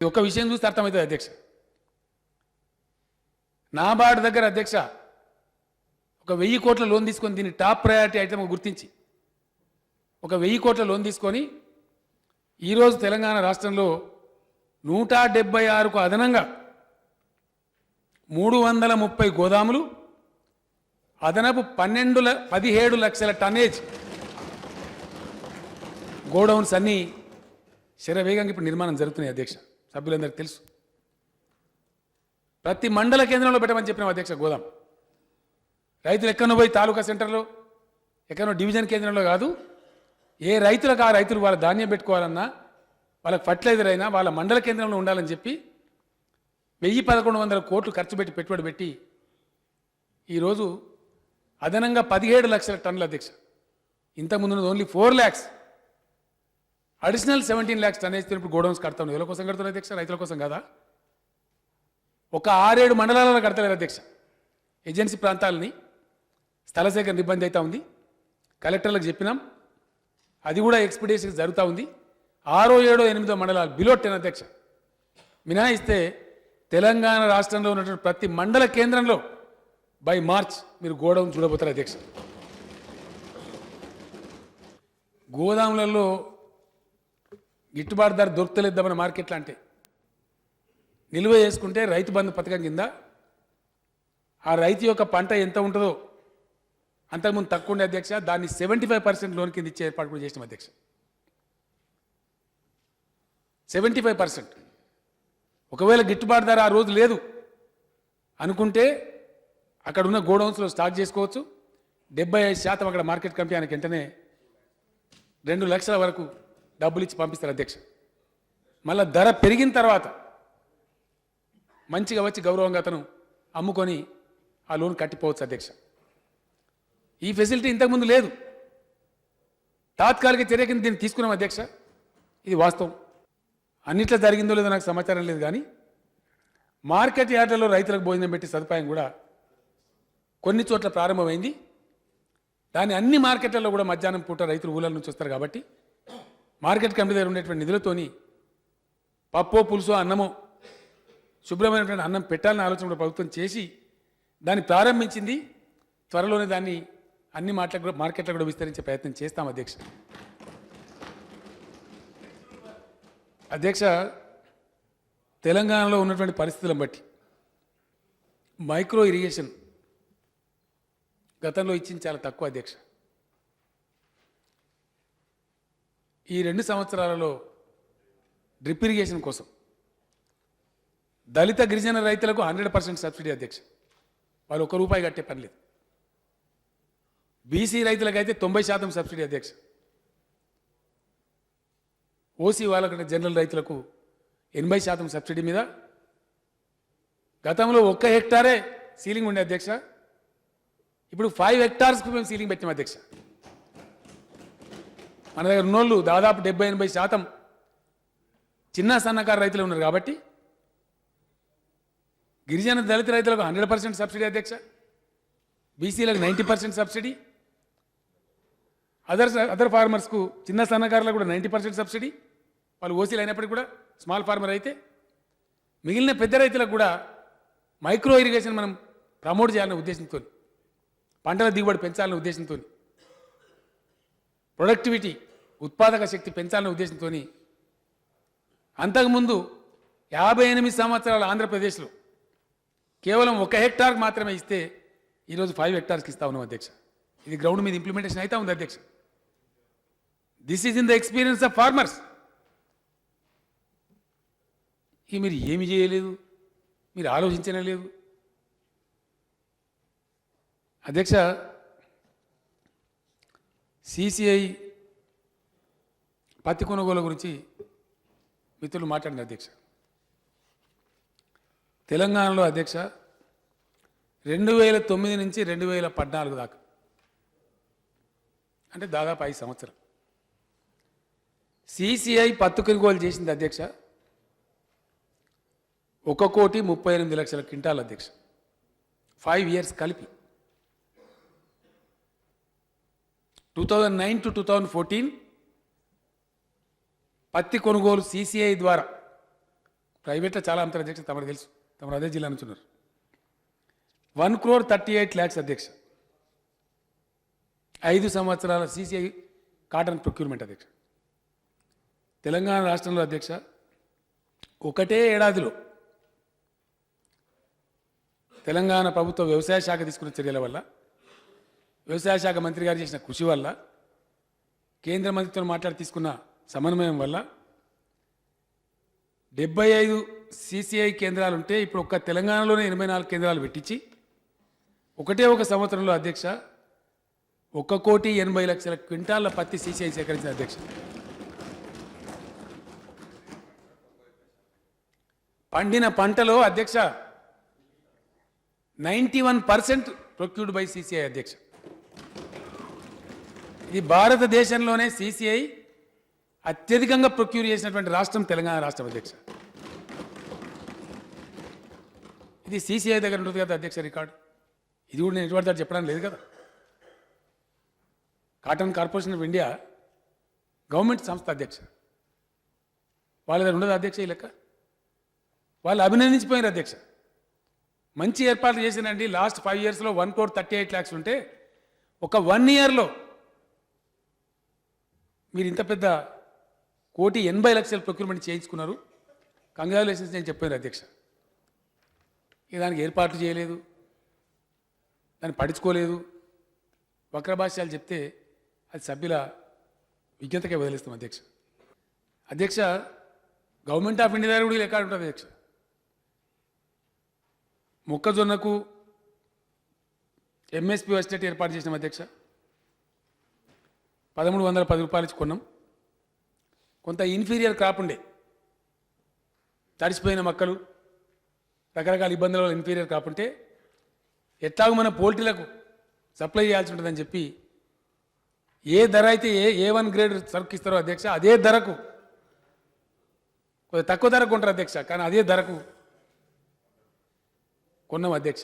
ఈ ఒక్క విషయం చూస్తే అర్థమవుతుంది అధ్యక్ష. నాబార్డు దగ్గర అధ్యక్ష 1,000 కోట్ల లోన్ తీసుకొని, దీన్ని టాప్ ప్రయారిటీ ఐటమ్ గుర్తించి 1,000 కోట్ల లోన్ తీసుకొని ఈరోజు తెలంగాణ రాష్ట్రంలో 176కు అదనంగా 330 గోదాములు, అదనపు 17 లక్షల టన్నేజ్ గోడౌన్స్ అన్నీ శరవేగంగా ఇప్పుడు నిర్మాణం జరుగుతున్నాయి అధ్యక్ష. సభ్యులందరికీ తెలుసు. ప్రతి మండల కేంద్రంలో పెట్టమని చెప్పినాం అధ్యక్ష గోదాం. రైతులు ఎక్కడో పోయి తాలూకా సెంటర్లో, ఎక్కడో డివిజన్ కేంద్రంలో కాదు, ఏ రైతులకు ఆ రైతులు వాళ్ళ ధాన్యం పెట్టుకోవాలన్నా, వాళ్ళకి ఫర్టిలైజర్ అయినా వాళ్ళ మండల కేంద్రంలో ఉండాలని చెప్పి 1,100-1,100 కోట్లు ఖర్చు పెట్టి పెట్టుబడి పెట్టి ఈరోజు అదనంగా 17 లక్షల టన్నుల అధ్యక్ష. ఇంతకుముందు only 4 lakhs, additional 17 lakhs tonnage ఇప్పుడు గోడౌన్స్ కడతాం. ఎవరి కోసం కడుతున్నారు అధ్యక్ష? రైతుల కోసం కదా. ఒక 6-7 మండలాలలో కడతలేరు అధ్యక్ష. ఏజెన్సీ ప్రాంతాలని స్థల సేకరణ ఇబ్బంది అవుతా ఉంది. కలెక్టర్లకు చెప్పినాం, అది కూడా ఎక్స్పెడిషన్ జరుగుతూ ఉంది. 6, 7, 8 మండలాలు బిలో 10 అధ్యక్ష మినహాయిస్తే తెలంగాణ రాష్ట్రంలో ఉన్నటువంటి ప్రతి మండల కేంద్రంలో బై మార్చ్ మీరు గోడౌన్ చూడబోతారు అధ్యక్ష. గోదాములలో గిట్టుబాటు ధర దొరుకుతలేద్దామని మార్కెట్లో అంటే నిల్వ చేసుకుంటే రైతు బంధు పథకం కింద ఆ రైతు యొక్క పంట ఎంత ఉంటుందో అంతకుముందు తక్కువ ఉండే అధ్యక్ష, దాన్ని 75% లోన్ కింద ఇచ్చే ఏర్పాటు కూడా చేసినాం అధ్యక్ష. 75%. ఒకవేళ గిట్టుబాటు ధర ఆ రోజు లేదు అనుకుంటే అక్కడ ఉన్న గోడౌన్స్లో స్టాక్ చేసుకోవచ్చు. 75% అక్కడ మార్కెట్ కమిటీ ఆయనకి వెంటనే 2 లక్షల వరకు డబ్బులు ఇచ్చి పంపిస్తారు అధ్యక్ష. మళ్ళీ ధర పెరిగిన తర్వాత మంచిగా వచ్చి గౌరవంగా అతను అమ్ముకొని ఆ లోన్ కట్టిపోవచ్చు అధ్యక్ష. ఈ ఫెసిలిటీ ఇంతకుముందు లేదు. తాత్కాలిక చర్య కింద దీన్ని తీసుకున్నాం అధ్యక్ష. ఇది వాస్తవం. అన్నిట్లో జరిగిందో లేదో నాకు సమాచారం లేదు, కానీ మార్కెట్ యార్డులలో రైతులకు భోజనం పెట్టి సదుపాయం కూడా కొన్ని చోట్ల ప్రారంభమైంది. దాన్ని అన్ని మార్కెట్లలో కూడా మధ్యాహ్నం పూట రైతులు ఊళ్ళ నుంచి వస్తారు కాబట్టి మార్కెట్ కమిటీ దగ్గర ఉండేటువంటి నిధులతోని పప్పో పులుసో అన్నమో శుభ్రమైనటువంటి అన్నం పెట్టాలని ఆలోచన కూడా ప్రభుత్వం చేసి దాన్ని ప్రారంభించింది. త్వరలోనే దాన్ని అన్ని మార్కెట్లకు కూడా విస్తరించే ప్రయత్నం చేస్తాం అధ్యక్ష. అధ్యక్ష, తెలంగాణలో ఉన్నటువంటి పరిస్థితులను బట్టి మైక్రో ఇరిగేషన్ గతంలో ఇచ్చింది చాలా తక్కువ అధ్యక్ష. ఈ 2 సంవత్సరాలలో డ్రిప్ ఇరిగేషన్ కోసం దళిత గిరిజన రైతులకు 100% సబ్సిడీ అధ్యక్ష. వాళ్ళు ₹1 కట్టే పని లేదు. బీసీ రైతులకైతే 90% సబ్సిడీ అధ్యక్ష. ఓసీ వాళ్ళకంటే జనరల్ రైతులకు 80% సబ్సిడీ మీద. గతంలో 1 హెక్టారే సీలింగ్ ఉండే అధ్యక్ష, ఇప్పుడు 5 హెక్టార్స్కు మేము సీలింగ్ పెట్టాం అధ్యక్ష. మన దగ్గర ఉన్నోళ్ళు దాదాపు 70-80% చిన్న సన్నకారు రైతులు ఉన్నారు కాబట్టి గిరిజన దళిత రైతులకు 100% సబ్సిడీ అధ్యక్ష, బీసీలకు 90% సబ్సిడీ, అదర్ ఫార్మర్స్కు చిన్న సన్నకారులకు కూడా 90% సబ్సిడీ, వాళ్ళు ఓసీలు అయినప్పటికీ కూడా స్మాల్ ఫార్మర్ అయితే. మిగిలిన పెద్ద రైతులకు కూడా మైక్రో ఇరిగేషన్ మనం ప్రమోట్ చేయాలనే ఉద్దేశంతో, పంటల దిగుబడి పెంచాలనే ఉద్దేశంతో, ప్రొడక్టివిటీ ఉత్పాదక శక్తి పెంచాలనే ఉద్దేశంతో అంతకుముందు 58 సంవత్సరాల ఆంధ్రప్రదేశ్లో కేవలం 1 హెక్టార్కి మాత్రమే ఇస్తే ఈరోజు 5 హెక్టార్స్కి ఇస్తా ఉన్నాం అధ్యక్ష. ఇది గ్రౌండ్ మీద ఇంప్లిమెంటేషన్ అయితే ఉంది అధ్యక్ష. This is in the experience of farmers. ఇక మీరు ఏమి చేయలేదు, మీరు ఆలోచించనే లేదు అధ్యక్ష. సిసిఐ పత్తి కొనుగోలు గురించి మిత్రులు మాట్లాడిన అధ్యక్ష. తెలంగాణలో అధ్యక్ష 2009 నుంచి 2014 దాకా అంటే దాదాపు 5 సంవత్సరాలు సిసిఐ పత్తి కొనుగోలు చేసింది అధ్యక్ష 1,38,00,000 క్వింటాల్ అధ్యక్ష. 5 years కలిపి 2009 to 2014 పత్తి కొనుగోలు సిసిఐ ద్వారా ప్రైవేట్లో చాలా అమ్ముతారు అధ్యక్ష, తమకు తెలుసు, తమరు అదే జిల్లా నుంచి ఉన్నారు. 1,38,00,000 అధ్యక్ష. 5 సంవత్సరాల సిసిఐ కాటన్ ప్రొక్యూర్మెంట్ అధ్యక్ష. తెలంగాణ రాష్ట్రంలో అధ్యక్ష ఒకటే ఏడాదిలో తెలంగాణ ప్రభుత్వ వ్యవసాయ శాఖ తీసుకున్న చర్యల వల్ల, వ్యవసాయ శాఖ మంత్రి గారు చేసిన కృషి వల్ల, కేంద్ర మంత్రితో మాట్లాడి తీసుకున్న సమన్వయం వల్ల 75 సిసిఐ కేంద్రాలు ఉంటే ఇప్పుడు ఒక్క తెలంగాణలోనే 84 కేంద్రాలు పెట్టించి ఒకటే ఒక సంవత్సరంలో అధ్యక్ష 1,80,00,000 క్వింటాళ్ల పత్తి సిసిఐ సేకరించిన అధ్యక్ష. పండిన పంటలో అధ్యక్ష 91% ప్రొక్యూర్డ్ బై సిసిఐ అధ్యక్ష. ఇది భారతదేశంలోనే సిసిఐ అత్యధికంగా ప్రొక్యూర్ చేసినటువంటి రాష్ట్రం తెలంగాణ రాష్ట్రం అధ్యక్ష. ఇది సిసిఐ దగ్గర ఉంటుంది కదా అధ్యక్ష రికార్డు. ఇది కూడా నేను ఎటువంటి చెప్పడానికి లేదు కదా. Cotton corporation of India government సంస్థ అధ్యక్ష, వాళ్ళ దగ్గర ఉండదు అధ్యక్ష ఈ లెక్క. వాళ్ళు అభినందించిపోయినారు అధ్యక్ష. మంచి ఏర్పాట్లు చేసినండి. లాస్ట్ 5 yearsలో 1,38,00,000 ఉంటే ఒక 1 yearలో మీరు ఇంత పెద్ద 1,80,00,000 ప్రొక్యూర్మెంట్ చేయించుకున్నారు. కంగ్రాచులేషన్స్ నేను చెప్పాను అధ్యక్ష. ఇక దానికి ఏర్పాట్లు చేయలేదు, దాన్ని పట్టించుకోలేదు, వక్రభాష్యాలు చెప్తే అది సభ్యుల విజ్ఞతకే వదిలేస్తాం అధ్యక్ష. అధ్యక్ష గవర్నమెంట్ ఆఫ్ ఇండియా దగ్గర కూడా లెక్క ఉంటుంది అధ్యక్ష. మొక్కజొన్నకు ఎంఎస్పి వచ్చేటట్టు ఏర్పాటు చేసినాం అధ్యక్ష. 1,310 రూపాయలు ఇచ్చి కొన్నాం. కొంత ఇన్ఫీరియర్ క్రాప్ ఉండే, తడిసిపోయిన మొక్కలు, రకరకాల ఇబ్బందుల వల్ల ఇన్ఫీరియర్ క్రాప్ ఉంటే ఎట్లాగో మన పోల్ట్రీలకు సప్లై చేయాల్సి ఉంటుందని చెప్పి ఏ ధర అయితే A1 గ్రేడ్ సరుకు ఇస్తారో అధ్యక్ష అదే ధరకు, కొంచెం తక్కువ ధరకు కొంటారు అధ్యక్ష, కానీ అదే ధరకు కొన్నాం అధ్యక్ష.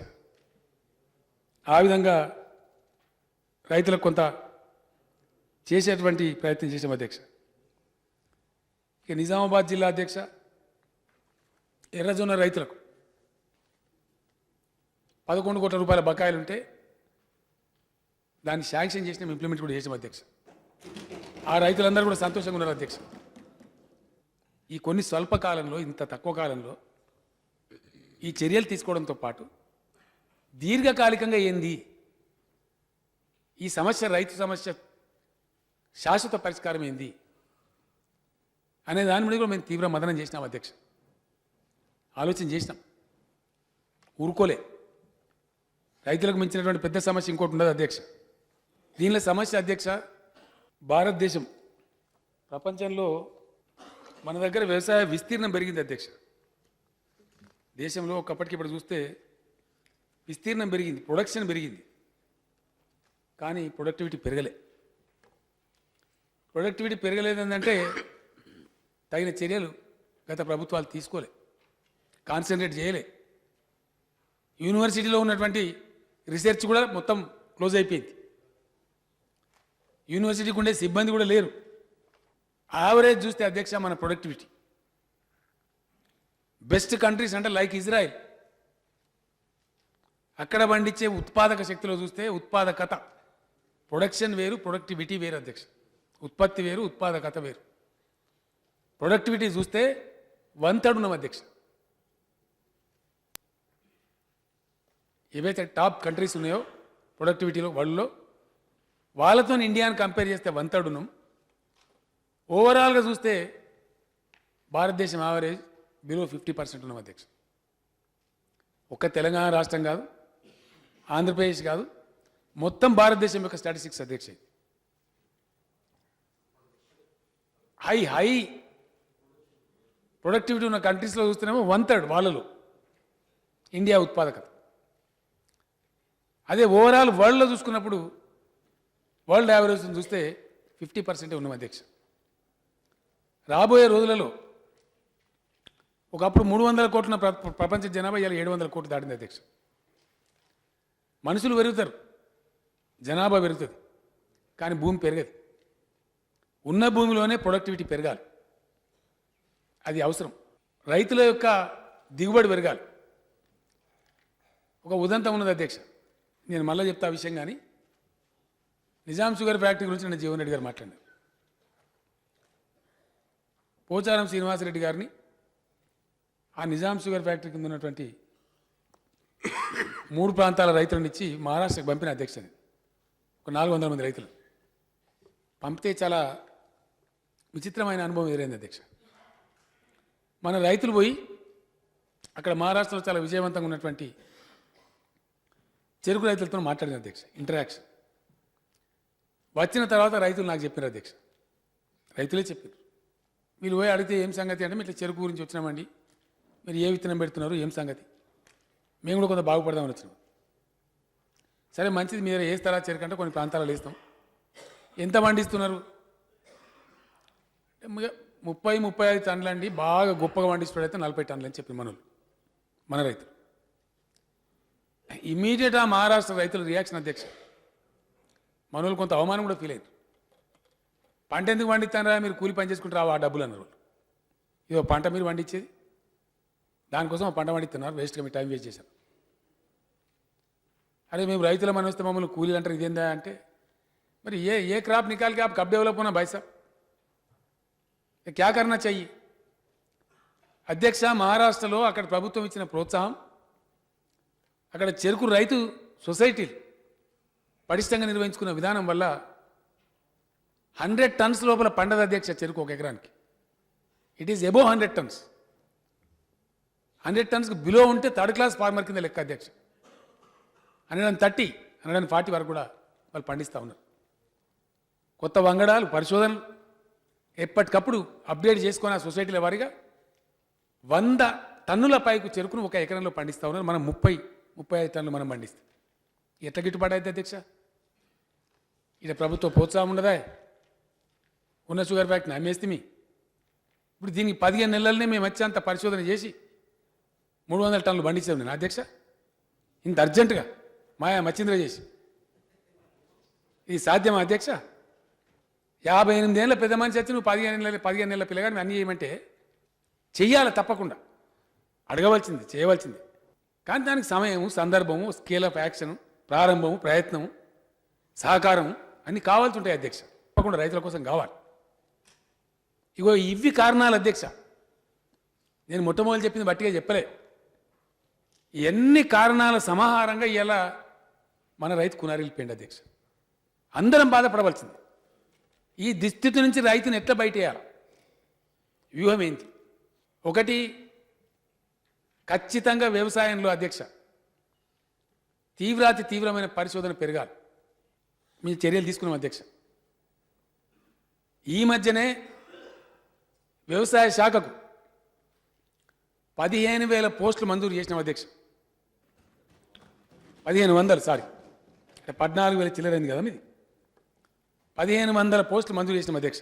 ఆ విధంగా రైతులకు కొంత చేసేటువంటి ప్రయత్నం చేసాం అధ్యక్ష. ఇక నిజామాబాద్ జిల్లా అధ్యక్ష ఎర్రజొన్న రైతులకు 11 కోట్ల రూపాయల బకాయిలు ఉంటే దాన్ని శాంక్షన్ చేసినాం, ఇంప్లిమెంట్ కూడా చేసాం అధ్యక్ష. ఆ రైతులందరూ కూడా సంతోషంగా ఉన్నారు అధ్యక్ష. ఈ కొన్ని స్వల్ప కాలంలో, ఇంత తక్కువ కాలంలో ఈ చర్యలు తీసుకోవడంతో పాటు దీర్ఘకాలికంగా ఏంది ఈ సమస్య, రైతు సమస్య శాశ్వత పరిష్కారం ఏంది అనే దాని మీద కూడా మేము తీవ్ర మదనం చేసినాం అధ్యక్ష. ఆలోచన చేసినాం, ఊరుకోలే. రైతులకు మించినటువంటి పెద్ద సమస్య ఇంకోటి ఉండదు అధ్యక్ష. దీనిలో సమస్య అధ్యక్ష, భారతదేశం ప్రపంచంలో మన దగ్గర వ్యవసాయ విస్తీర్ణం పెరిగింది అధ్యక్ష. దేశంలో ఒకప్పటికి ఇప్పుడు చూస్తే విస్తీర్ణం పెరిగింది, ప్రొడక్షన్ పెరిగింది, కానీ ప్రొడక్టివిటీ పెరగలే. ప్రొడక్టివిటీ పెరగలేదంటే తగిన చర్యలు గత ప్రభుత్వాలు తీసుకోలే, కాన్సన్ట్రేట్ చేయలే. యూనివర్సిటీలో ఉన్నటువంటి రీసెర్చ్ కూడా మొత్తం క్లోజ్ అయిపోయింది. యూనివర్సిటీకి ఉండే సిబ్బంది కూడా లేరు. యావరేజ్ చూస్తే అధ్యక్ష మన ప్రొడక్టివిటీ బెస్ట్ కంట్రీస్ అంటే లైక్ ఇజ్రాయెల్, అక్కడ పండించే ఉత్పాదక శక్తిలో చూస్తే ఉత్పాదకత, ప్రొడక్షన్ వేరు, ప్రొడక్టివిటీ వేరు అధ్యక్ష. ఉత్పత్తి వేరు, ఉత్పాదకత వేరు. ప్రొడక్టివిటీ చూస్తే 1/3 ఉన్నాం అధ్యక్ష. ఏవైతే టాప్ కంట్రీస్ ఉన్నాయో ప్రొడక్టివిటీలో వరల్డ్లో వాళ్ళతో ఇండియాని కంపేర్ చేస్తే 1/3 ఉన్నాం. ఓవరాల్గా చూస్తే భారతదేశం యావరేజ్ బిలో 50% ఉన్నాం అధ్యక్ష. ఒక్క తెలంగాణ రాష్ట్రం కాదు, ఆంధ్రప్రదేశ్ కాదు, మొత్తం భారతదేశం యొక్క స్టాటిస్టిక్స్ అధ్యక్ష. హై ప్రొడక్టివిటీ ఉన్న కంట్రీస్లో చూస్తేనేమో 1/3 వాళ్ళలో ఇండియా ఉత్పాదకత. అదే ఓవరాల్ వరల్డ్లో చూసుకున్నప్పుడు వరల్డ్ యావరేజ్ చూస్తే 50% ఉన్నాం అధ్యక్ష. రాబోయే రోజులలో ఒకప్పుడు 300 కోట్ల ప్రపంచ జనాభా ఇవాళ 700 కోట్లు దాటింది అధ్యక్ష. మనుషులు పెరుగుతారు, జనాభా పెరుగుతుంది, కానీ భూమి పెరగదు. ఉన్న భూమిలోనే ప్రొడక్టివిటీ పెరగాలి, అది అవసరం. రైతుల యొక్క దిగుబడి పెరగాలి. ఒక ఉదంతం ఉన్నది అధ్యక్ష, నేను మళ్ళీ చెప్తా ఆ విషయం. కానీ నిజాం షుగర్ ఫ్యాక్టరీ గురించి నేను జీవన్ రెడ్డి గారు మాట్లాడారు. పోచారం శ్రీనివాసరెడ్డి గారిని ఆ నిజాం షుగర్ ఫ్యాక్టరీ కింద ఉన్నటువంటి 3 ప్రాంతాల రైతులను ఇచ్చి మహారాష్ట్రకు పంపిన అధ్యక్షని. ఒక 400 మంది రైతులు పంపితే చాలా విచిత్రమైన అనుభవం ఎదురైంది అధ్యక్ష. మన రైతులు పోయి అక్కడ మహారాష్ట్రలో చాలా విజయవంతంగా ఉన్నటువంటి చెరుకు రైతులతో మాట్లాడిన అధ్యక్ష, ఇంటరాక్షన్. వచ్చిన తర్వాత రైతులు నాకు చెప్పారు అధ్యక్ష, రైతులే చెప్పారు. మీరు పోయి అడిగితే ఏం సంగతి అంటే, ఇట్లా చెరుకు గురించి వచ్చినామండి, మీరు ఏ విత్తనం పెడుతున్నారు, ఏం సంగతి, మేము కూడా కొంత బాగుపడదామని వచ్చినాం. సరే మంచిది, మీరు వేస్తారా చెరుకు అంటే కొన్ని ప్రాంతాలలో వేస్తాం. ఎంత పండిస్తున్నారు? 30-35 టన్నులు అండి, బాగా గొప్పగా పండిస్తున్నాడు అయితే 40 టన్నులు అని చెప్పి మన రైతులు. ఇమీడియట్ ఆ మహారాష్ట్ర రైతుల రియాక్షన్ అధ్యక్ష, మనోళ్ళు కొంత అవమానం కూడా ఫీల్ అయ్యారు. పంట ఎందుకు పండిస్తారా, మీరు కూలి పని చేసుకుంటారా ఆ డబ్బులు అన్నారు వాళ్ళు. ఇదో పంట మీరు పండించేది, దానికోసం ఆ పంట పండిస్తున్నారు, వేస్ట్గా మీరు టైం వేస్ట్ చేశారు. అరే మేము రైతుల మనం వస్తే మమ్మల్ని కూలీలు అంటారు, ఇదేందా అంటే, మరి ఏ క్రాప్ నికాల్ के आप कब डेवलप होना भाई साहब, क्या करना चाहिए? అధ్యక్ష, మహారాష్ట్రలో అక్కడ ప్రభుత్వం ఇచ్చిన ప్రోత్సాహం, అక్కడ చెరుకు రైతు సొసైటీలు పటిష్టంగా నిర్వహించుకున్న విధానం వల్ల 100 టన్స్ లోపల పండదు అధ్యక్ష చెరుకు ఒక ఎకరానికి. It is above 100 tons. 100 టన్స్కి బిలో ఉంటే థర్డ్ క్లాస్ ఫార్మర్ కింద లెక్క అధ్యక్ష. 130, 140 వరకు కూడా వాళ్ళు పండిస్తూ ఉన్నారు. కొత్త వంగడాలు, పరిశోధనలు ఎప్పటికప్పుడు అప్డేట్ చేసుకొని ఆ సొసైటీల వారిగా 100 టన్నుల పైకు చెరుకును ఒక ఎకరంలో పండిస్తూ ఉన్నారు. మనం 30-35 టన్నులు మనం పండిస్తాం. ఎట్లా గిట్టుబాటు అయితే అధ్యక్ష? ఇక ప్రభుత్వ ప్రోత్సాహం ఉండదా? ఉన్న షుగర్ ఫ్యాక్టరీని అమ్మేస్తే ఇప్పుడు దీనికి 15 నెలలనే మేము వచ్చి అంత పరిశోధన చేసి 300 టన్నులు పండించాం నేను అధ్యక్ష. ఇంత అర్జెంటుగా మాయా మచ్చింద్ర చేసి ఇది సాధ్యమా అధ్యక్ష? 58 ఏళ్ళ పెద్ద మనిషి వచ్చి నువ్వు 15 నెలల పిల్లగాని అన్నీ చేయమంటే చెయ్యాలి, తప్పకుండా అడగవలసింది, చేయవలసింది. కానీ దానికి సమయము, సందర్భము, స్కేల్ ఆఫ్ యాక్షను, ప్రారంభము, ప్రయత్నము, సహకారము అన్నీ కావాల్సి ఉంటాయి అధ్యక్ష. తప్పకుండా రైతుల కోసం కావాలి. ఇగో ఇవి కారణాలు అధ్యక్ష. నేను మొట్టమొదటి చెప్పింది బట్టిగా చెప్పలే. ఎన్ని కారణాల సమాహారంగా ఇలా మన రైతు కునారిల్లిపోయింది అధ్యక్ష. అందరం బాధపడవలసింది. ఈ దుస్థితి నుంచి రైతుని ఎట్లా బయటేయాలి? వ్యూహం ఏంటి? ఒకటి, ఖచ్చితంగా వ్యవసాయంలో అధ్యక్ష తీవ్రమైన పరిశోధన పెరగాలి. మీ చర్యలు తీసుకున్నాం అధ్యక్ష. ఈ మధ్యనే వ్యవసాయ శాఖకు 15,000 పోస్టులు మంజూరు చేసినాం అధ్యక్ష. 1500 సారీ, 14,000 చిల్లరైంది కదా మీది. 1500 పోస్టులు మంజూరు చేసినాం అధ్యక్ష.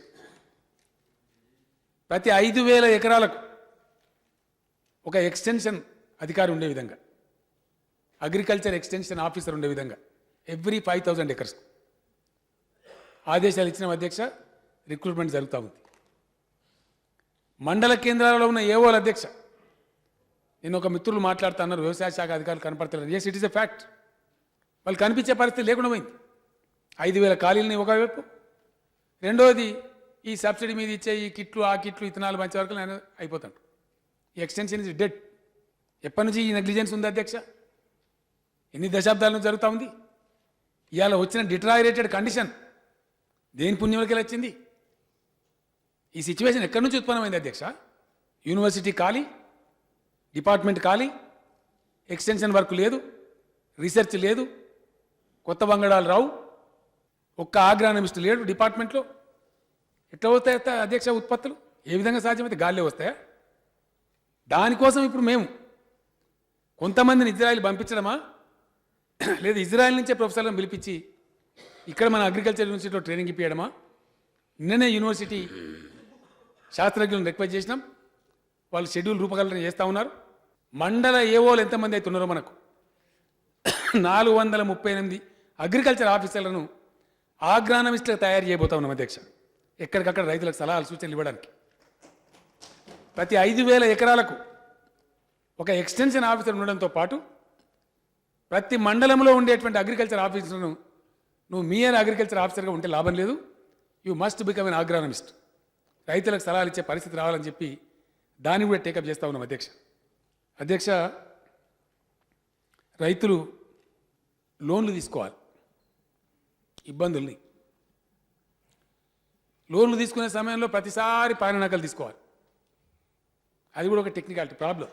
ప్రతి 5,000 ఎకరాలకు ఒక ఎక్స్టెన్షన్ అధికారి ఉండే విధంగా, అగ్రికల్చర్ ఎక్స్టెన్షన్ ఆఫీసర్ ఉండే విధంగా ఎవ్రీ 5,000 ఎకర్స్ ఆదేశాలు ఇచ్చిన అధ్యక్ష. రిక్రూట్మెంట్ జరుగుతూ ఉంది. మండల కేంద్రాలలో ఉన్న ఏవోల అధ్యక్ష, నేను ఒక మిత్రులు మాట్లాడుతూ అన్నారు, వ్యవసాయ శాఖ అధికారులు కనపడతారు. Yes, it is a fact. వాళ్ళు కనిపించే పరిస్థితి లేకుండా పోయింది. 5,000 ఖాళీలని ఒకవైపు, రెండోది ఈ సబ్సిడీ మీద ఇచ్చే ఈ కిట్లు, ఆ కిట్లు, ఇథనాలు మంచి వరకు నేను అయిపోతాను. ఈ ఎక్స్టెన్షన్ ఇస్ డెడ్. ఎప్పటి నుంచి ఈ నెగ్లిజెన్స్ ఉంది అధ్యక్ష? ఎన్ని దశాబ్దాల నుంచి జరుగుతూ ఉంది. ఇవాళ వచ్చిన డిట్రాయిరేటెడ్ కండిషన్ దేని పుణ్యంలోకి వచ్చింది? ఈ సిచ్యువేషన్ ఎక్కడి నుంచి ఉత్పన్నమైంది అధ్యక్ష? యూనివర్సిటీ ఖాళీ, డిపార్ట్మెంట్ ఖాళీ, ఎక్స్టెన్షన్ వర్క్ లేదు, రీసెర్చ్ లేదు, కొత్త బంగళాలు రావు, ఒక్క ఆగ్రానమిస్ట్ లేడు డిపార్ట్మెంట్లో. ఎట్లా వస్తాయి అధ్యక్ష ఉత్పత్తులు? ఏ విధంగా సాధ్యమైతే గాలిలో వస్తాయా? దానికోసం ఇప్పుడు మేము కొంతమందిని ఇజ్రాయెల్ పంపించడమా, లేదా ఇజ్రాయెల్ నుంచే ప్రొఫెసర్లను పిలిపించి ఇక్కడ మన అగ్రికల్చర్ యూనివర్సిటీలో ట్రైనింగ్ ఇప్పించడమా? నిన్ననే యూనివర్సిటీ శాస్త్రజ్ఞులను రిక్వెస్ట్ చేసినాం, వాళ్ళు షెడ్యూల్ రూపకల్పన చేస్తూ ఉన్నారు. మండల ఏవోలు ఎంతమంది అయితే ఉన్నారో మనకు 438 అగ్రికల్చర్ ఆఫీసర్లను ఆగ్రానమిస్టులు తయారు చేయబోతా ఉన్నాం అధ్యక్ష. ఎక్కడికక్కడ రైతులకు సలహాలు సూచనలు ఇవ్వడానికి. ప్రతి 5,000 ఎకరాలకు ఒక ఎక్స్టెన్షన్ ఆఫీసర్ ఉండడంతో పాటు ప్రతి మండలంలో ఉండేటువంటి అగ్రికల్చర్ ఆఫీసర్ను నువ్వు మీయర్ అగ్రికల్చర్ ఆఫీసర్గా ఉంటే లాభం లేదు, యూ మస్ట్ బికమ్ ఎన్ ఆగ్రానమిస్ట్. రైతులకు సలహాలు ఇచ్చే పరిస్థితి రావాలని చెప్పి దాన్ని కూడా టేకప్ చేస్తూ ఉన్నాం అధ్యక్ష. అధ్యక్ష, రైతులు లోన్లు తీసుకోవాలి, ఇబ్బందుల్ని. లోన్లు తీసుకునే సమయంలో ప్రతిసారి పాలనాకలు తీసుకోవాలి, అది కూడా ఒక టెక్నికాలిటీ ప్రాబ్లం.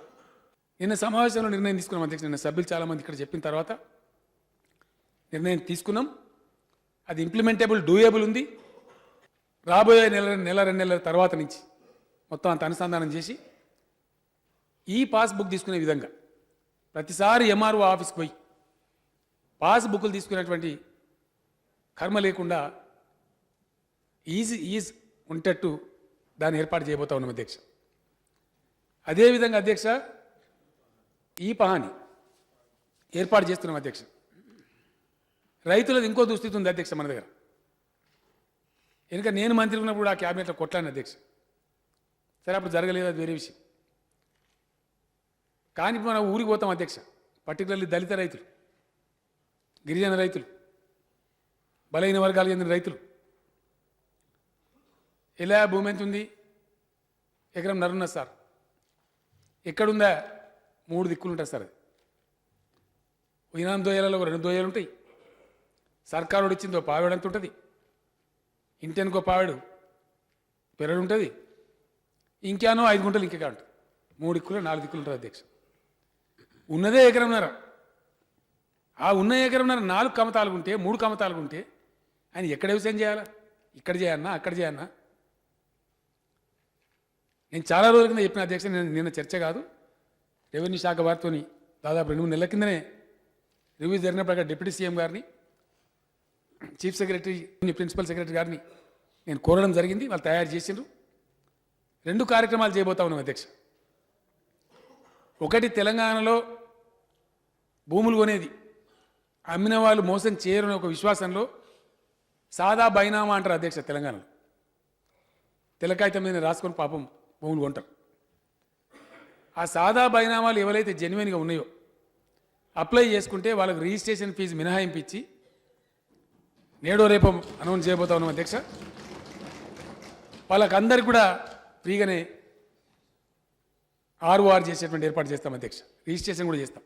నిన్న సమావేశంలో నిర్ణయం తీసుకున్నాం అధ్యక్ష. నిన్న సభ్యులు చాలామంది ఇక్కడ చెప్పిన తర్వాత నిర్ణయం తీసుకున్నాం. అది ఇంప్లిమెంటబుల్, డూయబుల్ ఉంది. రాబోయే నెల 2 నెలల తర్వాత నుంచి మొత్తం అంత అనుసంధానం చేసి ఈ పాస్బుక్ తీసుకునే విధంగా ప్రతిసారి ఎంఆర్ఓ ఆఫీస్కి పోయి పాస్బుక్లు తీసుకునేటువంటి కర్మ లేకుండా ఈజ్ ఉండేట్టు దాన్ని ఏర్పాటు చేయబోతా ఉన్నాం అధ్యక్ష. అదేవిధంగా అధ్యక్ష, ఈ పహాని ఏర్పాటు చేస్తున్నాం అధ్యక్ష. రైతులది ఇంకో దుస్థితి ఉంది అధ్యక్ష మన దగ్గర. ఎందుకంటే నేను మంత్రి ఉన్నప్పుడు ఆ క్యాబినెట్లో కొట్లాను అధ్యక్ష. సరే అప్పుడు జరగలేదు, అది వేరే విషయం. కానీ మనం ఊరికి పోతాం అధ్యక్ష, పర్టికులర్లీ దళిత రైతులు, గిరిజన రైతులు, బలహీన వర్గాలకు చెందిన రైతులు. ఎలా భూమి ఎంత ఉంది? ఎకరం నరున్నది సార్. ఎక్కడుందా? 3 దిక్కులు ఉంటాయి సార్. అది 8 దోయలలో 2 దోయలు ఉంటాయి. సర్కారు ఇచ్చిందో పావేడంత ఉంటుంది, ఇంటెనుకో పావేడు పెరడు ఉంటుంది, ఇంకానో 5 గుంటలు ఇంకే ఉంటుంది. 3 దిక్కులు 4 దిక్కులు ఉంటుంది అధ్యక్ష. ఉన్నదే ఎకరంన్నర. ఆ ఉన్న ఎకరంన్నర 4 కమతాలు ఉంటే 3 కమతాలు ఉంటే ఆయన ఎక్కడ వ్యవసాయం చేయాలా? ఇక్కడ చేయన్నా, అక్కడ చేయన్నా? నేను చాలా రోజుల కింద చెప్పిన అధ్యక్ష, నిన్న చర్చ కాదు, రెవెన్యూ శాఖ వారితో దాదాపు 2-3 నెలల కిందనే రివ్యూ జరిగినప్పుడు అక్కడ డిప్యూటీ సీఎం గారిని, చీఫ్ సెక్రటరీ, ప్రిన్సిపల్ సెక్రటరీ గారిని నేను కోరడం జరిగింది. వాళ్ళు తయారు చేసిండ్రు. 2 కార్యక్రమాలు చేయబోతా ఉన్నాం అధ్యక్ష. ఒకటి, తెలంగాణలో భూములు కొనేది అమ్మిన వాళ్ళు మోసం చేయరని ఒక విశ్వాసంలో సాదా బైనామా అంటారు అధ్యక్ష. తెలంగాణలో తెలకాయితం మీద రాసుకొని పాపం భూములు కొంటారు. ఆ సాదా బైనామాలు ఎవరైతే జెన్యున్గా ఉన్నాయో అప్లై చేసుకుంటే వాళ్ళకి రిజిస్ట్రేషన్ ఫీజు మినహాయింపు ఇచ్చి నేడో రేపో అనౌన్స్ చేయబోతా ఉన్నాం అధ్యక్ష. వాళ్ళకందరికి కూడా ఫ్రీగానే ROR చేసేటువంటి ఏర్పాటు చేస్తాం అధ్యక్ష. రిజిస్ట్రేషన్ కూడా చేస్తాం,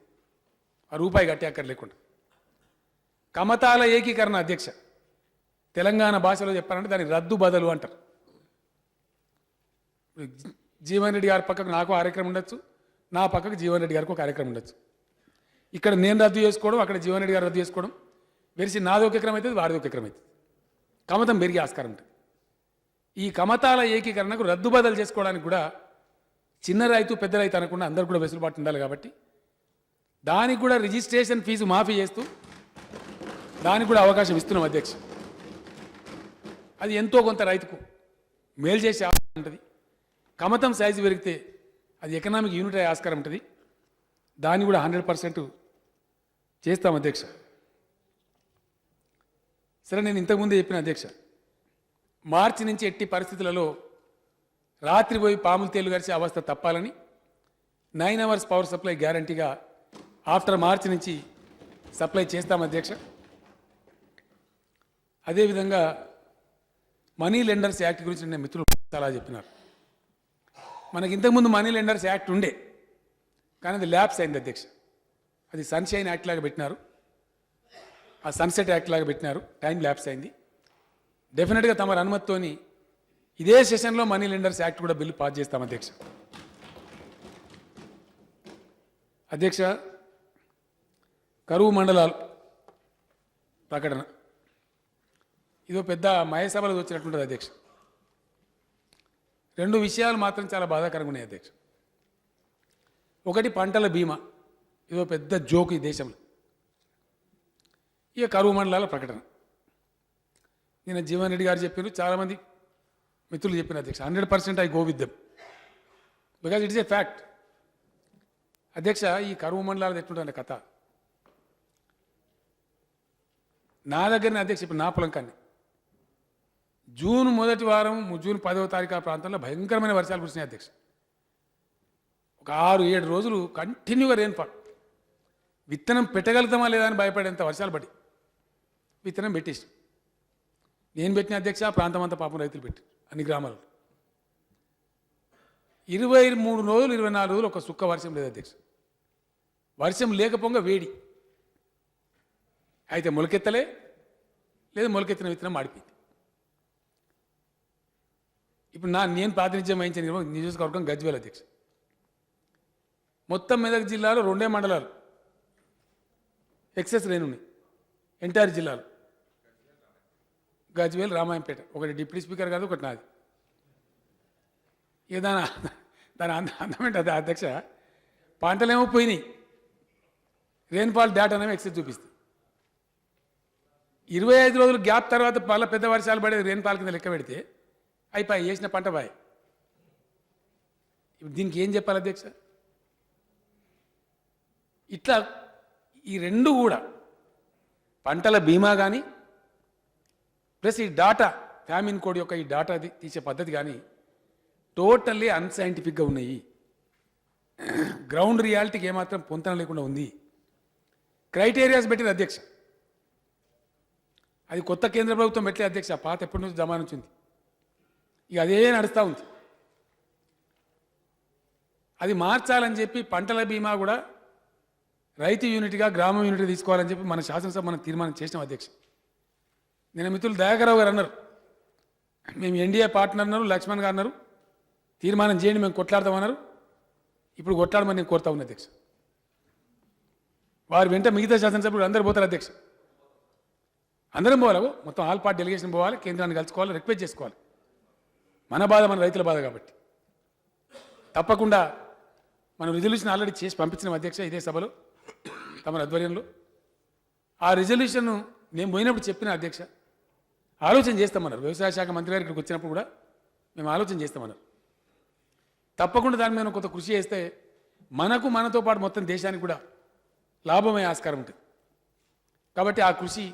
ఆ రూపాయి కట్టే అక్కడ లేకుండా. కమతాల ఏకీకరణ అధ్యక్ష, తెలంగాణ భాషలో చెప్పాలంటే దానికి రద్దు బదులు అంటారు. జీవన్ రెడ్డి గారి పక్కకు నాకు కార్యక్రమం ఉండొచ్చు, నా పక్కకు జీవన్ రెడ్డి గారికి ఒక కార్యక్రమం ఉండొచ్చు. ఇక్కడ నేను రద్దు చేసుకోవడం, అక్కడ జీవన్ రెడ్డి గారు రద్దు చేసుకోవడం, వెరిసి నాది ఒక ఎకరం అవుతుంది, వారిది ఒక ఎకరం అవుతుంది. కమతం పెరిగే ఆస్కారం ఉంటుంది. ఈ కమతాల ఏకీకరణకు రద్దు బదులు చేసుకోవడానికి కూడా చిన్న రైతు పెద్ద రైతు అనకుండా అందరు కూడా వెసులుబాటు ఉండాలి. కాబట్టి దానికి కూడా రిజిస్ట్రేషన్ ఫీజు మాఫీ చేస్తూ దానికి కూడా అవకాశం ఇస్తున్నాం అధ్యక్ష. అది ఎంతో కొంత రైతుకు మేలు చేసే ఆస్కారం ఉంటుంది. కమతం సైజు పెరిగితే అది ఎకనామిక్ యూనిట్ అయ్యే ఆస్కారం ఉంటుంది. దాన్ని కూడా 100% చేస్తాం అధ్యక్ష. సరే, నేను ఇంతకుముందే చెప్పిన అధ్యక్ష, మార్చి నుంచి ఎట్టి పరిస్థితులలో రాత్రి పోయి పాములు తేలు గడిచే అవస్థ తప్పాలని 9 hours పవర్ సప్లై గ్యారంటీగా ఆఫ్టర్ మార్చి నుంచి సప్లై చేస్తాం అధ్యక్ష. అదేవిధంగా మనీ లెండర్స్ యాక్ట్ గురించి నేను మిత్రులు చాలా చెప్పినారు. మనకి ఇంతకుముందు మనీ లెండర్స్ యాక్ట్ ఉండే, కానీ అది ల్యాప్స్ అయింది అధ్యక్ష. అది సన్షైన్ యాక్ట్ లాగా పెట్టినారు, ఆ సన్సెట్ యాక్ట్ లాగా పెట్టినారు, టైం ల్యాప్స్ అయింది. డెఫినెట్గా తమ అనుమతితోని ఇదే సెషన్లో మనీ లెండర్స్ యాక్ట్ కూడా బిల్లు పాస్ చేస్తాం అధ్యక్ష. అధ్యక్ష, కరువు మండలాలు ప్రకటన ఇదో పెద్ద మహేసభలో వచ్చినట్టుంటుంది అధ్యక్ష. రెండు విషయాలు మాత్రం చాలా బాధాకరంగా ఉన్నాయి అధ్యక్ష. ఒకటి పంటల బీమా, ఇదో పెద్ద జోక్ ఈ దేశంలో. ఇక కరువు మండలాల ప్రకటన నిన్న జీవన్ రెడ్డి గారు చెప్పారు, చాలామంది మిత్రులు చెప్పిన అధ్యక్ష. 100% I go with them because it's a fact. అధ్యక్ష, ఈ కరువు మండలాలు ఎట్లుంటుందంటే కథ నా దగ్గరనే అధ్యక్ష. ఇప్పుడు నా పొలం కానీ జూన్ మొదటి వారం, జూన్ 10వ తారీఖు ఆ ప్రాంతంలో భయంకరమైన వర్షాలు కురిసినాయి అధ్యక్ష. ఒక 6-7 రోజులు కంటిన్యూగా రెయిన్ఫాల్. విత్తనం పెట్టగలుగుతామా లేదా అని భయపడేంత వర్షాలు పడి విత్తనం పెట్టేసి నేను పెట్టిన అధ్యక్ష. ఆ ప్రాంతం అంతా పాపం రైతులు పెట్టి అన్ని గ్రామాలు 23 రోజులు 24 రోజులు ఒక సుక్క వర్షం లేదు అధ్యక్ష. వర్షం లేకపోగా వేడి అయితే మొలకెత్తలే, లేదు మొలకెత్తిన విత్తనం మాడిపోయింది. ఇప్పుడు నేను ప్రాతినిధ్యం వహించిన నియోజకవర్గం గజ్వేల్ అధ్యక్ష. మొత్తం మెదక్ జిల్లాలో 2 మండలాలు ఎక్సెస్ రెయిన్ ఉన్నాయి. ఎంటైర్ జిల్లాలో గజ్వేల్, రామాయంపేట. ఒకటి డిప్యూటీ స్పీకర్ కాదు, ఒకటి నాది. ఇక దాని అందమేంటి అది అధ్యక్ష, పంటలేమో పోయినాయి, రెయిన్ఫాల్ డేటా అనేవి ఎక్సెస్ చూపిస్తుంది. 25 రోజులు గ్యాప్ తర్వాత మళ్ళీ పెద్ద వర్షాలు పడే రెయిన్ఫాల్ కింద లెక్క పెడితే అయిపోయి వేసిన పంట బాయ్. ఇప్పుడు దీనికి ఏం చెప్పాలి అధ్యక్ష? ఇట్లా ఈ రెండు కూడా పంటల బీమా కానీ ప్లస్ ఈ డాటా ఫ్యామిన్ కోడ్ యొక్క ఈ డాటా తీసే పద్ధతి కానీ టోటల్లీ అన్సైంటిఫిక్గా ఉన్నాయి. గ్రౌండ్ రియాలిటీకి ఏమాత్రం పొంతన లేకుండా ఉంది. క్రైటీరియాస్ పెట్టింది అధ్యక్ష. అది కొత్త కేంద్ర ప్రభుత్వం పెట్టలే అధ్యక్ష, పాత ఎప్పటి నుంచి జమా నుంచి ఉంది. ఇక అదే నడుస్తూ ఉంది. అది మార్చాలని చెప్పి పంటల బీమా కూడా రైతు యూనిట్గా గ్రామ యూనిట్గా తీసుకోవాలని చెప్పి మన శాసనసభ మనం తీర్మానం చేసినాం అధ్యక్ష. నేను మిత్రులు దయాకరావు గారు అన్నారు, మేము ఎన్డీఏ పార్ట్నర్ అన్నారు, లక్ష్మణ్ గారు అన్నారు, తీర్మానం చేయండి మేము కొట్లాడతామన్నారు. ఇప్పుడు కొట్లాడమని నేను కోరుతా ఉన్నా అధ్యక్ష. వారి వెంట మిగతా శాసనసభ్యులు అందరూ పోతారు అధ్యక్ష. అందరం పోవాలి, మొత్తం ఆల్ పార్టీ డెలిగేషన్ పోవాలి, కేంద్రాన్ని కలుసుకోవాలి, రిక్వెస్ట్ చేసుకోవాలి. మన బాధ మన రైతుల బాధ కాబట్టి తప్పకుండా మనం రిజల్యూషన్ ఆల్రెడీ చేసి పంపించిన అధ్యక్ష ఇదే సభలో తమ ఆధ్వర్యంలో. ఆ రిజల్యూషన్ నేను పోయినప్పుడు చెప్పిన అధ్యక్ష, ఆలోచన చేస్తామన్నారు. వ్యవసాయ శాఖ మంత్రి గారు ఇక్కడికి వచ్చినప్పుడు కూడా మేము ఆలోచన చేస్తామన్నారు. తప్పకుండా దాని మీద కొంత కృషి చేస్తే మనతో పాటు మొత్తం దేశానికి కూడా లాభమయ్యే ఆస్కారం ఉంటుంది. కాబట్టి ఆ కృషి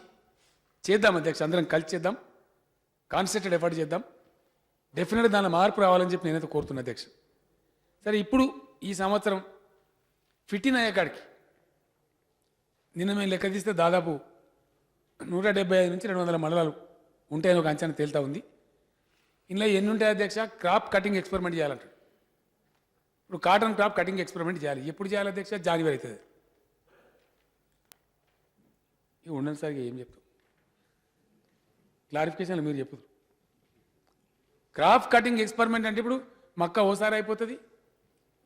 చేద్దాం అధ్యక్ష, అందరం కలిసి చేద్దాం, కాన్సన్ట్రేటెడ్ ఎఫర్ట్ చేద్దాం. డెఫినెట్గా దానిలో మార్పు రావాలని చెప్పి నేనైతే కోరుతున్నా అధ్యక్ష. సరే, ఇప్పుడు ఈ సంవత్సరం ఫిట్టిన్ అయ్యేకాడికి నిన్న మేము లెక్క తీస్తే దాదాపు 175 నుంచి 200 మండలాలు ఉంటాయని ఒక అంచనా తేలుతా ఉంది. ఇందులో ఎన్ని ఉంటాయి అధ్యక్ష? క్రాప్ కటింగ్ ఎక్స్పెరిమెంట్ చేయాలంటారు. ఇప్పుడు కాటన్ క్రాప్ కటింగ్ ఎక్స్పెరిమెంట్ చేయాలి. ఎప్పుడు చేయాలి అధ్యక్ష? జనవరి అవుతుంది. ఇవి ఉండండి సార్, ఏం చెప్తాం, క్లారిఫికేషన్లు మీరు చెప్పుదు. క్రాప్ కటింగ్ ఎక్స్పెరిమెంట్ అంటే ఇప్పుడు మక్క ఓసారి అయిపోతుంది,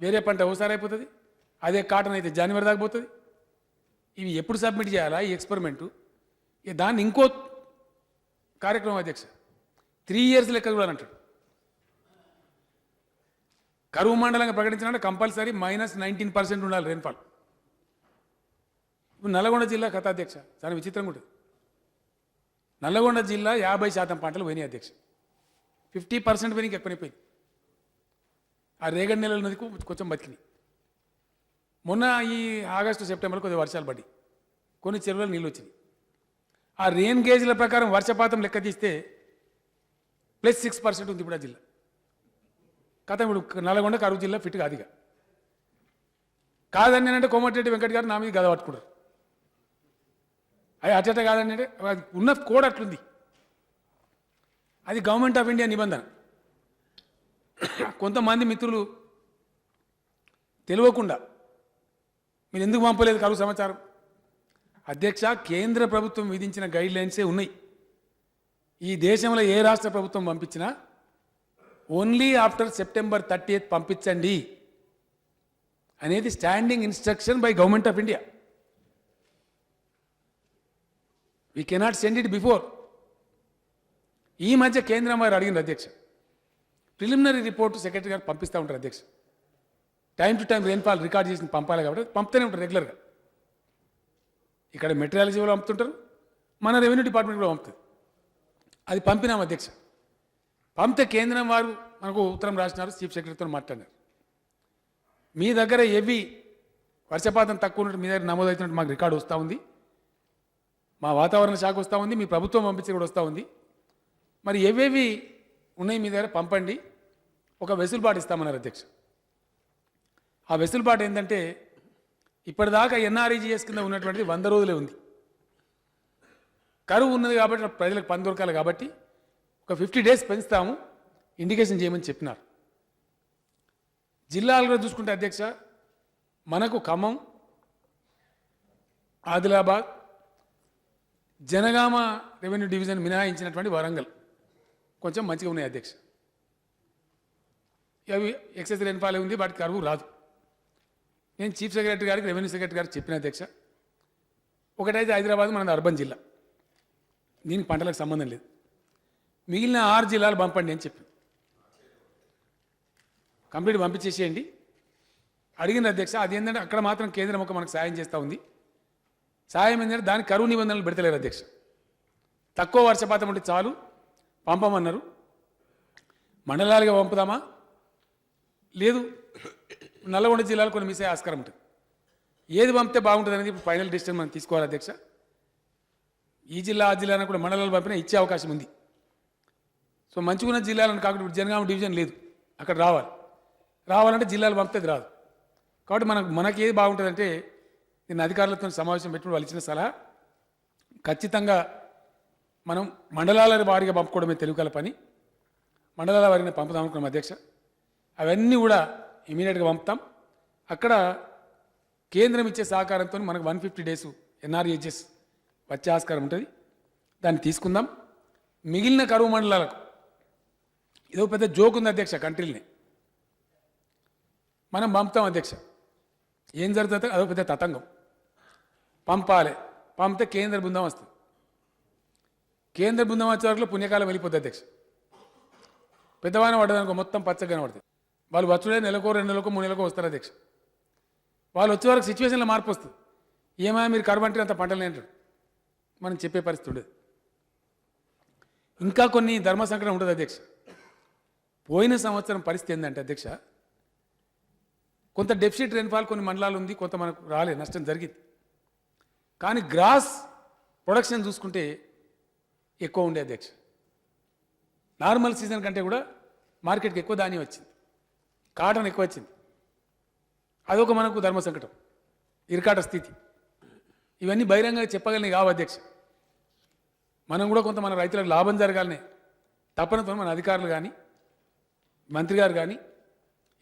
వేరే పంట ఓసారి అయిపోతుంది, అదే కాటన్ అయితే జనవరి దాకా పోతుంది. ఇవి ఎప్పుడు సబ్మిట్ చేయాలా ఈ ఎక్స్పెరిమెంటు? ఇక దాన్ని ఇంకో కార్యక్రమం అధ్యక్ష 3 years లెక్క కూడా అంటాడు. కరువు మండలంగా ప్రకటించాలంటే కంపల్సరీ -19% ఉండాలి రెయిన్ఫాల్. ఇప్పుడు నల్లగొండ జిల్లా కథ అధ్యక్ష చాలా విచిత్రంగా ఉంటుంది. నల్లగొండ జిల్లా 50% పంటలు పోయినాయి అధ్యక్ష. 50% పోయినాయి, ఎక్కువైపోయింది. ఆ రేగడి నెలల నదికి కొంచెం బతికినాయి. మొన్న ఈ ఆగస్టు సెప్టెంబర్లో కొద్దిగా వర్షాలు పడి కొన్ని చెరువులు నీళ్ళు వచ్చినాయి. ఆ రెయిన్ గేజ్ల ప్రకారం వర్షపాతం లెక్క తీస్తే +6% ఉంది ఇప్పుడు ఆ జిల్లా. కథ ఇప్పుడు నల్గొండ కరువు జిల్లా ఫిట్ కాదుగా. కాదని అంటే కోమటిరెడ్డి వెంకట్ గారు నా మీద గద పట్టుకున్నారు. అది అట్ట కాదని అంటే ఉన్న కోడ్ అట్లుంది. అది గవర్నమెంట్ ఆఫ్ ఇండియా నిబంధన. కొంతమంది మిత్రులు తెలియకుండా మీరు ఎందుకు పంపలేదు కరువు సమాచారం? అధ్యక్ష, కేంద్ర ప్రభుత్వం విధించిన గైడ్ లైన్సే ఉన్నాయి. ఈ దేశంలో ఏ రాష్ట్ర ప్రభుత్వం పంపించినా ఓన్లీ ఆఫ్టర్ సెప్టెంబర్ 30th పంపించండి అనేది standing instruction by government of India. We cannot send it before. ఈ మధ్య కేంద్రం వారు అడిగినారు అధ్యక్ష, ప్రిలిమినరీ రిపోర్టు సెక్రటరీ గారు పంపిస్తూ ఉంటారు అధ్యక్ష. Time to time rainfall record చేసి పంపాలి కాబట్టి పంపుతూనే ఉంటారు రెగ్యులర్గా. ఇక్కడ మెటీరియాలజీలో పంపుతుంటారు, మన రెవెన్యూ డిపార్ట్మెంట్ కూడా పంపుతుంది. అది పంపినాం అధ్యక్ష. పంపితే కేంద్రం వారు మనకు ఉత్తరం రాసినారు, చీఫ్ సెక్రటరీతో మాట్లాడినారు. మీ దగ్గర ఏవి వర్షపాతం తక్కువ ఉన్నట్టు మీ దగ్గర నమోదవుతున్నట్టు మాకు రికార్డు వస్తూ ఉంది, మా వాతావరణ శాఖ వస్తూ ఉంది, మీ ప్రభుత్వం పంపించి కూడా వస్తూ ఉంది. మరి ఏవేవి ఉన్నాయి మీ దగ్గర పంపండి, ఒక వెసులుబాటు ఇస్తామన్నారు అధ్యక్ష. ఆ వెసులుబాటు ఏంటంటే ఇప్పటిదాకా ఎన్ఆర్ఈజీఎస్ కింద ఉన్నటువంటిది 100 రోజులే ఉంది. కరువు ఉన్నది కాబట్టి ప్రజలకు పని దొరకాలి కాబట్టి ఒక 50 days పెంచుతాము, ఇండికేషన్ చేయమని చెప్పినారు. జిల్లాలలో చూసుకుంటే అధ్యక్ష, మనకు ఖమ్మం, ఆదిలాబాద్, జనగామ రెవెన్యూ డివిజన్ మినహాయించినటువంటి వరంగల్ కొంచెం మంచిగా ఉన్నాయి అధ్యక్ష. అవి ఎక్సెస్ రెయిన్ఫాల్ ఉంది, వాటికి కరువు రాదు. నేను చీఫ్ సెక్రటరీ గారికి, రెవెన్యూ సెక్రటరీ గారికి చెప్పిన అధ్యక్ష. ఒకటైతే హైదరాబాద్ మనది అర్బన్ జిల్లా, దీనికి పంటలకు సంబంధం లేదు. మిగిలిన 6 జిల్లాలు పంపండి అని చెప్పి కంప్లీట్ పంపించేసేయండి అడిగిన అధ్యక్ష. అది ఏంటంటే అక్కడ మాత్రం కేంద్రం ఒక మనకు సాయం చేస్తూ ఉంది. సాయం ఏంటంటే దానికి కరువు నిబంధనలు పెడతలేరు అధ్యక్ష. తక్కువ వర్షపాతం ఉంటే చాలు పంపమన్నారు. మండలాలుగా పంపుదామా, లేదు నల్లగొండ జిల్లాలో కొన్ని మిస్ అయ్యే ఆస్కారం ఉంటుంది. ఏది పంపితే బాగుంటుంది అనేది ఇప్పుడు ఫైనల్ డిసిషన్ మనం తీసుకోవాలి అధ్యక్ష. ఈ జిల్లా ఆ జిల్లాను కూడా మండలాలు పంపినా ఇచ్చే అవకాశం ఉంది. సో మంచిగున్న జిల్లాలను కాకుండా ఇప్పుడు జనగామ డివిజన్ లేదు, అక్కడ రావాలంటే జిల్లాలు పంపితే రాదు. కాబట్టి మనకి ఏది బాగుంటుందంటే, నేను అధికారులతో సమావేశం పెట్టుకుని వాళ్ళు ఇచ్చిన సలహా ఖచ్చితంగా మనం మండలాల వారీగా పంపుకోవడమే తెలుగుల పని. మండలాల వారీగా పంపుదాం అనుకున్నాం అధ్యక్ష. అవన్నీ కూడా ఇమీడియట్గా పంపుతాం. అక్కడ కేంద్రం ఇచ్చే సహకారంతో మనకు 150 days ఎన్ఆర్ఈజెస్ వచ్చే ఆస్కారం ఉంటుంది, దాన్ని తీసుకుందాం. మిగిలిన కరువు మండలాలకు ఇదో పెద్ద జోక్ ఉంది అధ్యక్ష, కంట్రీలని మనం పంపుతాం అధ్యక్ష. ఏం జరుగుతుందో అదో పెద్ద తతంగం. పంపాలి, పంపితే కేంద్ర బృందం వస్తుంది. కేంద్ర బృందం వచ్చే వరకు పుణ్యకాలం వెళ్ళిపోతుంది అధ్యక్ష. పెద్దవాన పడ్డదనుకో మొత్తం పచ్చగా కనబడుతుంది. వాళ్ళు వచ్చుడే నెలకో 2 నెలకో 3 నెలకో వస్తారు అధ్యక్ష. వాళ్ళు వచ్చే వరకు సిచ్యువేషన్లో మార్పు వస్తుంది. ఏమైనా మీరు కరువు అంటే అంత పంటలు అంటారు, మనం చెప్పే పరిస్థితి ఉండదు. ఇంకా కొన్ని ధర్మ సంకటం ఉంటుంది అధ్యక్ష. పోయిన సంవత్సరం పరిస్థితి ఏంటంటే అధ్యక్ష, కొంత డెఫిసిట్ రెయిన్ఫాల్ కొన్ని మండలాలు ఉంది, కొంత మనకు రాలే, నష్టం జరిగింది. కానీ గ్రాస్ ప్రొడక్షన్ చూసుకుంటే ఎక్కువ ఉండే అధ్యక్ష. నార్మల్ సీజన్ కంటే కూడా మార్కెట్కి ఎక్కువ ధాన్యం వచ్చింది, కాటన్ ఎక్కువ వచ్చింది. అదొక మనకు ధర్మ సంకటం, ఇరకాట స్థితి. ఇవన్నీ బహిరంగంగా చెప్పగలిగినవి కావు అధ్యక్ష. మనం కూడా కొంత మన రైతులకు లాభం జరగాలనే తపనతో మన అధికారులు కానీ మంత్రి గారు కానీ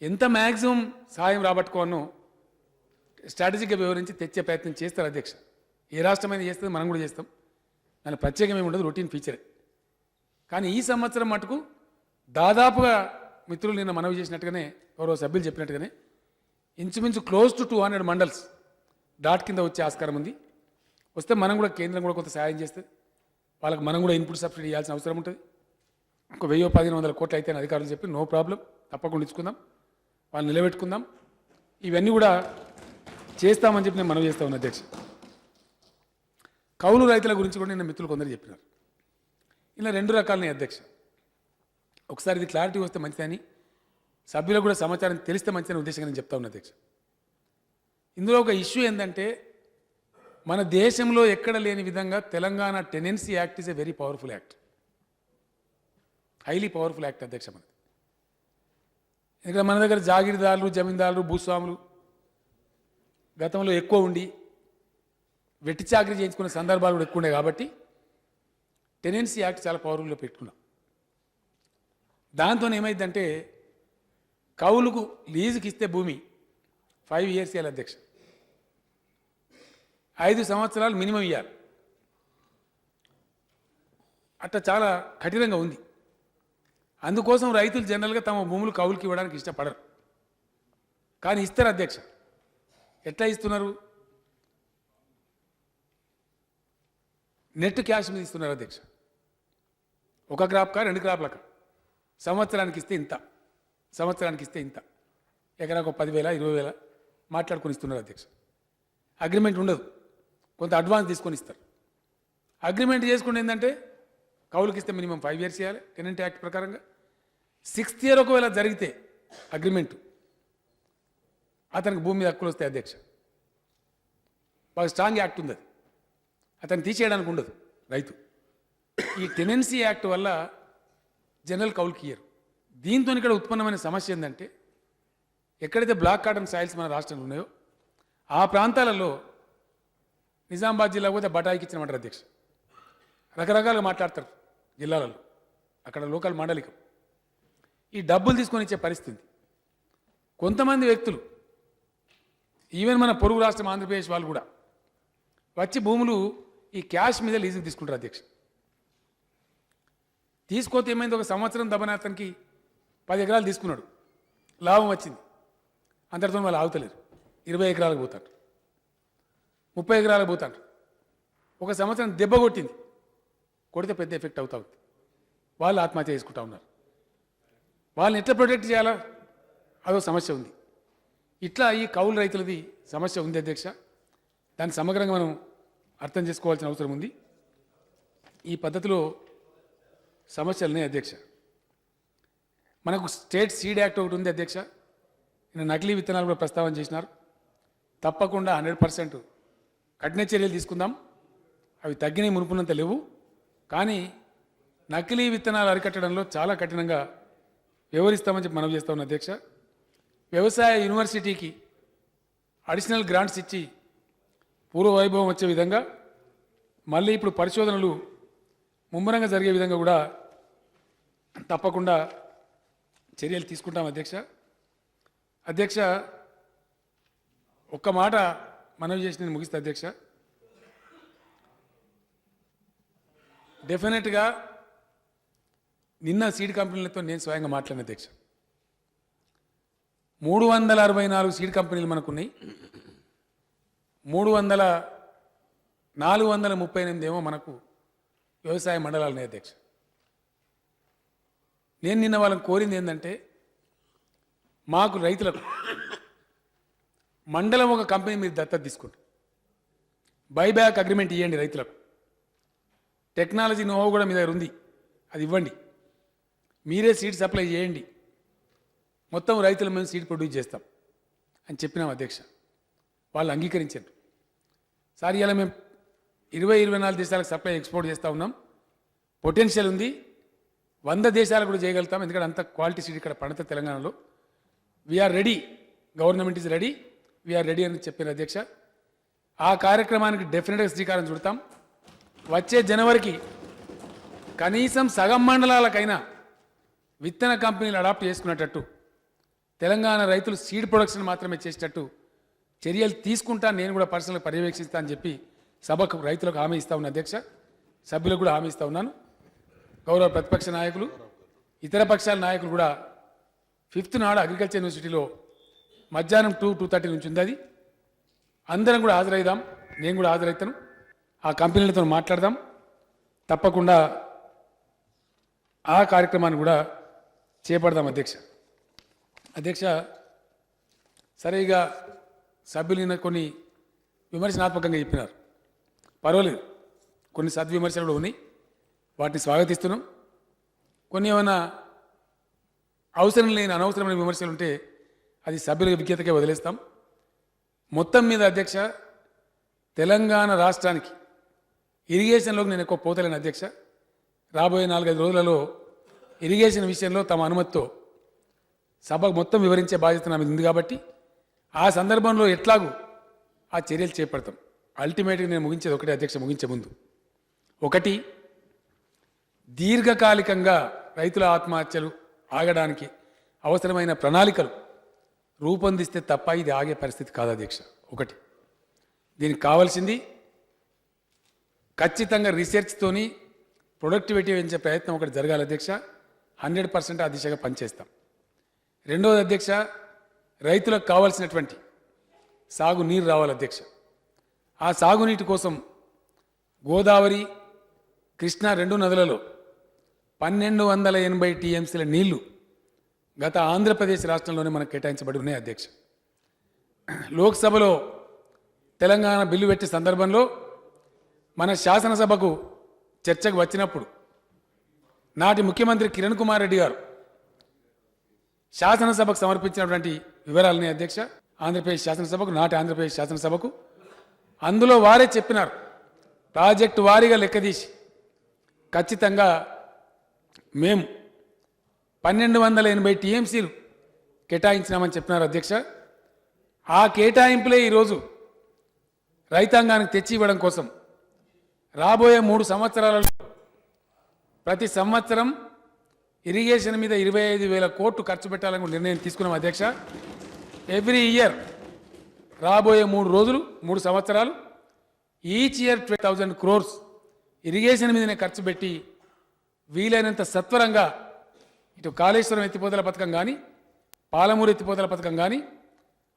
ఎంత మ్యాక్సిమం సహాయం రాబట్టుకోనో స్ట్రాటజీగా వివరించి తెచ్చే ప్రయత్నం చేస్తారు అధ్యక్ష. ఏ రాష్ట్రమైనా చేస్తుంది, మనం కూడా చేస్తాం. దాని ప్రత్యేకమేమి ఉండదు, రొటీన్ ఫీచరే. కానీ ఈ సంవత్సరం మటుకు దాదాపుగా మిత్రులు నిన్న మనవి చేసినట్టుగానే, గౌరవ సభ్యులు చెప్పినట్టుగానే ఇంచుమించు క్లోజ్ టు 200 మండల్స్ డాట్ కింద వచ్చే ఆస్కారం ఉంది. వస్తే మనం కూడా కేంద్రం కూడా కొంత సహాయం చేస్తుంది. వాళ్ళకి మనం కూడా ఇన్పుట్ సబ్సిడీ ఇవ్వాల్సిన అవసరం ఉంటుంది. ఒక 1000-1500 కోట్లు అయితే అధికారులు చెప్పి నో ప్రాబ్లం, తప్పకుండా ఇచ్చుకుందాం, వాళ్ళు నిలబెట్టుకుందాం. ఇవన్నీ కూడా చేస్తామని చెప్పి నేను మనవి చేస్తా ఉన్నా అధ్యక్ష. కౌలు రైతుల గురించి కూడా నిన్న మిత్రులు కొందరు చెప్పినారు. ఇలా 2 రకాలనే అధ్యక్ష. ఒకసారి ఇది క్లారిటీ వస్తే మంచిదని, సభ్యులకు కూడా సమాచారం తెలిస్తే మంచిదని ఉద్దేశంగా నేను చెప్తా ఉన్నా అధ్యక్ష. ఇందులో ఒక ఇష్యూ ఏంటంటే, మన దేశంలో ఎక్కడ లేని విధంగా Telangana tenancy act is a very powerful act, highly powerful act అధ్యక్ష. మనది ఇక్కడ మన దగ్గర జాగీర్దారులు, జమీందారులు, భూస్వాములు గతంలో ఎక్కువ ఉండి వెట్టి చాకరీ చేయించుకునే సందర్భాలు కూడా ఎక్కువ ఉండే కాబట్టి టెనెన్సీ యాక్ట్ చాలా పవర్ఫుల్గా పెట్టుకున్నాం. దాంతో ఏమైందంటే, కౌలుకు లీజుకి ఇస్తే భూమి 5 years ఇవ్వాలి అధ్యక్ష. 5 సంవత్సరాలు మినిమం ఇవ్వాలి. అట్లా చాలా కఠినంగా ఉంది. అందుకోసం రైతులు జనరల్గా తమ భూములు కౌలుకి ఇవ్వడానికి ఇష్టపడరు. కానీ ఇస్తారు అధ్యక్ష. ఎట్లా ఇస్తున్నారు? నెట్ క్యాష్ మీద ఇస్తున్నారు అధ్యక్ష. 1 క్రాప్కా 2 క్రాప్లకా సంవత్సరానికి ఇస్తే ఇంత, సంవత్సరానికి ఇస్తే ఇంత, ఎకరాకు 10,000 20,000 మాట్లాడుకొని ఇస్తున్నారు అధ్యక్ష. అగ్రిమెంట్ ఉండదు, కొంత అడ్వాన్స్ తీసుకొని ఇస్తారు. అగ్రిమెంట్ చేసుకుంటే ఏంటంటే కౌలుకి ఇస్తే మినిమం 5 years ఇవ్వాలి టెనెంట్ యాక్ట్ ప్రకారంగా. 6th year ఒకవేళ జరిగితే అగ్రిమెంటు అతనికి భూమి మీద హక్కులు వస్తాయి అధ్యక్ష. బాగా స్ట్రాంగ్ యాక్ట్ ఉంది అది, అతను తీసేయడానికి ఉండదు రైతు. ఈ టెనెన్సీ యాక్ట్ వల్ల జనరల్ కౌలుకి ఇయ్యరు. దీంతో ఇక్కడ ఉత్పన్నమైన సమస్య ఏంటంటే ఎక్కడైతే బ్లాక్ కాటన్ సాయిల్స్ మన రాష్ట్రంలో ఉన్నాయో ఆ ప్రాంతాలలో నిజామాబాద్ జిల్లా పోతే బటాయికి ఇచ్చినమంటారు అధ్యక్ష. రకరకాలుగా మాట్లాడతారు జిల్లాలలో, అక్కడ లోకల్ మండలికం. ఈ డబ్బులు తీసుకొని ఇచ్చే పరిస్థితి. కొంతమంది వ్యక్తులు ఈవెన్ మన పొరుగు రాష్ట్రం ఆంధ్రప్రదేశ్ వాళ్ళు కూడా వచ్చి భూములు ఈ క్యాష్ మీద లీజుకి తీసుకుంటారు అధ్యక్ష. తీసుకోతే ఏమైంది, ఒక సంవత్సరం దబన అతనికి 10 ఎకరాలు తీసుకున్నాడు, లాభం వచ్చింది, అంతటితో వాళ్ళు ఆగుతలేరు. 20 ఎకరాలకు పోతారు, 30 ఎకరాలకు పోతారు. ఒక సంవత్సరం దెబ్బ కొట్టింది, కొడితే పెద్ద ఎఫెక్ట్ అవుతా ఉంది. వాళ్ళు ఆత్మహత్య చేసుకుంటా ఉన్నారు. వాళ్ళని ఎట్లా ప్రొటెక్ట్ చేయాలా అదో సమస్య ఉంది. ఇట్లా ఈ కౌలు రైతులది సమస్య ఉంది అధ్యక్ష. దాన్ని సమగ్రంగా మనం అర్థం చేసుకోవాల్సిన అవసరం ఉంది. ఈ పద్ధతిలో సమస్యలున్నాయి అధ్యక్ష. మనకు స్టేట్ సీడ్ యాక్ట్ ఒకటి ఉంది అధ్యక్ష. నేను నకిలీ విత్తనాలు కూడా ప్రస్తావన చేసినారు. తప్పకుండా 100% కఠిన చర్యలు తీసుకుందాం. అవి తగ్గినాయి, మునుపున్నంత లేవు. కానీ నకిలీ విత్తనాలు అరికట్టడంలో చాలా కఠినంగా వ్యవహరిస్తామని చెప్పి మనవి చేస్తా ఉన్న అధ్యక్ష. వ్యవసాయ యూనివర్సిటీకి అడిషనల్ గ్రాంట్స్ ఇచ్చి పూర్వ వైభవం వచ్చే విధంగా మళ్ళీ ఇప్పుడు పరిశోధనలు ముమ్మరంగా జరిగే విధంగా కూడా తప్పకుండా చర్యలు తీసుకుంటాం అధ్యక్ష. అధ్యక్ష, ఒక్క మాట మనవి చేసి నేను ముగిస్తా అధ్యక్ష. డెఫినెట్గా నిన్న సీడ్ కంపెనీలతో నేను స్వయంగా మాట్లాడిన అధ్యక్ష. 364 సీడ్ కంపెనీలు మనకున్నాయి. 438 ఏమో మనకు వ్యవసాయ మండలాలు ఉన్నాయి అధ్యక్ష. నేను నిన్న వాళ్ళని కోరింది ఏంటంటే మాకు రైతులకు మండలం ఒక కంపెనీ మీరు దత్తత తీసుకోండి, బైబ్యాక్ అగ్రిమెంట్ ఇవ్వండి రైతులకు. టెక్నాలజీ నోహో కూడా మీ దగ్గర ఉంది, అది ఇవ్వండి. మీరే సీడ్ సప్లై చేయండి, మొత్తం రైతుల మేము సీడ్ ప్రొడ్యూస్ చేస్తాం అని చెప్పినాం అధ్యక్ష. వాళ్ళు అంగీకరించారు. సార్ ఇలా మేము 20-24 దేశాలకు సప్లై ఎక్స్పోర్ట్ చేస్తూ ఉన్నాం, పొటెన్షియల్ ఉంది, 100 దేశాలకు కూడా చేయగలుగుతాం, ఎందుకంటే అంత క్వాలిటీ సీడ్ ఇక్కడ పండుత తెలంగాణలో. We are ready, government is ready, we are ready అని చెప్పిన అధ్యక్ష. ఆ కార్యక్రమానికి డెఫినెట్గా శ్రీకారం చుడతాం. వచ్చే జనవరికి కనీసం సగం మండలాలకైనా విత్తన కంపెనీలు అడాప్ట్ చేసుకునేటట్టు, తెలంగాణ రైతులు సీడ్ ప్రొడక్షన్ మాత్రమే చేసేటట్టు చర్యలు తీసుకుంటా, నేను కూడా పర్సనల్గా పర్యవేక్షిస్తా అని చెప్పి సభకు రైతులకు హామీ ఇస్తా ఉన్నా అధ్యక్ష. సభ్యులకు కూడా హామీ ఇస్తా ఉన్నాను. గౌరవ ప్రతిపక్ష నాయకులు, ఇతర పక్షాల నాయకులు కూడా 5th నాడు అగ్రికల్చర్ యూనివర్సిటీలో మధ్యాహ్నం 2-2:30 నుంచి ఉంది. అది అందరం కూడా హాజరైదాం, నేను కూడా హాజరవుతాను. ఆ కంపెనీలతో మాట్లాడదాం. తప్పకుండా ఆ కార్యక్రమాన్ని కూడా చేపడదాం అధ్యక్ష. అధ్యక్ష, సరే, ఇక సభ్యులు కొన్ని విమర్శనాత్మకంగా చెప్పినారు, పర్వాలేదు. కొన్ని సద్విమర్శలు కూడా ఉన్నాయి, వాటిని స్వాగతిస్తున్నాం. కొన్ని ఏమైనా అవసరం లేని అనవసరమైన విమర్శలు ఉంటే అది సభ్యుల విజ్ఞతకే వదిలేస్తాం. మొత్తం మీద అధ్యక్ష, తెలంగాణ రాష్ట్రానికి ఇరిగేషన్లోకి నేను ఎక్కువ పోతలేను అధ్యక్ష. రాబోయే 4-5 రోజులలో ఇరిగేషన్ విషయంలో తమ అనుమతితో సభకు మొత్తం వివరించే బాధ్యత నా మీద ఉంది కాబట్టి ఆ సందర్భంలో ఎట్లాగూ ఆ చర్యలు చేపడతాం. అల్టిమేట్గా నేను ముగించేది ఒకటే అధ్యక్ష, ముగించే ముందు ఒకటి, దీర్ఘకాలికంగా రైతుల ఆత్మహత్యలు ఆగడానికి అవసరమైన ప్రణాళికలు రూపొందిస్తే తప్ప ఇది ఆగే పరిస్థితి కాదు అధ్యక్ష. ఒకటి. దీనికి కావాల్సింది ఖచ్చితంగా రీసెర్చ్తోని ప్రొడక్టివిటీ పెంచే ప్రయత్నం ఒకటి జరగాలి అధ్యక్ష. 100% ఆ దిశగా పనిచేస్తాం. రెండవది అధ్యక్ష, రైతులకు కావాల్సినటువంటి సాగునీరు రావాలి అధ్యక్ష. ఆ సాగునీటి కోసం గోదావరి, కృష్ణా 2 నదులలో 1280 టీఎంసీల నీళ్లు గత ఆంధ్రప్రదేశ్ రాష్ట్రంలోనే మనకు కేటాయించబడి ఉన్నాయి అధ్యక్ష. లోక్సభలో తెలంగాణ బిల్లు పెట్టే సందర్భంలో మన శాసనసభకు చర్చకు వచ్చినప్పుడు నాటి ముఖ్యమంత్రి కిరణ్ కుమార్ రెడ్డి గారు శాసనసభకు సమర్పించినటువంటి వివరాలని అధ్యక్ష, ఆంధ్రప్రదేశ్ శాసనసభకు, నాటి ఆంధ్రప్రదేశ్ శాసనసభకు, అందులో వారే చెప్పినారు ప్రాజెక్టు వారీగా లెక్కదీసి ఖచ్చితంగా మేము 1280 టీఎంసీలు కేటాయించినామని చెప్పినారు అధ్యక్ష. ఆ కేటాయింపులే ఈరోజు రైతాంగానికి తెచ్చి ఇవ్వడం కోసం రాబోయే 3 సంవత్సరాలలో ప్రతి సంవత్సరం ఇరిగేషన్ మీద 25,000 కోట్లు ఖర్చు పెట్టాలని నిర్ణయం తీసుకున్నాం అధ్యక్ష. ఎవ్రీ ఇయర్ రాబోయే 3 సంవత్సరాలు ఈచ్ ఇయర్ 12,000 crores ఇరిగేషన్ మీదనే ఖర్చు పెట్టి వీలైనంత సత్వరంగా ఇటు కాళేశ్వరం ఎత్తిపోతల పథకం కానీ, పాలమూరు ఎత్తిపోతల పథకం కానీ,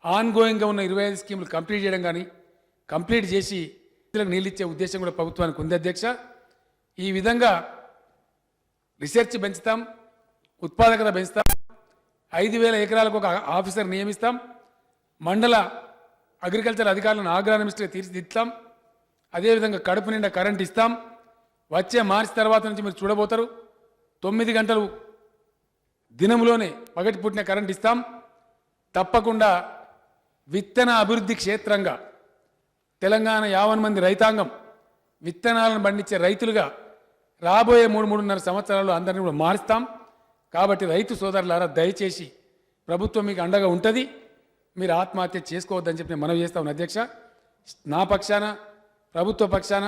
ఆన్గోయింగ్గా ఉన్న 25 స్కీములు కంప్లీట్ చేయడం కానీ, కంప్లీట్ చేసి నీళ్ళు ఇచ్చే ఉద్దేశం కూడా ప్రభుత్వానికి ఉంది అధ్యక్ష. ఈ విధంగా రీసెర్చ్ పెంచుతాం, ఉత్పాదకత పెంచుతాం, 5,000 ఎకరాలకు ఒక ఆఫీసర్ నియమిస్తాం, మండల అగ్రికల్చర్ అధికారులను ఆగ్రానమిస్ట్గా తీర్చిదిద్దాం, అదేవిధంగా కడుపు నిండా కరెంట్ ఇస్తాం. వచ్చే మార్చి తర్వాత నుంచి మీరు చూడబోతారు 9 గంటలు దినంలోనే పగటి పుట్టిన కరెంట్ ఇస్తాం. తప్పకుండా విత్తన అభివృద్ధి క్షేత్రంగా తెలంగాణ 50 మంది రైతాంగం విత్తనాలను పండించే రైతులుగా రాబోయే 3-3.5 సంవత్సరాల్లో అందరినీ కూడా మారుస్తాం. కాబట్టి రైతు సోదరులారా, దయచేసి ప్రభుత్వం మీకు అండగా ఉంటుంది, మీరు ఆత్మహత్య చేసుకోవద్దని చెప్పి నేను మనవి చేస్తా ఉన్నాను అధ్యక్ష. నా పక్షాన, ప్రభుత్వ పక్షాన,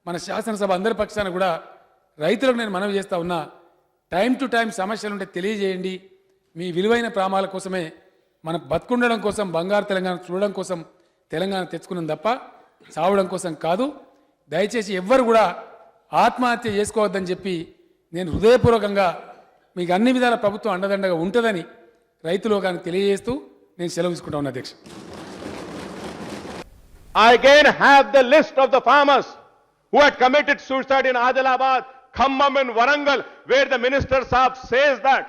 మన శాసనసభ అందరి పక్షాన కూడా రైతులకు నేను మనవి చేస్తా ఉన్నా, టైం టు టైం సమస్యలు ఉంటే తెలియజేయండి. మీ విలువైన ప్రామాల కోసమే, మన బతుకుండడం కోసం, బంగారు తెలంగాణ చూడడం కోసం తెలంగాణ తెచ్చుకున్నాం తప్ప చావడం కోసం కాదు. దయచేసి ఎవ్వరు కూడా ఆత్మహత్య చేసుకోవద్దని చెప్పి నేను హృదయపూర్వకంగా మీకు అన్ని విధాల ప్రభుత్వం అండదండగా ఉంటుందని రైతు లోకానికి తెలియజేస్తూ నేను సెలవు తీసుకుంటా ఉన్నా అధ్యక్ష. I again have the list of the farmers who had committed suicide in Adilabad, Khammam and Warangal, where the Minister Saab says that